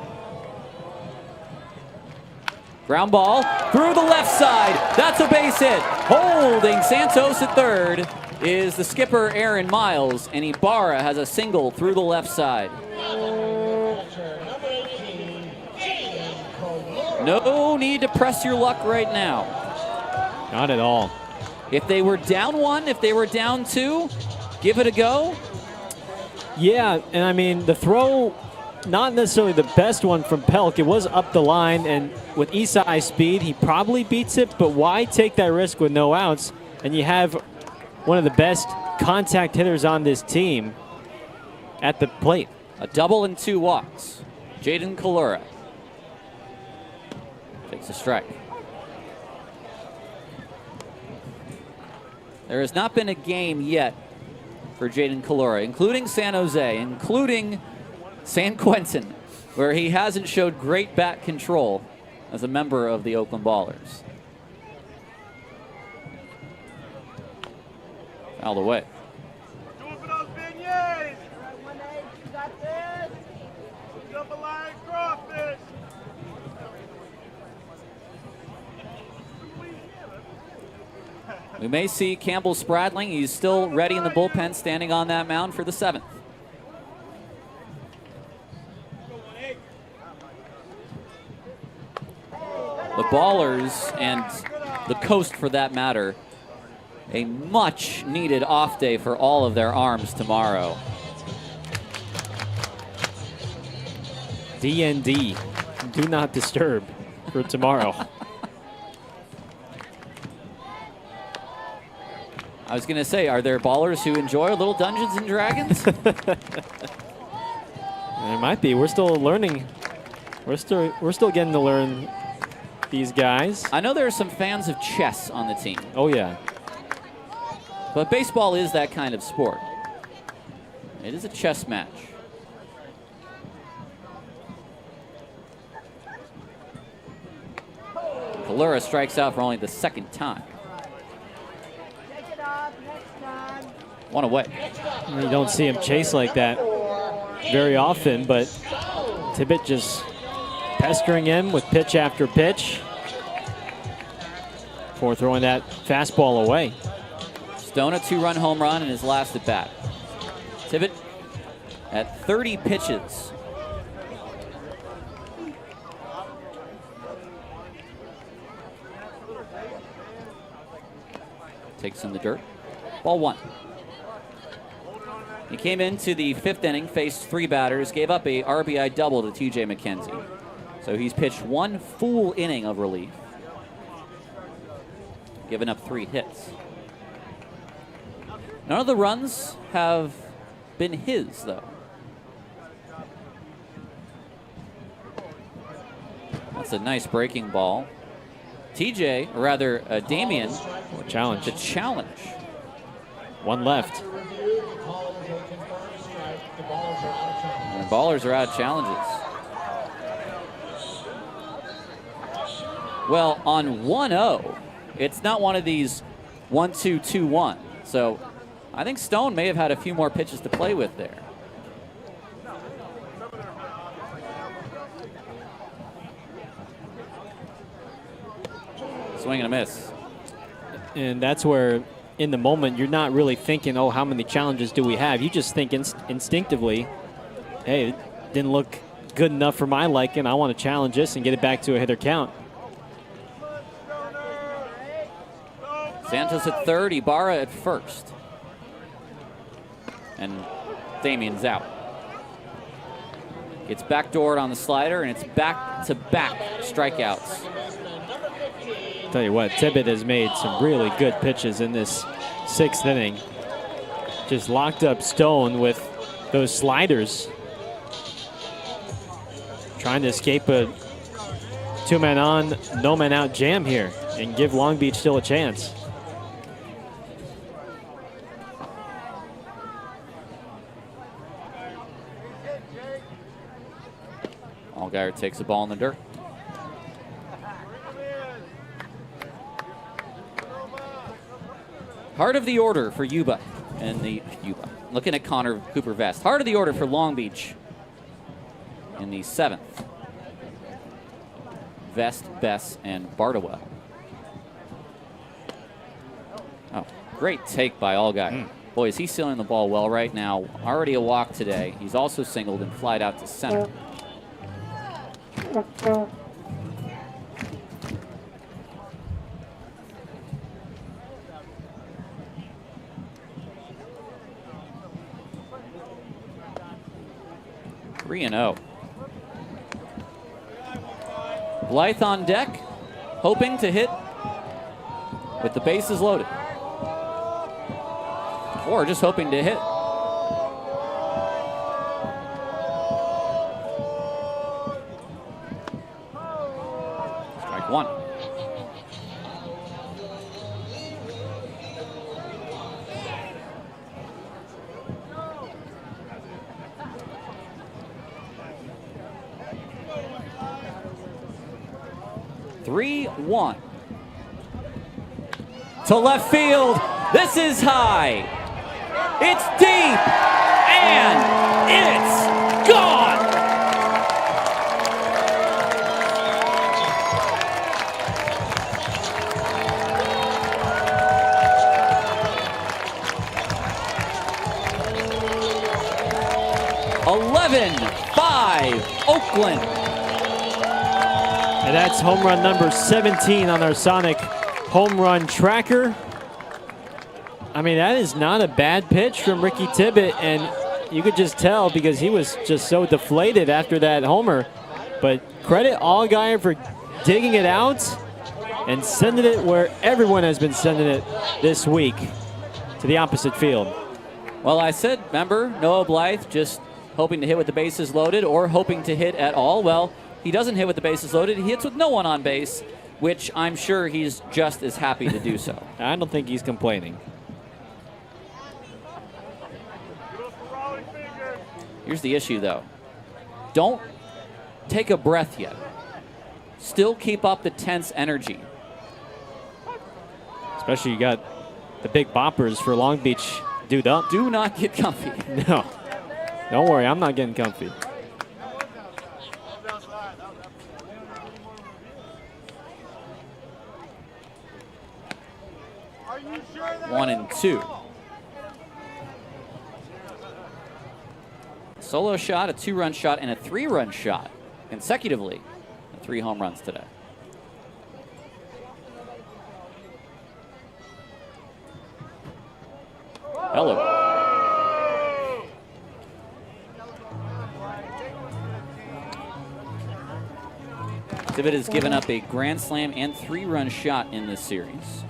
Ground ball through the left side. That's a base hit. Holding Santos at third is the skipper, Aaron Miles, and Ibarra has a single through the left side. No need to press your luck right now. Not at all. If they were down 1, if they were down 2, give it a go. Yeah, and I mean, the throw, not necessarily the best one from Pelk. It was up the line, and with Isai's speed, he probably beats it, but why take that risk with no outs? And you have one of the best contact hitters on this team at the plate. A double and 2 walks. Jaden Kalura takes a strike. There has not been a game yet for Jaden Kalura, including San Jose, including San Quentin, where he hasn't showed great bat control as a member of the Oakland Ballers. Fouled away. Do it for those beignets. Got this. Double line crawfish. We may see Campbell Spradling. He's still ready in the bullpen, standing on that mound for the 7th. The Ballers, and the Coast for that matter, a much needed off day for all of their arms tomorrow. DND do not disturb for tomorrow. I was going to say, are there ballers who enjoy a little Dungeons and Dragons? There might be. We're still learning. We're still getting to learn these guys. I know there are some fans of chess on the team. Oh, yeah. But baseball is that kind of sport. It is a chess match. Kalura strikes out for only the second time. One away. You don't see him chase like that very often, but Tibbet just pestering him with pitch after pitch before throwing that fastball away. Stone a 2-run home run in his last at bat. Tibbet at 30 pitches. Takes in the dirt. Ball 1. He came into the 5th inning, faced 3 batters, gave up a RBI double to TJ McKenzie. So he's pitched 1 full inning of relief, given up 3 hits. None of the runs have been his, though. That's a nice breaking ball. TJ, or rather Damien, challenge. The challenge. 1 left. And the ballers are out of challenges. Well, on 1-0, it's not one of these 1-2, 2-1. So I think Stone may have had a few more pitches to play with there. Swing and a miss. And that's where, in the moment, you're not really thinking, oh, how many challenges do we have? You just think instinctively, hey, it didn't look good enough for my liking. I want to challenge this and get it back to a hitter count. Santos at third, Ibarra at first. And Damien's out. Gets backdoored on the slider, and it's back-to-back strikeouts. Tell you what, Tibbet has made some really good pitches in this 6th inning. Just locked up Stone with those sliders. Trying to escape a 2-man on, no-man out jam here and give Long Beach still a chance. Allgaier takes the ball in the dirt. Heart of the order for Yuba. And the Yuba. Looking at Connor Cooper Vest. Heart of the order for Long Beach in the 7th. Vest, Bess, and Bardowell. Oh, great take by Allgaier. Boy, is he sealing the ball well right now. Already a walk today. He's also singled and flied out to center. Three and 0. Blythe on deck, hoping to hit with the bases loaded. Or just hoping to hit. Strike 1. One to left field. This is high. It's deep, and it's gone. (11-5) Oakland. And that's home run number 17 on our Sonic home run tracker. I mean, that is not a bad pitch from Ricky Tibbet, and you could just tell because he was just so deflated after that homer. But credit Allgaier for digging it out and sending it where everyone has been sending it this week, to the opposite field. Well, I said, remember, Noah Blythe just hoping to hit with the bases loaded or hoping to hit at all. Well, he doesn't hit with the bases loaded. He hits with no one on base, which I'm sure he's just as happy to do so. I don't think he's complaining. Here's the issue, though. Don't take a breath yet. Still keep up the tense energy. Especially you got the big boppers for Long Beach dude up. Do not get comfy. No. Don't worry, I'm not getting comfy. One and two. Solo shot, a 2-run shot, and a 3-run shot consecutively. 3 home runs today. Hello. Tibbet has given up a grand slam and 3-run shot in this series.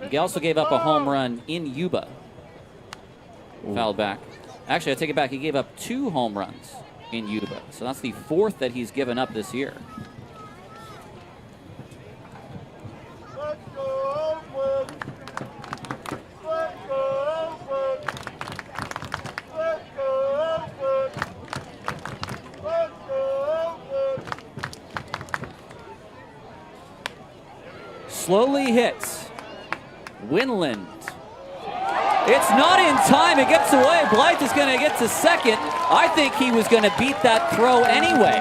He also gave up a home run in Yuba. Fouled back. Actually, I take it back. He gave up 2 home runs in Yuba. So that's the 4th that he's given up this year. Slowly hits. Winland. It's not in time. It gets away. Blythe is going to get to second. I think he was going to beat that throw anyway.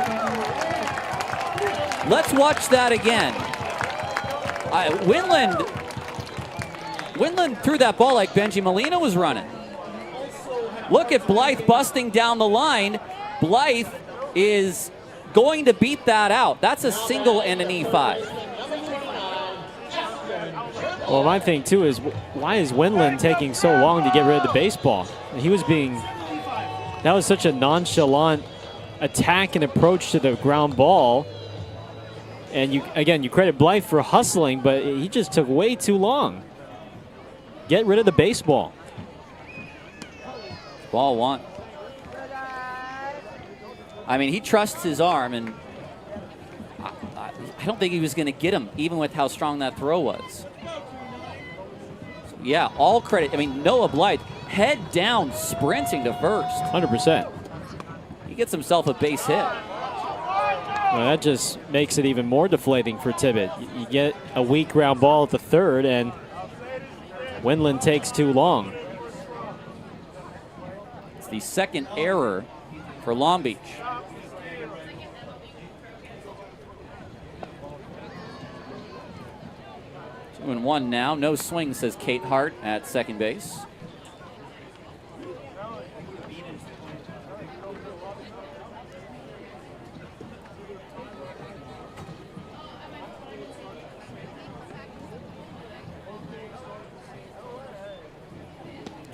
Let's watch that again. Winland threw that ball like Benji Molina was running. Look at Blythe busting down the line. Blythe is going to beat that out. That's a single and an E5. Well, my thing, too, is why is Winland taking so long to get rid of the baseball? He was that was such a nonchalant attack and approach to the ground ball. And you credit Blythe for hustling, but he just took way too long. Get rid of the baseball. Ball 1. I mean, he trusts his arm, and I don't think he was going to get him, even with how strong that throw was. Yeah, all credit. I mean, Noah Blythe, head down, sprinting to first. 100%. He gets himself a base hit. Well, that just makes it even more deflating for Tibbet. You get a weak ground ball at the third, and Winland takes too long. It's the second error for Long Beach. 2-1 now. No swing, says Kate Hart at second base.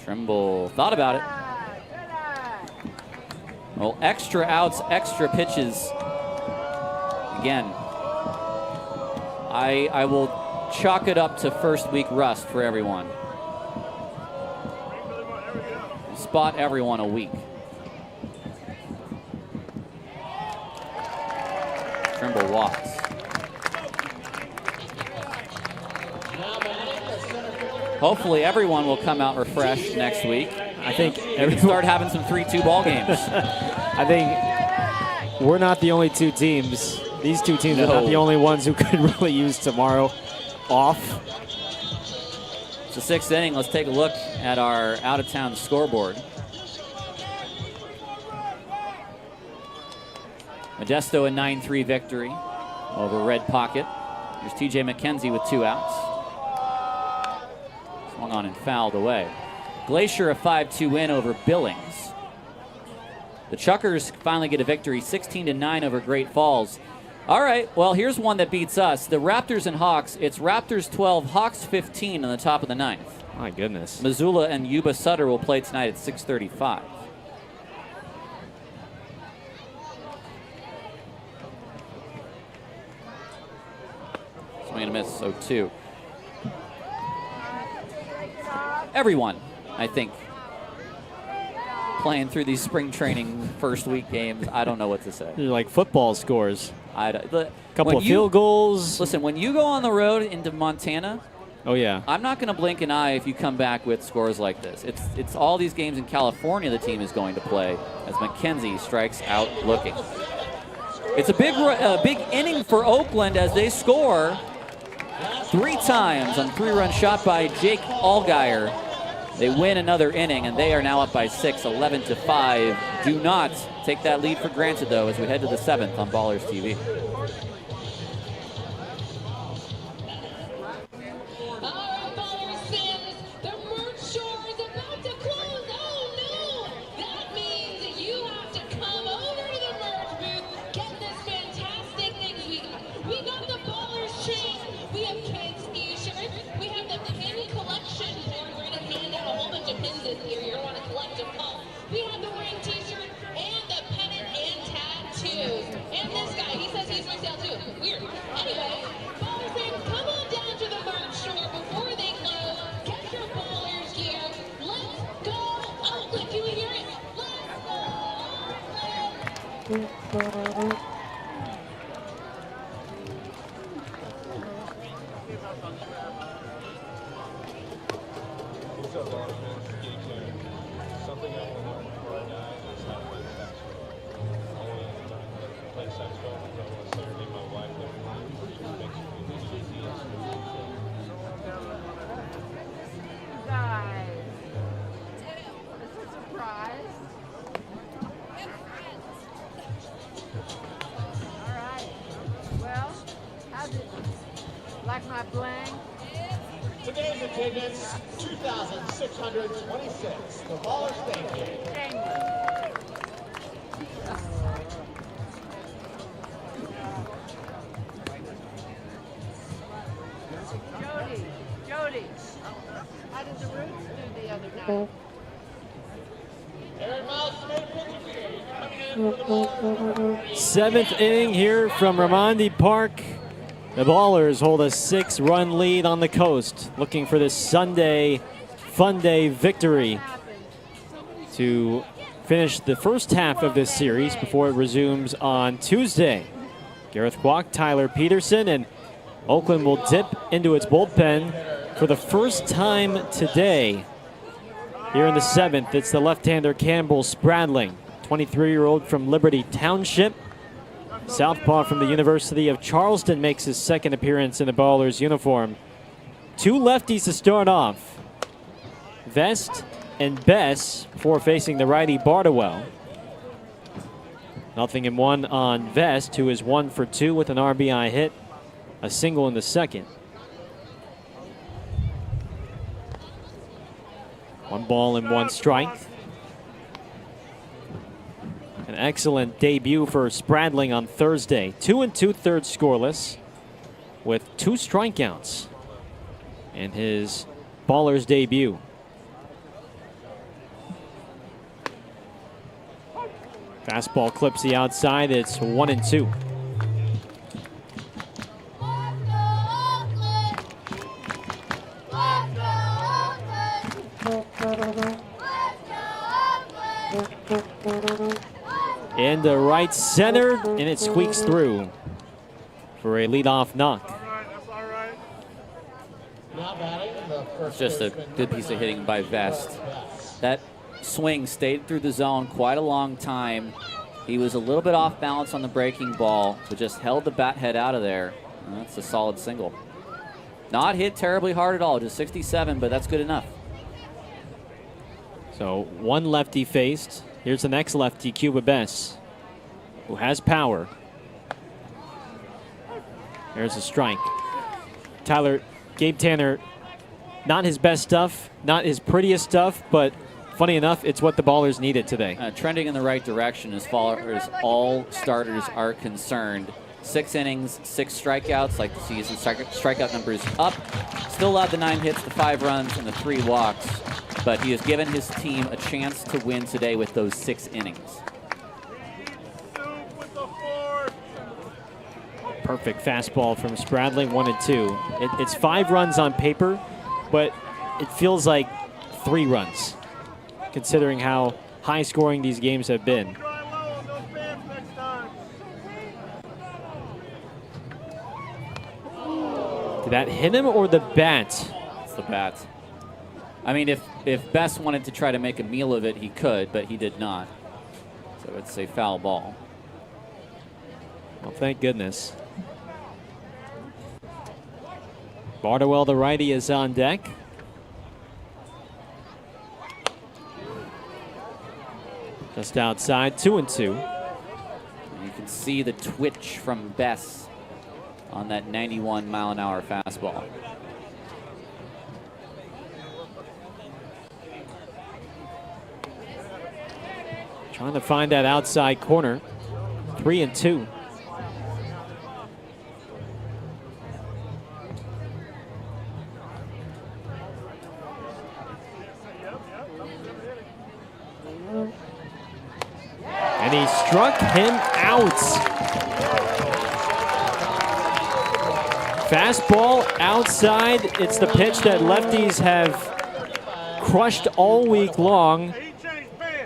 Trimble thought about it. Well, extra outs, extra pitches. Again, I will chalk it up to first week rust for everyone. Spot everyone a week. Trimble walks. Hopefully everyone will come out refreshed next week. I think we start having some 3-2 ball games. I think we're not the only 2 teams. These 2 teams are not the only ones who could really use tomorrow off. It's the 6th inning. Let's take a look at our out-of-town scoreboard. Modesto a 9-3 victory over Red Pocket. There's TJ McKenzie with 2 outs. Swung on and fouled away. Glacier a 5-2 win over Billings. The Chuckers finally get a victory, 16-9 over Great Falls. All right, well, here's one that beats us. The Raptors and Hawks. It's Raptors 12, Hawks 15 in the top of the 9th. My goodness. Missoula and Yuba Sutter will play tonight at 6:35. Swing and a miss, 0-2. Everyone, I think, playing through these spring training first week games, I don't know what to say. They're like football scores. Couple of field goals. Listen, when you go on the road into Montana, oh yeah, I'm not going to blink an eye if you come back with scores like this. It's all these games in California the team is going to play as McKenzie strikes out looking. It's a big inning for Oakland as they score 3 times on 3-run shot by Jake Allgaier. They win another inning, and they are now up by 6, 11-5. Do not take that lead for granted, though, as we head to the 7th on Ballers TV. Like my bling? Today's attendance, 2,626. The Ballers, thank you. Thank you. Jody, how did the Roots do the other night? Aaron Miles, coming in for the Ballers. 7th inning here from Raimondi Park. The Ballers hold a 6-run lead on the coast, looking for this Sunday Fun Day victory to finish the first half of this series before it resumes on Tuesday. Gareth Kwok, Tyler Peterson, and Oakland will dip into its bullpen for the first time today. Here in the 7th, it's the left-hander Campbell Spradling, 23-year-old from Liberty Township. Southpaw from the University of Charleston makes his second appearance in the Ballers uniform. 2 lefties to start off. Vest and Bess before facing the righty Bardowell. 0-1 on Vest, who is 1 for 2 with an RBI hit, a single in the second. 1 ball and 1 strike. An excellent debut for Spradling on Thursday. 2 2/3 scoreless with 2 strikeouts in his Ballers debut. Fastball clips the outside. It's 1-2. Into right center, and it squeaks through for a leadoff knock. It's just a good piece of hitting by Vest. That swing stayed through the zone quite a long time. He was a little bit off balance on the breaking ball, but just held the bat head out of there. And that's a solid single. Not hit terribly hard at all, just 67, but that's good enough. So 1 lefty faced. Here's the next lefty, Cuba Bess, who has power. There's a strike. Gabe Tanner, not his best stuff, not his prettiest stuff, but funny enough, it's what the Ballers needed today. Trending in the right direction as far as all starters are concerned. 6 innings, 6 strikeouts, like to see his strikeout numbers up. Still allowed the 9 hits, the 5 runs, and the 3 walks, but he has given his team a chance to win today with those 6 innings. Perfect fastball from Spradling, 1-2. It's 5 runs on paper, but it feels like 3 runs, considering how high scoring these games have been. Did that hit him or the bat? It's the bat. I mean, if Bess wanted to try to make a meal of it, he could, but he did not. So it's a foul ball. Well, thank goodness. Bardowell, the righty, is on deck. Just outside, 2-2. You can see the twitch from Bess on that 91-mile-an-hour fastball. Trying to find that outside corner. 3-2. And he struck him out. Fastball outside. It's the pitch that lefties have crushed all week long.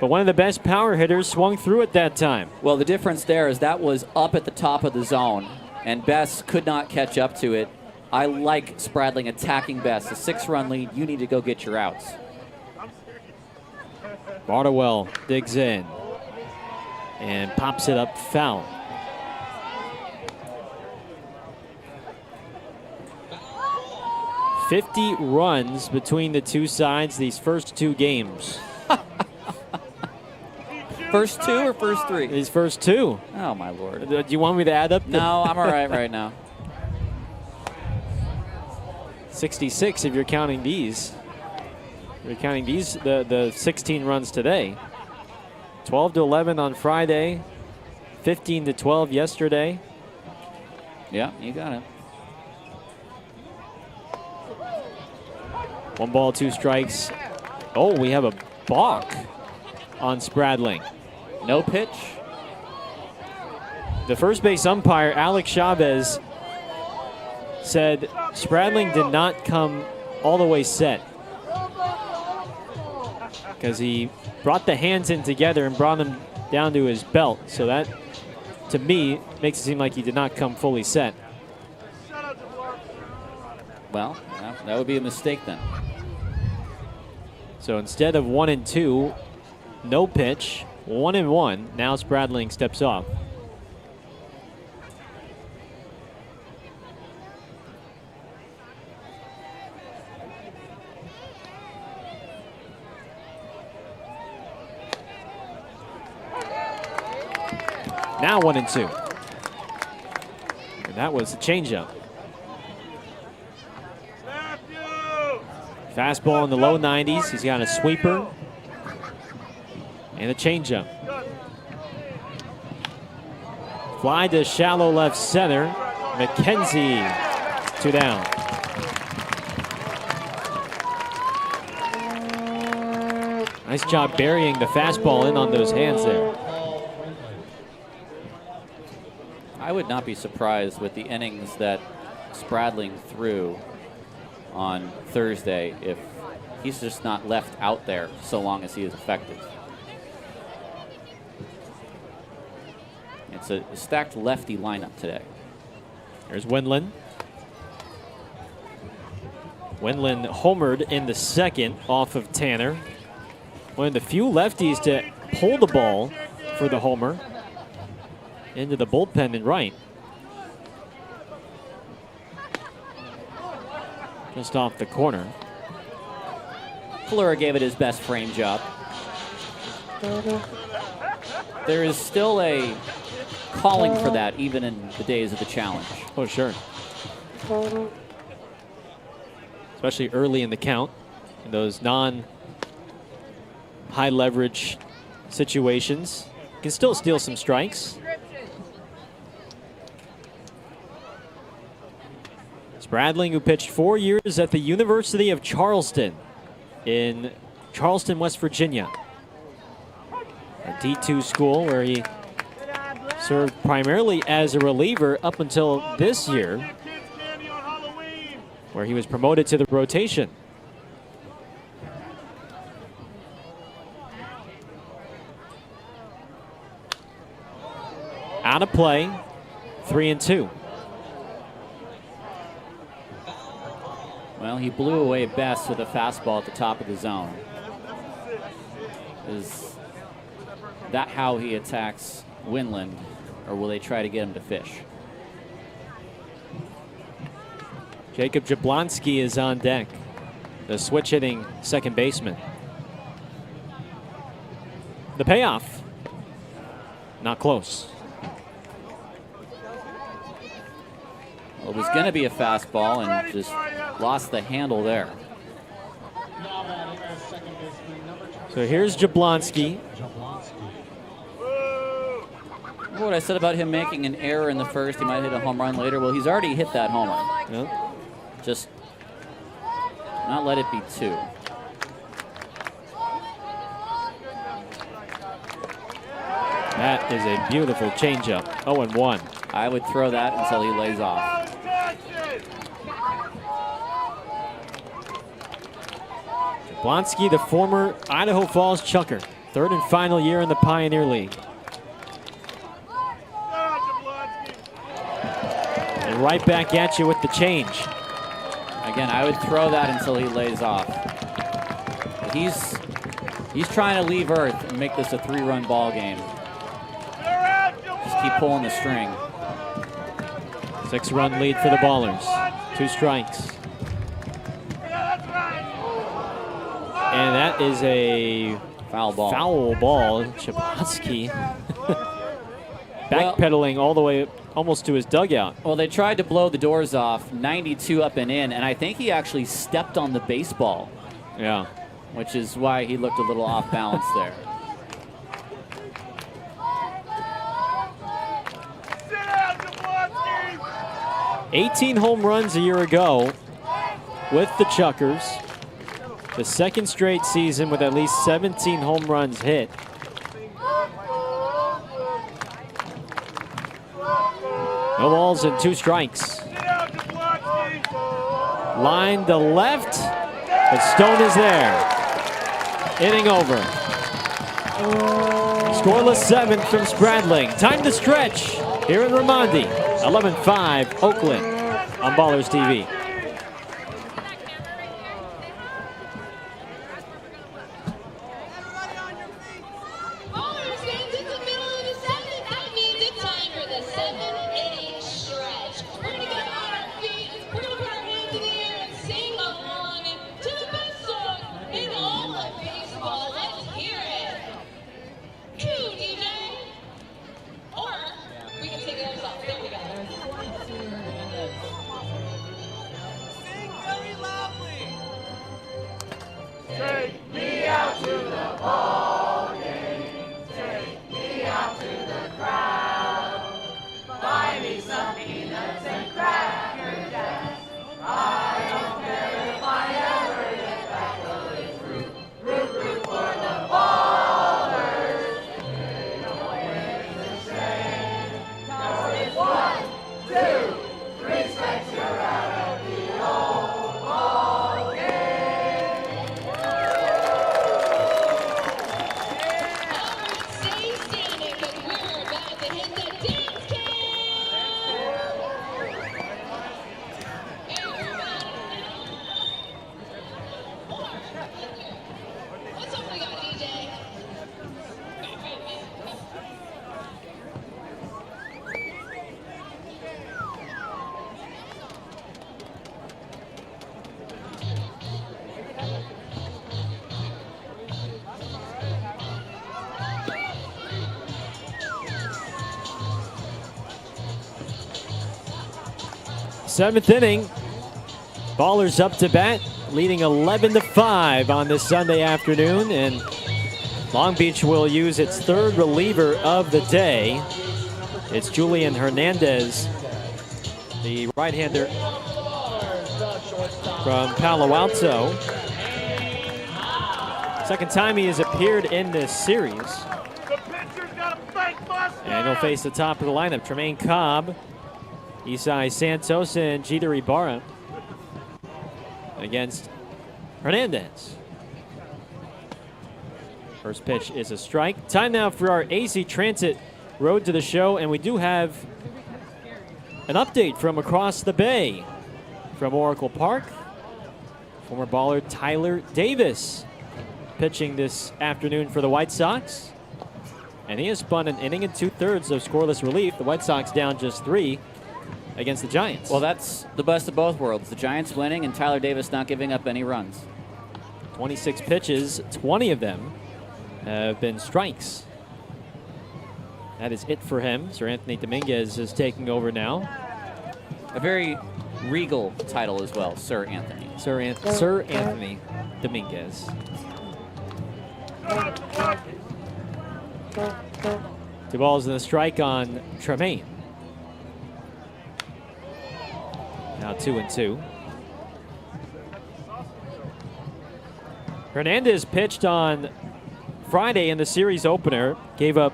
But one of the best power hitters swung through it that time. Well, the difference there is that was up at the top of the zone, and Bess could not catch up to it. I like Spradling attacking Bess. A 6-run lead, you need to go get your outs. Bardowell digs in and pops it up foul. "50 runs between the two sides these first 2 games." First 2 or first 3? These first 2. Oh, my Lord. Do you want me to add up? No, I'm all right now. 66 if you're counting these. If you're counting these, the 16 runs today. 12-11 on Friday. 15-12 yesterday. Yeah, you got it. 1 ball, 2 strikes. Oh, we have a balk on Spradling. No pitch. The first base umpire, Alex Chavez, said Spradling did not come all the way set because he brought the hands in together and brought them down to his belt. So that, to me, makes it seem like he did not come fully set. Well, that would be a mistake then. So instead of 1-2, no pitch, 1-1. Now Spradling steps off. Now 1-2. And that was a changeup. Fastball in the low 90s. He's got a sweeper and a changeup. Fly to shallow left center. McKenzie 2 down. Nice job burying the fastball in on those hands there. I would not be surprised with the innings that Spradling threw on Thursday if he's just not left out there so long as he is effective. It's a stacked lefty lineup today. There's Wendland. Wendland homered in the second off of Tanner. One of the few lefties to pull the ball for the homer into the bullpen and right. Just off the corner. Fleur gave it his best frame job. There is still a calling for that even in the days of the challenge. Oh, sure. Especially early in the count, in those non-high leverage situations. Can still steal some strikes. Spradling, who pitched 4 years at the University of Charleston in Charleston, West Virginia. A D2 school where he served primarily as a reliever up until this year, where he was promoted to the rotation. Out of play, 3-2. Well, he blew away Best with a fastball at the top of the zone. Is that how he attacks Winland, or will they try to get him to fish? Jacob Jablonski is on deck, the switch hitting second baseman. The payoff, not close. Well, it was going to be a fastball and just lost the handle there. So here's Jablonski. Remember what I said about him making an error in the first? He might hit a home run later. Well, he's already hit that homer. Yep. Just not let it be 2. That is a beautiful changeup. 0-1. I would throw that until he lays off. Jablonski, the former Idaho Falls Chucker, 3rd and final year in the Pioneer League. And right back at you with the change. Again, I would throw that until he lays off. He's trying to leave Earth and make this a 3-run ball game. Just keep pulling the string. 6-run lead for the Ballers. 2 strikes. And that is a foul ball. Jablonski backpedaling all the way almost to his dugout. Well, they tried to blow the doors off, 92 up and in, and I think he actually stepped on the baseball. Yeah. Which is why he looked a little off balance there. 18 home runs a year ago with the Chuckers. The 2nd straight season with at least 17 home runs hit. No balls and 2 strikes. Line to left, but Stone is there. Inning over. Scoreless 7th from Spradling. Time to stretch here in Raimondi. 11-5 Oakland on Ballers TV. Seventh inning. Ballers up to bat, leading 11-5 on this Sunday afternoon, and Long Beach will use its 3rd reliever of the day. It's Julian Hernandez, the right-hander from Palo Alto. Second time he has appeared in this series. And he'll face the top of the lineup, Tremaine Cobb, Isai Santos, and Jeter Ibarra against Hernandez. First pitch is a strike. Time now for our AC Transit Road to the Show, and we do have an update from across the bay from Oracle Park. Former baller Tyler Davis pitching this afternoon for the White Sox. And he has spun an inning and 2/3 of scoreless relief. The White Sox down just 3 against the Giants. Well, that's the best of both worlds. The Giants winning and Tyler Davis not giving up any runs. 26 pitches, 20 of them have been strikes. That is it for him. Sir Anthony Dominguez is taking over now. A very regal title as well, Sir Anthony. Sir Anthony Dominguez. 2 balls and a strike on Tremaine. Now 2-2. Hernandez pitched on Friday in the series opener. Gave up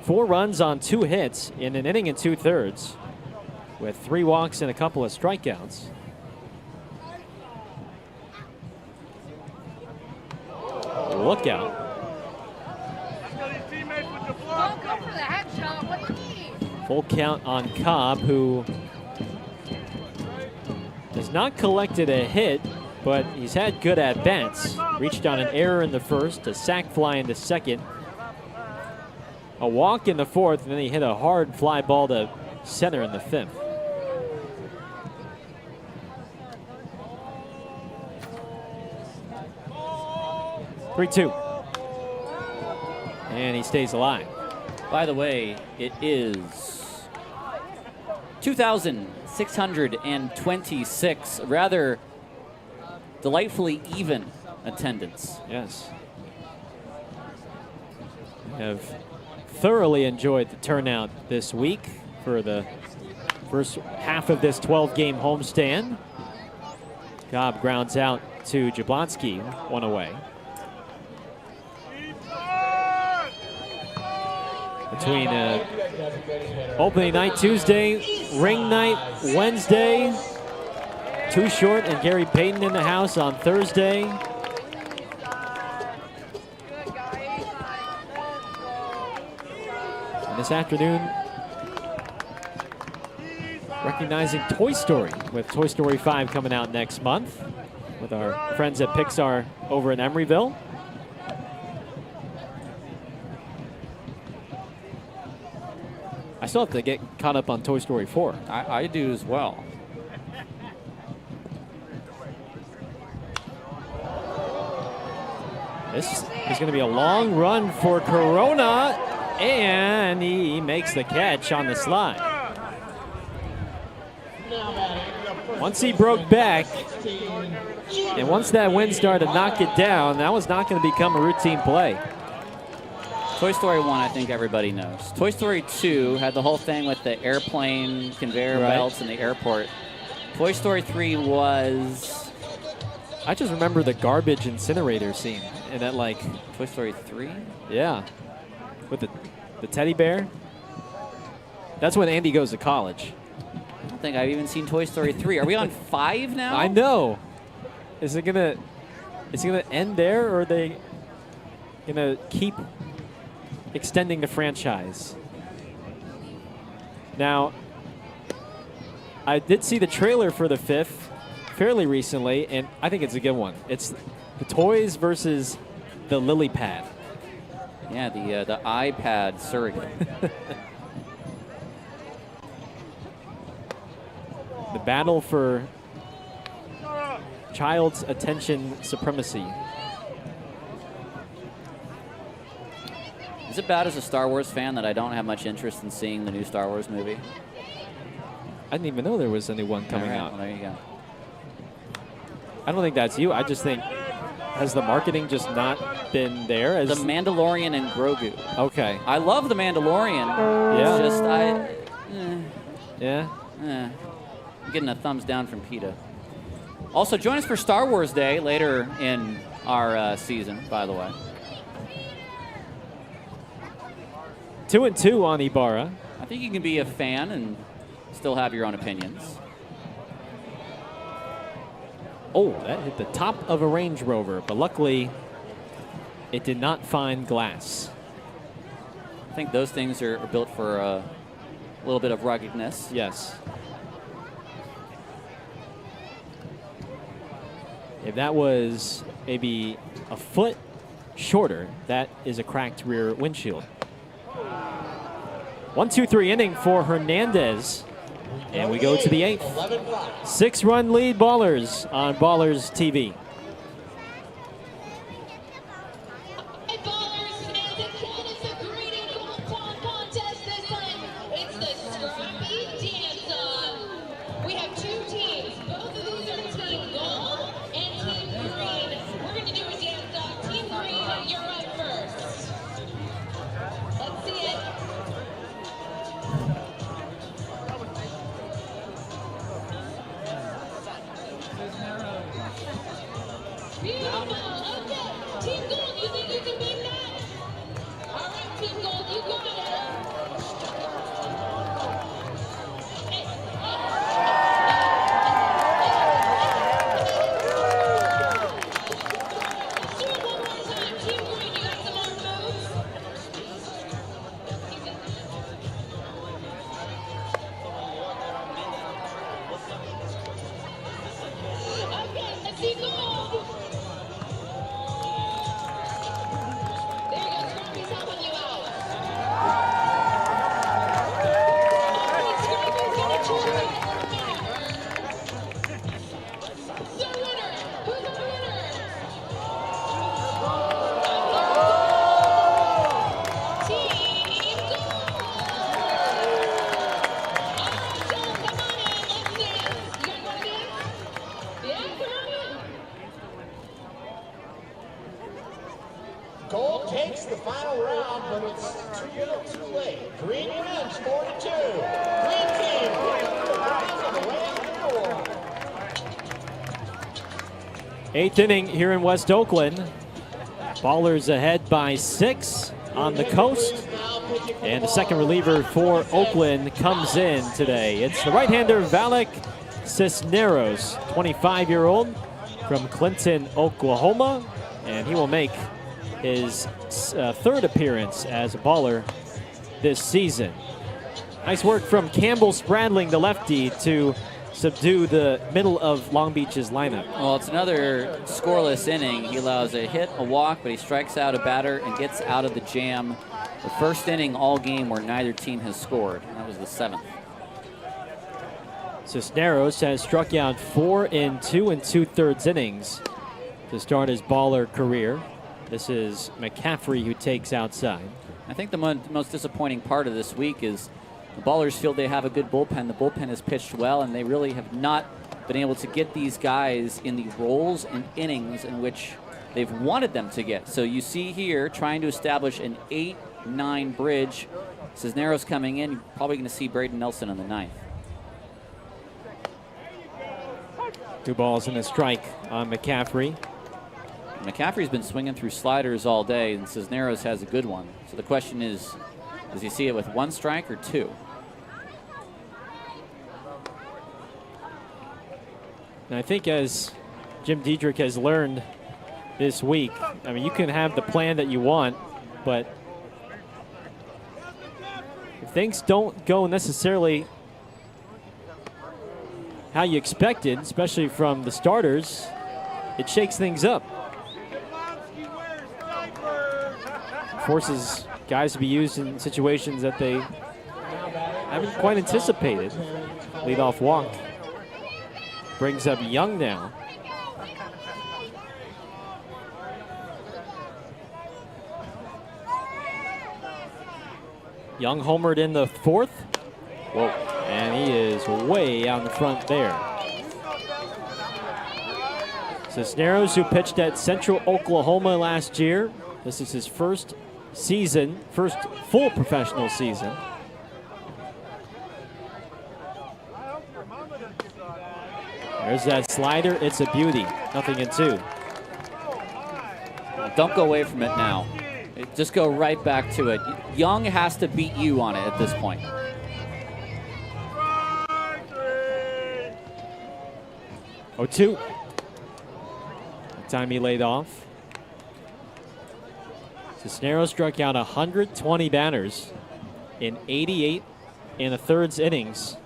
4 runs on 2 hits in an inning and 2/3 with 3 walks and a couple of strikeouts. Look out. Full count on Cobb, who has not collected a hit, but he's had good at-bats. Reached on an error in the first, a sac fly in the second, a walk in the fourth, and then he hit a hard fly ball to center in the 5th. Three-two. And he stays alive. By the way, it is 2,626, rather delightfully even attendance. Yes. We have thoroughly enjoyed the turnout this week for the first half of this 12-game homestand. Cobb grounds out to Jablonski, 1 away. Between opening night Tuesday, ring night Wednesday, Too Short and Gary Payton in the house on Thursday. And this afternoon, recognizing Toy Story, with Toy Story 5 coming out next month with our friends at Pixar over in Emeryville. I still have to get caught up on Toy Story 4. I do as well. This is going to be a long run for Corona, and he makes the catch on the slide. Once he broke back, and once that wind started to knock it down, that was not going to become a routine play. Toy Story 1, I think everybody knows. Toy Story 2 had the whole thing with the airplane conveyor belts in the airport. Toy Story 3 was... I just remember the garbage incinerator scene in that, like... Toy Story 3? Yeah. With the teddy bear. That's when Andy goes to college. I don't think I've even seen Toy Story 3. Are we on 5 now? I know. Is it gonna end there, or are they gonna keep extending the franchise? Now, I did see the trailer for the 5th fairly recently, and I think it's a good one. It's the toys versus the lily pad. Yeah, the iPad surrogate. The battle for child's attention supremacy. Is it bad as a Star Wars fan that I don't have much interest in seeing the new Star Wars movie? I didn't even know there was a new one coming out. Well, there you go. I don't think that's you. I just think, has the marketing just not been there? The Mandalorian and Grogu. Okay. I love The Mandalorian. Yeah. It's just, Yeah. I'm getting a thumbs down from PETA. Also, join us for Star Wars Day later in our season, by the way. 2-2 on Ibarra. I think you can be a fan and still have your own opinions. Oh, that hit the top of a Range Rover, but luckily it did not find glass. I think those things are built for a little bit of ruggedness. Yes. If that was maybe a foot shorter, that is a cracked rear windshield. 1-2-3 inning for Hernandez. And we go to the 8th. 6-run lead, Ballers on Ballers TV. Gold takes the final round, but it's too late. Green wins 4-2. Green team picking up the prize on the way out the door. 8th inning here in West Oakland. Ballers ahead by 6 on the coast. And the second reliever for Oakland comes in today. It's the right-hander Valek Cisneros, 25-year-old from Clinton, Oklahoma. And he will make his third appearance as a baller this season. Nice work from Campbell Spradling, the lefty, to subdue the middle of Long Beach's lineup. Well, it's another scoreless inning. He allows a hit, a walk, but he strikes out a batter and gets out of the jam. The first inning all game where neither team has scored. That was the 7th. Cisneros has struck out 4 in 2 2/3 innings to start his baller career. This is McCaffrey who takes outside. I think the most disappointing part of this week is the Ballers feel they have a good bullpen. The bullpen has pitched well, and they really have not been able to get these guys in the roles and innings in which they've wanted them to get. So you see here trying to establish an 8-9 bridge. Cisneros coming in. You're probably going to see Braden Nelson in the 9th. 2 balls and a strike on McCaffrey. McCaffrey's been swinging through sliders all day, and Cisneros has a good one. So the question is, does he see it with 1 strike or 2? And I think as Jim Diedrich has learned this week, I mean, you can have the plan that you want, but if things don't go necessarily how you expected, especially from the starters, it shakes things up. Forces guys to be used in situations that they haven't quite anticipated. Leadoff walk brings up Young now. Young homered in the 4th. Whoa. And he is way out in the front there. Cisneros, who pitched at Central Oklahoma last year. This is his first full professional season. There's that slider. It's a beauty. Nothing in 2. Don't go away from it now. Just go right back to it. Young has to beat you on it at this point. 0-2. The time he laid off. Cisneros struck out 120 batters in 88 and a thirds innings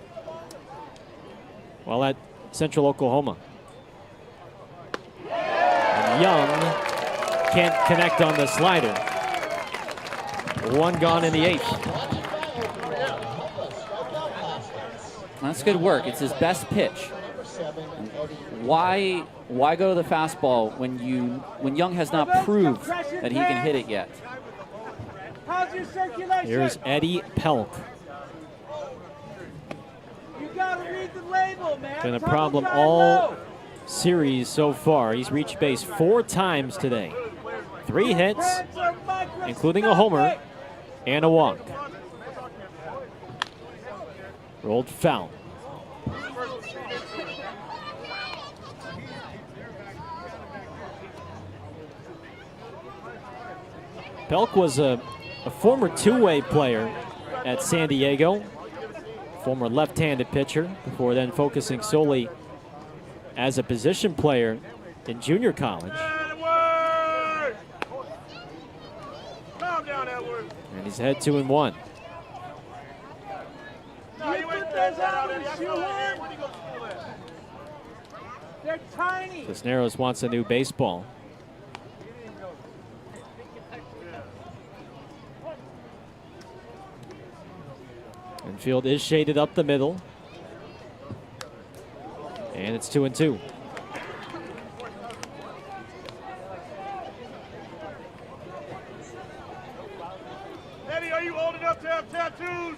while at Central Oklahoma. And Young can't connect on the slider. 1 gone in the 8th. That's good work. It's his best pitch. Why go to the fastball when Young has not proved that he can hit it yet? How's your circulation? Here's Eddie Pelk. You gotta read the label, man. Been a Trouble problem time all low. series so far. He's reached base 4 times today. 3 hits, including a homer and a walk. Rolled foul. Pelk was a former two-way player at San Diego, former left-handed pitcher, before then focusing solely as a position player in junior college. Calm down, Edward. And he's had 2-1. You put those out in the shoehorn? They're tiny. Cisneros wants a new baseball. Infield is shaded up the middle. And it's 2-2. Eddie, are you old enough to have tattoos?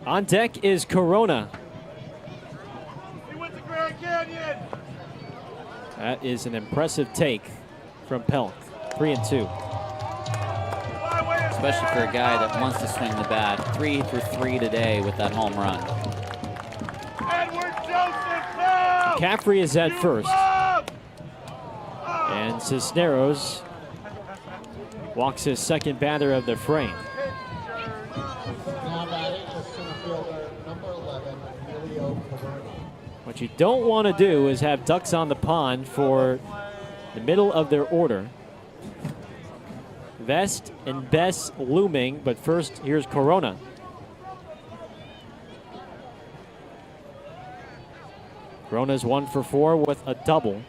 On deck is Corona. He went to Grand Canyon. That is an impressive take from Pelk. 3-2. Especially for a guy that wants to swing the bat. 3 for 3 today with that home run. Edward Joseph, now! McCaffrey is at first. And Cisneros walks his second batter of the frame. Now batting is center fielder number 11, Emilio Cabrera. What you don't want to do is have ducks on the pond for the middle of their order. Vest and Bess looming, but first here's Corona. Corona's 1 for 4 with a double.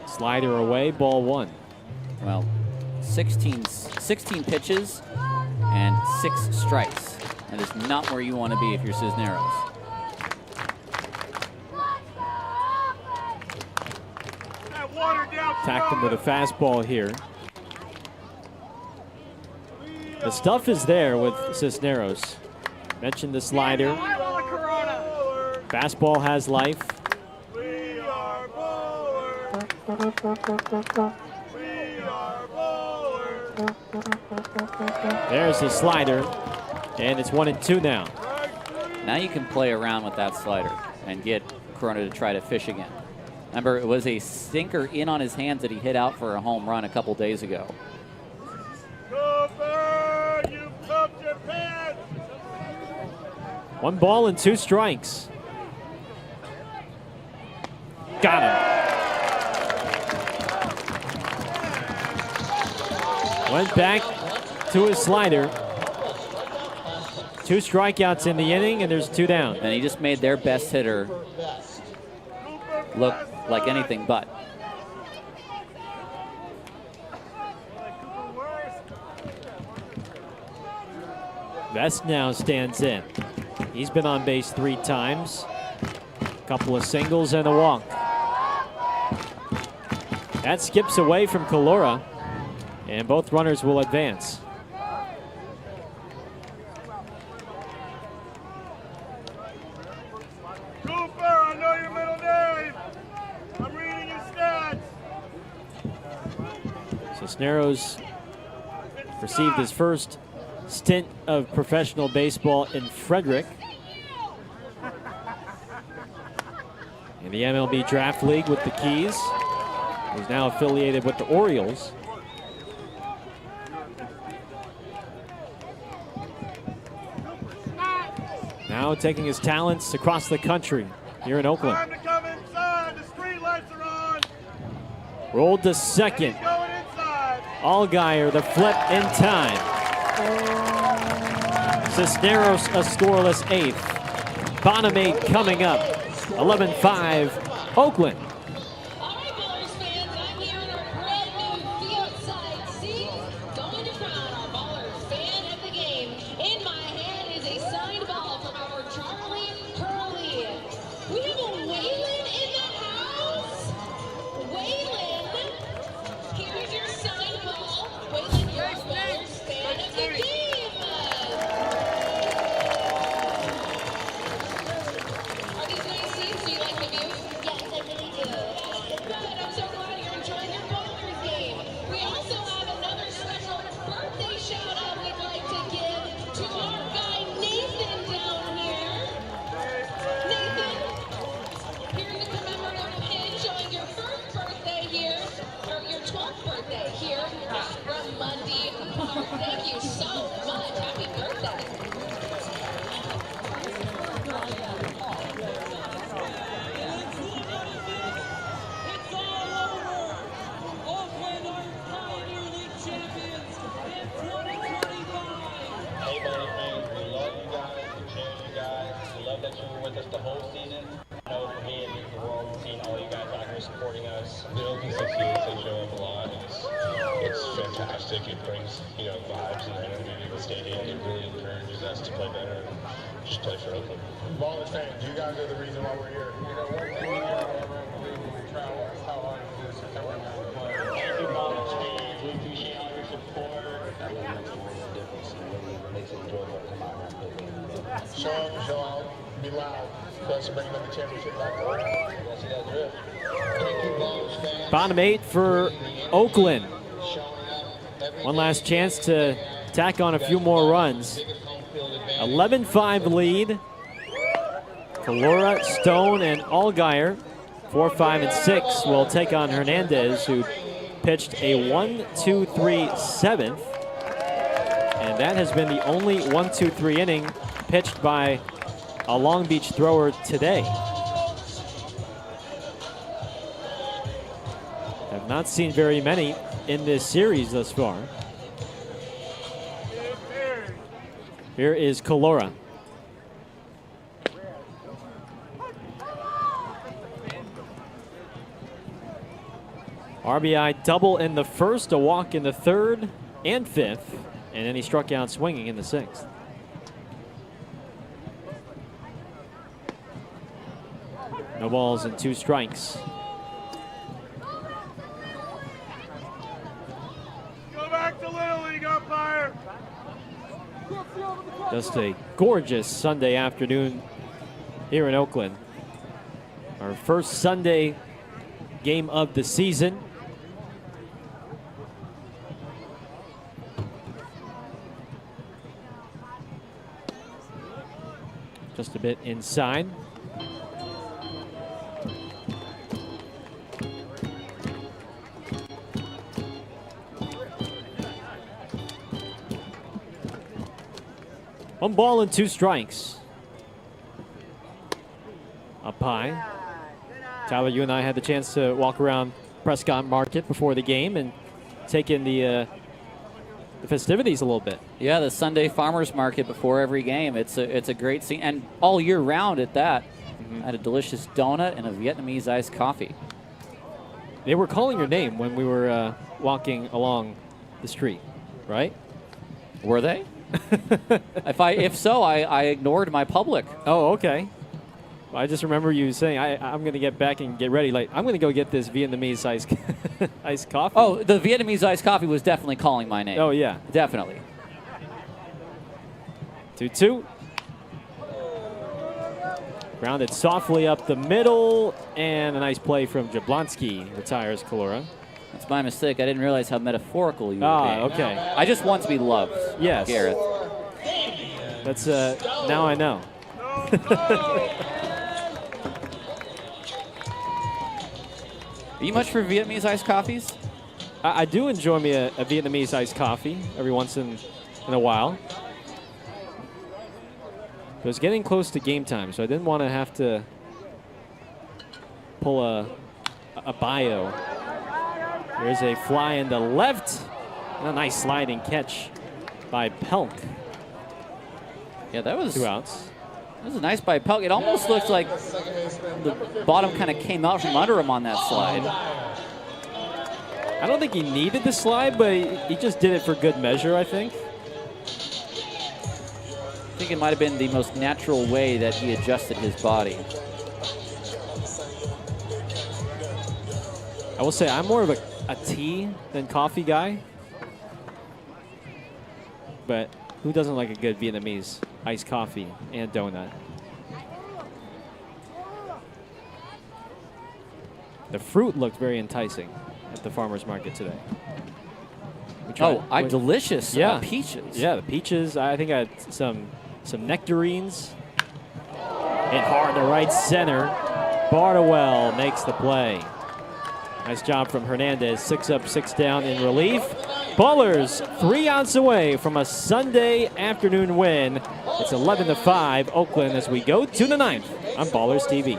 Slider away, ball 1. Well, 16 pitches and 6 strikes. That is not where you want to be if you're Cisneros. Attacked him with a fastball here. The stuff is there with Cisneros. Mentioned the slider. Fastball has life. There's the slider, and it's 1-2 now. Now you can play around with that slider and get Corona to try to fish again. Remember, it was a sinker in on his hands that he hit out for a home run a couple days ago. Cooper, you pumped your pants. 1 ball and 2 strikes. Got him. Went back to his slider. 2 strikeouts in the inning, and there's 2 down. And he just made their best hitter look like anything but. Vest now stands in. He's been on base 3 times. A couple of singles and a walk. That skips away from Calora, and both runners will advance. Cooper, I know your middle name. I'm reading your stats. Cisneros received his first stint of professional baseball in Frederick. In the MLB Draft League with the Keys. He's now affiliated with the Orioles. Now taking his talents across the country here in Oakland. Time to come inside. The street lights are on. Rolled to second. He's going inside. Allgaier, the flip in time. Cisneros a scoreless eighth. Bonamate coming up. 11-5, Oakland. All right, Ballers fans, I'm here in our brand new field-side seats, going to crown our Ballers fan of the game. In my hand is a signed ball from our Charlie Hurley. We have a Waylon in the house. Waylon, here's your signed ball. Waylon, you're a Ballers fan of the game. Are these nice seats? Do you like the view? Yes, I really do. Good. I'm so glad you're enjoying your Ballers game. We also have another special birthday shout out we'd like to give to our guy Nathan down here. Nathan, here's a commemorative pin showing your first birthday here, or your 12th birthday here from Mundy Park. Thank you so much. Happy birthday. It's all over. Oakland are Pioneer League champions in 2025. Hey, Ballers fans, we love you guys, we cherish you guys, we love that you were with us the whole season. I know for me, it means the world seeing all you guys out here supporting us. The Oakland 68s, they show up a lot. It's fantastic. It brings, vibes and energy to the stadium. It really encourages us to play better and just play for Oakland. Ballers fans, you guys are the reason why we're here. One thing we travel is how hard it is to come around and play. Thank you, Ballers fans. We appreciate all your support. That really makes a world of difference and really makes it enjoyable to come out here and play games. Show up, show out, be loud. Thanks for bringing up the championship back. Yes, you guys are it. Thank you, Ballers fans. Bonamate for Oakland. One last chance to tack on a few more runs. 11-5 lead. Calora, Stone, and Allgaier, 4, 5, and 6 will take on Hernandez, who pitched a 1-2-3 seventh. And that has been the only 1-2-3 inning pitched by a Long Beach thrower today. Have not seen very many in this series thus far. Here is Calora. RBI double in the first, a walk in the third and fifth, and then he struck out swinging in the sixth. No balls and 2 strikes. Go back to Little League, umpire. Just a gorgeous Sunday afternoon here in Oakland. Our first Sunday game of the season. Just a bit inside. One ball and 2 strikes. Up high. Tyler, you and I had the chance to walk around Prescott Market before the game and take in the festivities a little bit. Yeah, the Sunday farmers market before every game. It's a great scene, and all year round at that. I had a delicious donut and a Vietnamese iced coffee. They were calling your name when we were walking along the street, right? Were they? If so, I ignored my public. Oh, okay. I just remember you saying, I'm going to get back and get ready. Like, I'm going to go get this Vietnamese iced coffee. Oh, the Vietnamese iced coffee was definitely calling my name. Oh, yeah. Definitely. 2-2. Grounded softly up the middle, and a nice play from Jablonski. Retires Calora. That's my mistake. I didn't realize how metaphorical you were being. Okay. I just want to be loved, yes. Gareth. That's now I know. Are you much for Vietnamese iced coffees? I do enjoy me a Vietnamese iced coffee every once in a while. It was getting close to game time, so I didn't want to have to pull a bio. There's a fly in the left. And a nice sliding catch by Pelk. Yeah, that was 2 outs. That was a nice by Pelk. It almost looked like the bottom kind of came out from under him on that slide. I don't think he needed the slide, but he just did it for good measure, I think. I think it might have been the most natural way that he adjusted his body. I will say I'm more of a tea than coffee guy. But who doesn't like a good Vietnamese iced coffee and donut? The fruit looked very enticing at the farmer's market today. Delicious peaches. Yeah, the peaches. I think I had some nectarines. Hit hard to right center. Bardowell makes the play. Nice job from Hernandez. 6 up, 6 down in relief. Ballers 3 outs away from a Sunday afternoon win. It's 11-5 Oakland as we go to the 9th on Ballers TV.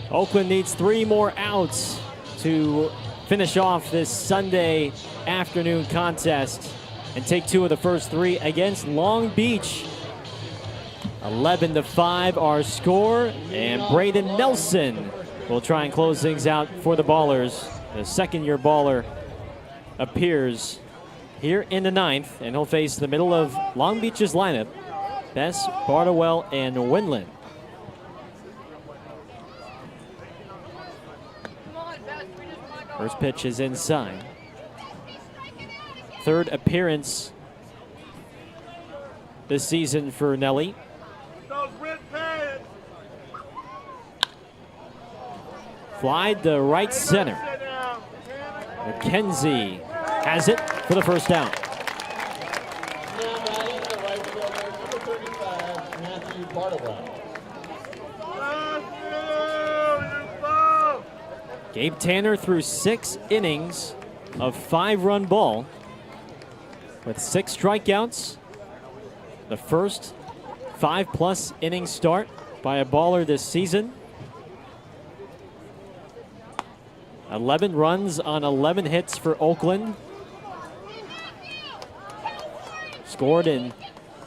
Oakland needs 3 more outs to finish off this Sunday afternoon contest and take 2 of the first 3 against Long Beach. 11-5 our score, and Braden Nelson will try and close things out for the Ballers. The second-year baller appears here in the 9th, and he'll face the middle of Long Beach's lineup, Bess, Bardowell, and Winland. First pitch is inside. 3rd appearance this season for Nelly. Flied to right center. McKenzie has it for the first down. Now batting the right fielder, number 35, Matthew Bardowell. Gabe Tanner threw 6 innings of 5-run ball with 6 strikeouts. The first 5+ inning start by a baller this season. 11 runs on 11 hits for Oakland. Scored in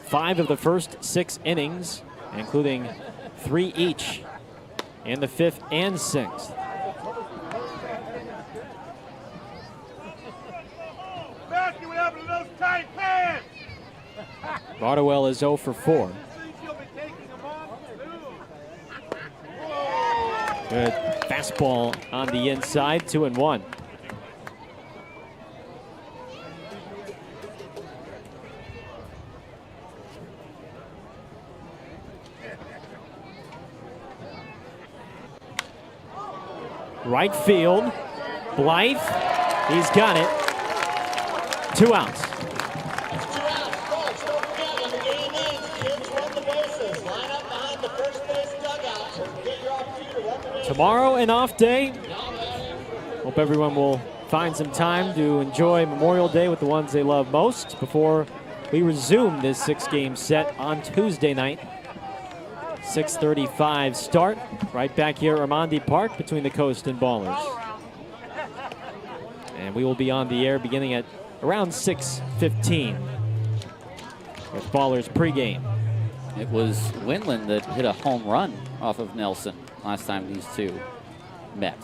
5 of the first 6 innings, including 3 each in the 5th and 6th. Bardowell is 0 for 4. Good fastball on the inside, 2-1. Right field, Blythe, he's got it. 2 outs. Folks, don't forget, when the game ends, kids run the bases. Line up behind the first base dugout. Get your opportunity to run the bases. Tomorrow, an off day. Hope everyone will find some time to enjoy Memorial Day with the ones they love most before we resume this 6-game set on Tuesday night. 6:35 start, right back here at Armandi Park between the Coast and Ballers. And we will be on the air beginning at around 6:15 with Ballers pregame. It was Windland that hit a home run off of Nelson last time these two met.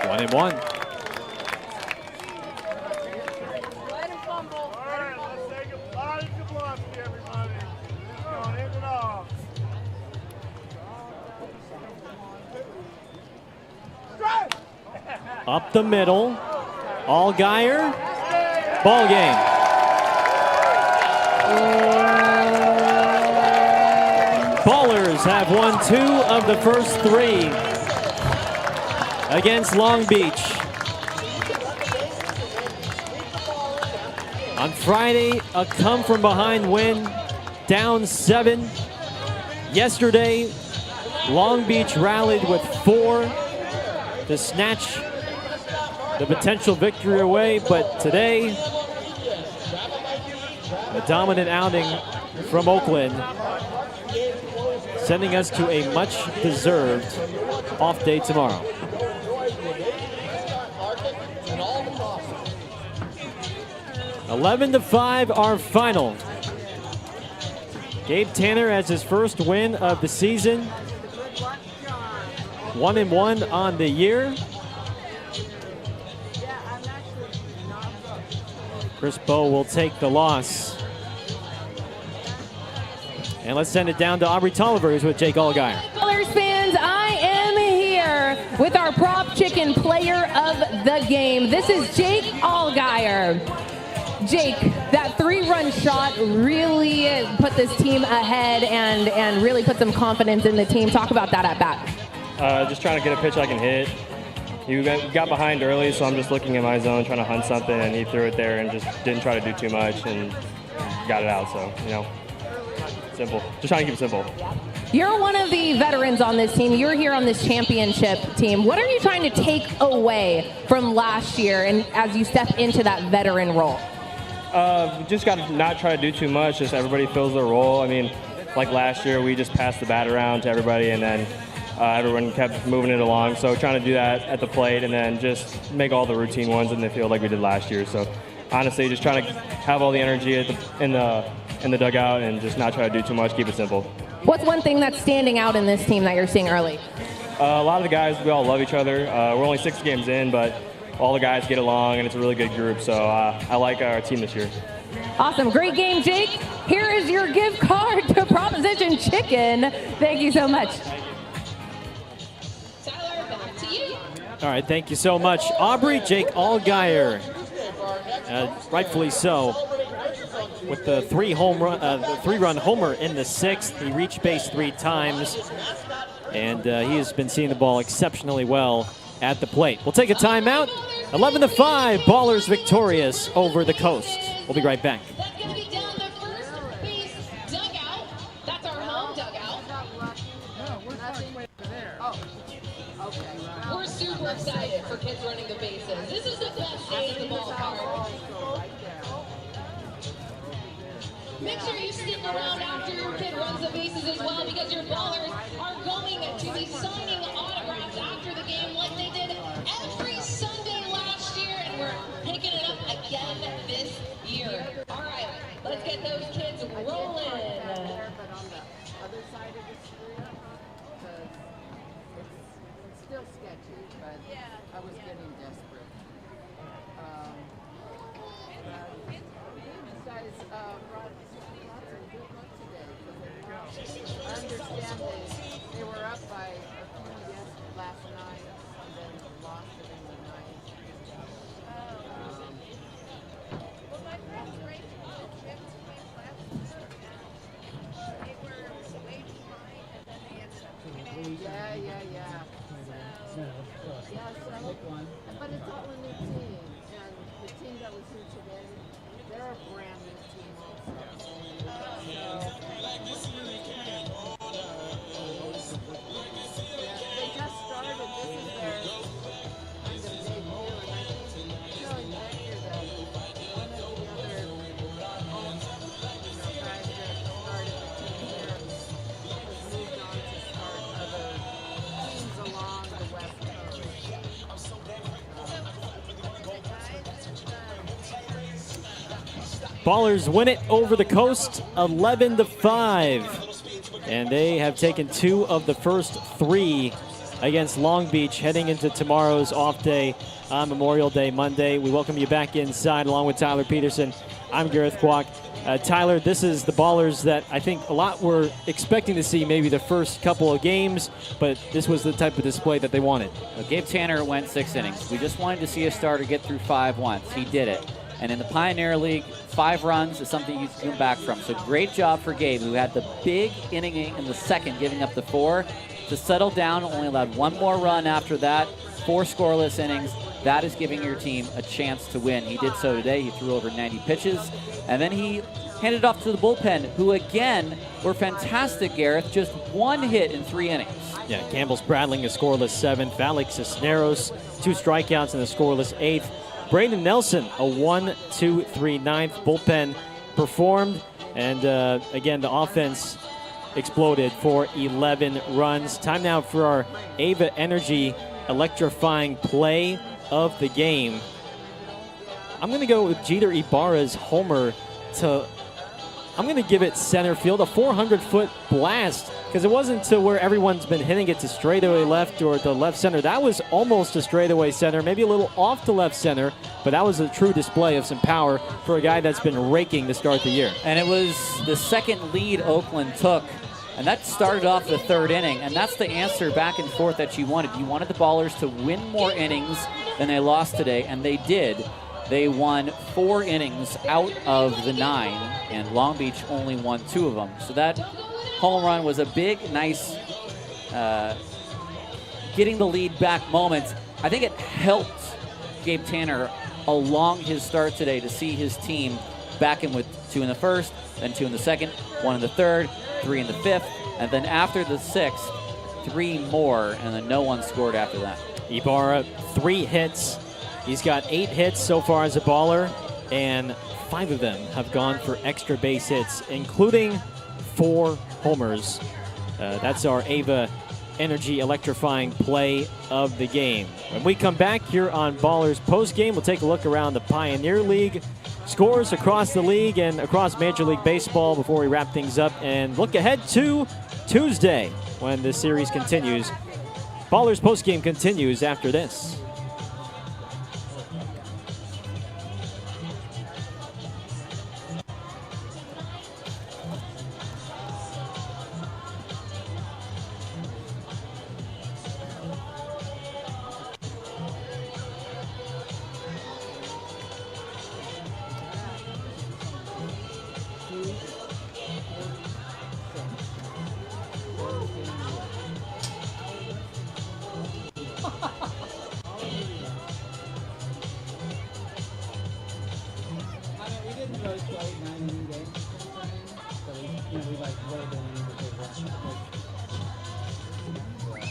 1-1. Let him fumble. All right, let's take a lot of velocity, everybody. Come on, end it off. Strike! Up the middle, Allgaier, ball game. Ballers have won 2 of the first 3 against Long Beach. On Friday, a come-from-behind win, down 7. Yesterday, Long Beach rallied with 4 to snatch the potential victory away, but today, a dominant outing from Oakland, sending us to a much-deserved off day tomorrow. 11-5, our final. Gabe Tanner has his first win of the season. 1-1 on the year. Chris Bowe will take the loss. And let's send it down to Aubrey Tolliver, who's with Jake Allgaier. Ballers fans, I am here with our prop chicken player of the game. This is Jake Allgaier. Jake, that 3-run shot really put this team ahead and really put some confidence in the team. Talk about that at bat. Just trying to get a pitch I can hit. He got behind early, so I'm just looking in my zone, trying to hunt something, and he threw it there and just didn't try to do too much and got it out. So, simple. Just trying to keep it simple. You're one of the veterans on this team. You're here on this championship team. What are you trying to take away from last year and as you step into that veteran role? Just got to not try to do too much. Just everybody fills their role. I mean, like last year, we just passed the bat around to everybody, and then everyone kept moving it along. So trying to do that at the plate, and then just make all the routine ones in the field like we did last year. So honestly, just trying to have all the energy in the dugout and just not try to do too much. Keep it simple. What's one thing that's standing out in this team that you're seeing early? A lot of the guys, we all love each other. We're only 6 games in, but all the guys get along, and it's a really good group. So I like our team this year. Awesome. Great game, Jake. Here is your gift card to Proposition Chicken. Thank you so much. Tyler, back to you. All right, thank you so much, Aubrey. Jake Allgaier, rightfully so, with the 3-run homer in the 6th. He reached base 3 times, and he has been seeing the ball exceptionally well at the plate. We'll take a timeout. 11-5, Ballers victorious over the Coast. We'll be right back. That's going to be down the first base dugout. That's our home dugout. We're super excited for kids running the bases. This is the best day in the ballpark. Make sure you stick around after your kid runs the bases as well, because your Ballers are going to be signing autographs after the game like they did every Sunday last year, and we're picking it up again this year. All right, let's get those kids rolling. But on the other side of the street, because it's still sketchy, but I was getting desperate. You guys brought some good luck today. I understand they were up up by a few last night, and then lost it in the night. Well, my friends raced the 5th place last year, and they were way behind, and then they ended up winning. Yeah. But it's all a new team, and the team that was here today, they're a brand new team also. They just started. This is their kind of debut, and I think showing back here that one of the other guys that started the team here has moved on to start other teams along the West Coast. Ballers win it over the coast 11-5. And they have taken 2 of the first 3 against Long Beach heading into tomorrow's off day on Memorial Day Monday. We welcome you back inside along with Tyler Peterson. I'm Gareth Kwok. Tyler, this is the Ballers that I think a lot were expecting to see maybe the first couple of games, but this was the type of display that they wanted. Well, Gabe Tanner went 6 innings. We just wanted to see a starter get through 5 once. He did it. And in the Pioneer League, 5 runs is something you can come back from. So great job for Gabe, who had the big inning in the second, giving up the 4. To settle down, only allowed 1 more run after that. 4 scoreless innings. That is giving your team a chance to win. He did so today. He threw over 90 pitches. And then he handed it off to the bullpen, who again were fantastic, Gareth. Just 1 hit in 3 innings. Yeah, Campbell's Bradling a scoreless 7th. Alex Cisneros, 2 strikeouts in the scoreless 8th. Brandon Nelson, a 1-2-3 9th. Bullpen performed, and again, the offense exploded for 11 runs. Time now for our Ava Energy electrifying play of the game. I'm going to go with Jeter Ibarra's homer I'm going to give it center field, a 400-foot blast, because it wasn't to where everyone's been hitting it to straightaway left or to left center. That was almost a straightaway center, maybe a little off to left center, but that was a true display of some power for a guy that's been raking to start the year. And it was the second lead Oakland took, and that started off the 3rd inning, and that's the answer back and forth that you wanted. You wanted the Ballers to win more innings than they lost today, and they did. They won 4 innings out of the 9, and Long Beach only won 2 of them. So that home run was a big, nice getting the lead back moment. I think it helped Gabe Tanner along his start today to see his team back in with 2 in the 1st, then 2 in the 2nd, 1 in the 3rd, 3 in the 5th, and then after the 6th, 3 more, and then no one scored after that. Ibarra, 3 hits. He's got 8 hits so far as a Baller, and 5 of them have gone for extra base hits, including 4 homers. That's our Ava Energy electrifying play of the game. When we come back here on Ballers Postgame, we'll take a look around the Pioneer League, scores across the league and across Major League Baseball before we wrap things up and look ahead to Tuesday when the series continues. Ballers Postgame continues after this.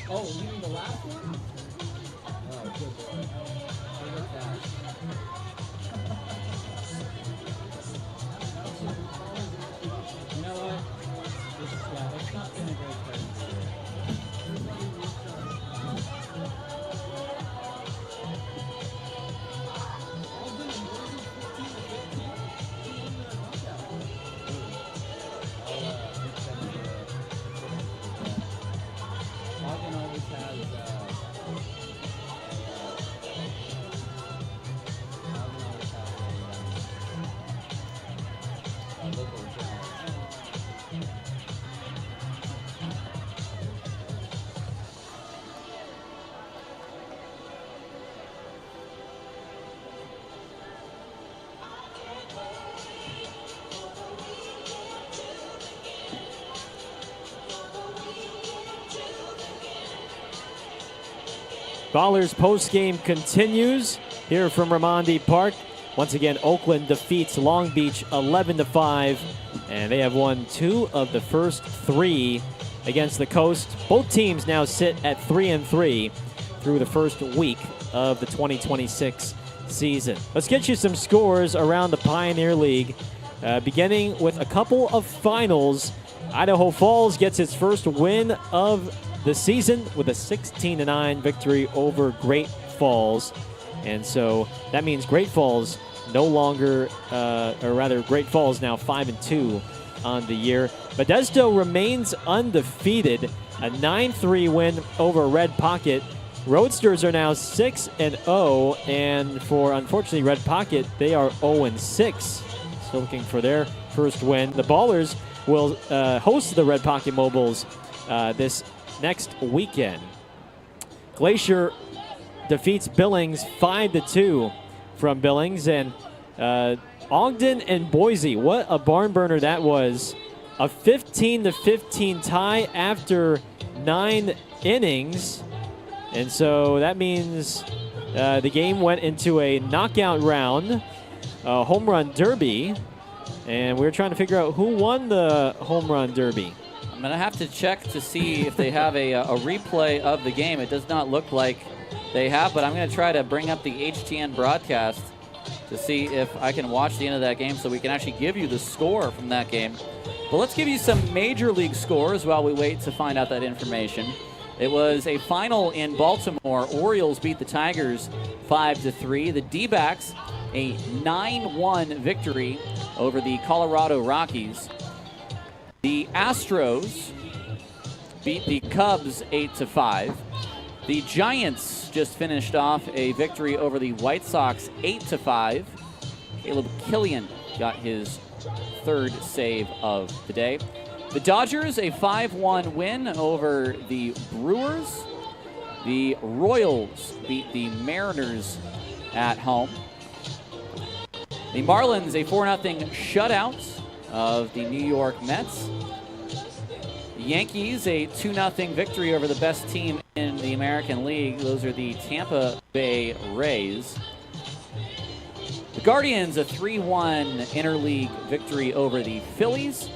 Oh, you mean the last one? Oh, good boy. Look at that. You know what? It's not been a great present. Ballers postgame continues here from Raimondi Park. Once again, Oakland defeats Long Beach 11-5, and they have won 2 of the first 3 against the Coast. Both teams now sit at 3-3 through the first week of the 2026 season. Let's get you some scores around the Pioneer League, beginning with a couple of finals. Idaho Falls gets its first win of the season with a 16-9 victory over Great Falls. And so that means Great Falls no longer, or rather Great Falls now 5-2 on the year. Modesto remains undefeated, a 9-3 win over Red Pocket. Roadsters are now 6-0, and for, unfortunately, Red Pocket, they are 0-6. Still looking for their first win. The Ballers will host the Red Pocket Mobiles this next weekend. Glacier defeats Billings 5-2 from Billings, and Ogden and Boise, what a barn burner that was. A 15-15 tie after 9 innings. And so that means the game went into a knockout round, a home run derby, and we're trying to figure out who won the home run derby. I'm going to have to check to see if they have a replay of the game. It does not look like they have, but I'm going to try to bring up the HTN broadcast to see if I can watch the end of that game so we can actually give you the score from that game. But let's give you some major league scores while we wait to find out that information. It was a final in Baltimore. Orioles beat the Tigers 5-3. The D-backs, a 9-1 victory over the Colorado Rockies. The Astros beat the Cubs 8-5. The Giants just finished off a victory over the White Sox 8-5. Caleb Killian got his 3rd save of the day. The Dodgers, a 5-1 win over the Brewers. The Royals beat the Mariners at home. The Marlins, a 4-0 shutout of the New York Mets. The Yankees, a 2-0 victory over the best team in the American League. Those are the Tampa Bay Rays. The Guardians, a 3-1 interleague victory over the Phillies.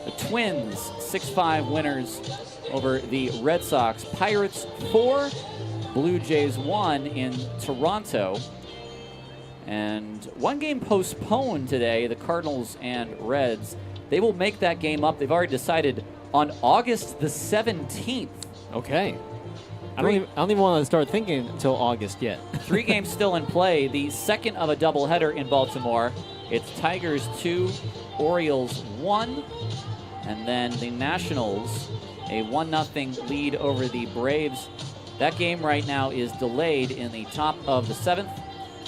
The Twins, 6-5 winners over the Red Sox. Pirates 4, Blue Jays 1 in Toronto. And one game postponed today, the Cardinals and Reds. They will make that game up. They've already decided on August the 17th. Okay. I don't even want to start thinking until August yet. 3 games still in play. The second of a doubleheader in Baltimore. It's Tigers 2, Orioles 1. And then the Nationals, a 1-0 lead over the Braves. That game right now is delayed in the top of the 7th.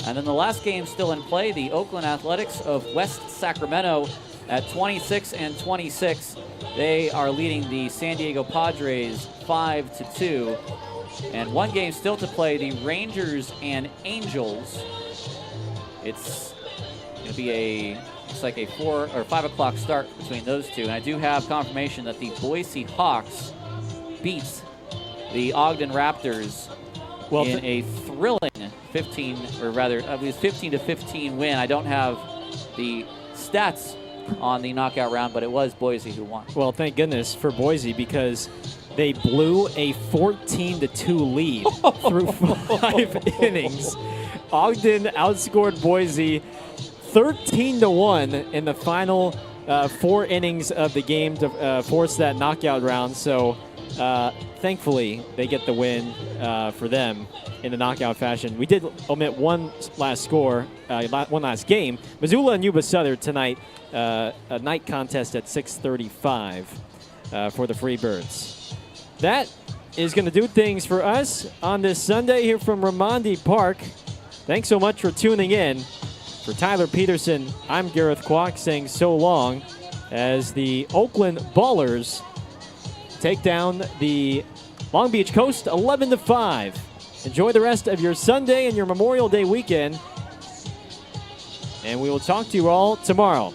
And then the last game still in play, the Oakland Athletics of West Sacramento at 26-26. They are leading the San Diego Padres 5-2. And one game still to play, the Rangers and Angels. It's going to be looks like a 4 or 5 o'clock start between those two. And I do have confirmation that the Boise Hawks beat the Ogden Raptors in a thrilling 15-15 win. I don't have the stats on the knockout round, but it was Boise who won. Well, thank goodness for Boise, because they blew a 14-2 lead through 5 innings. Ogden outscored Boise 13-1 in the final 4 innings of the game to force that knockout round. So thankfully, they get the win for them in the knockout fashion. We did omit one last score, one last game. Missoula and Yuba Southern tonight, a night contest at 6:35 for the Freebirds. That is going to do things for us on this Sunday here from Raimondi Park. Thanks so much for tuning in. For Tyler Peterson, I'm Gareth Kwok saying so long as the Oakland Ballers take down the Long Beach Coast 11-5. Enjoy the rest of your Sunday and your Memorial Day weekend. And we will talk to you all tomorrow.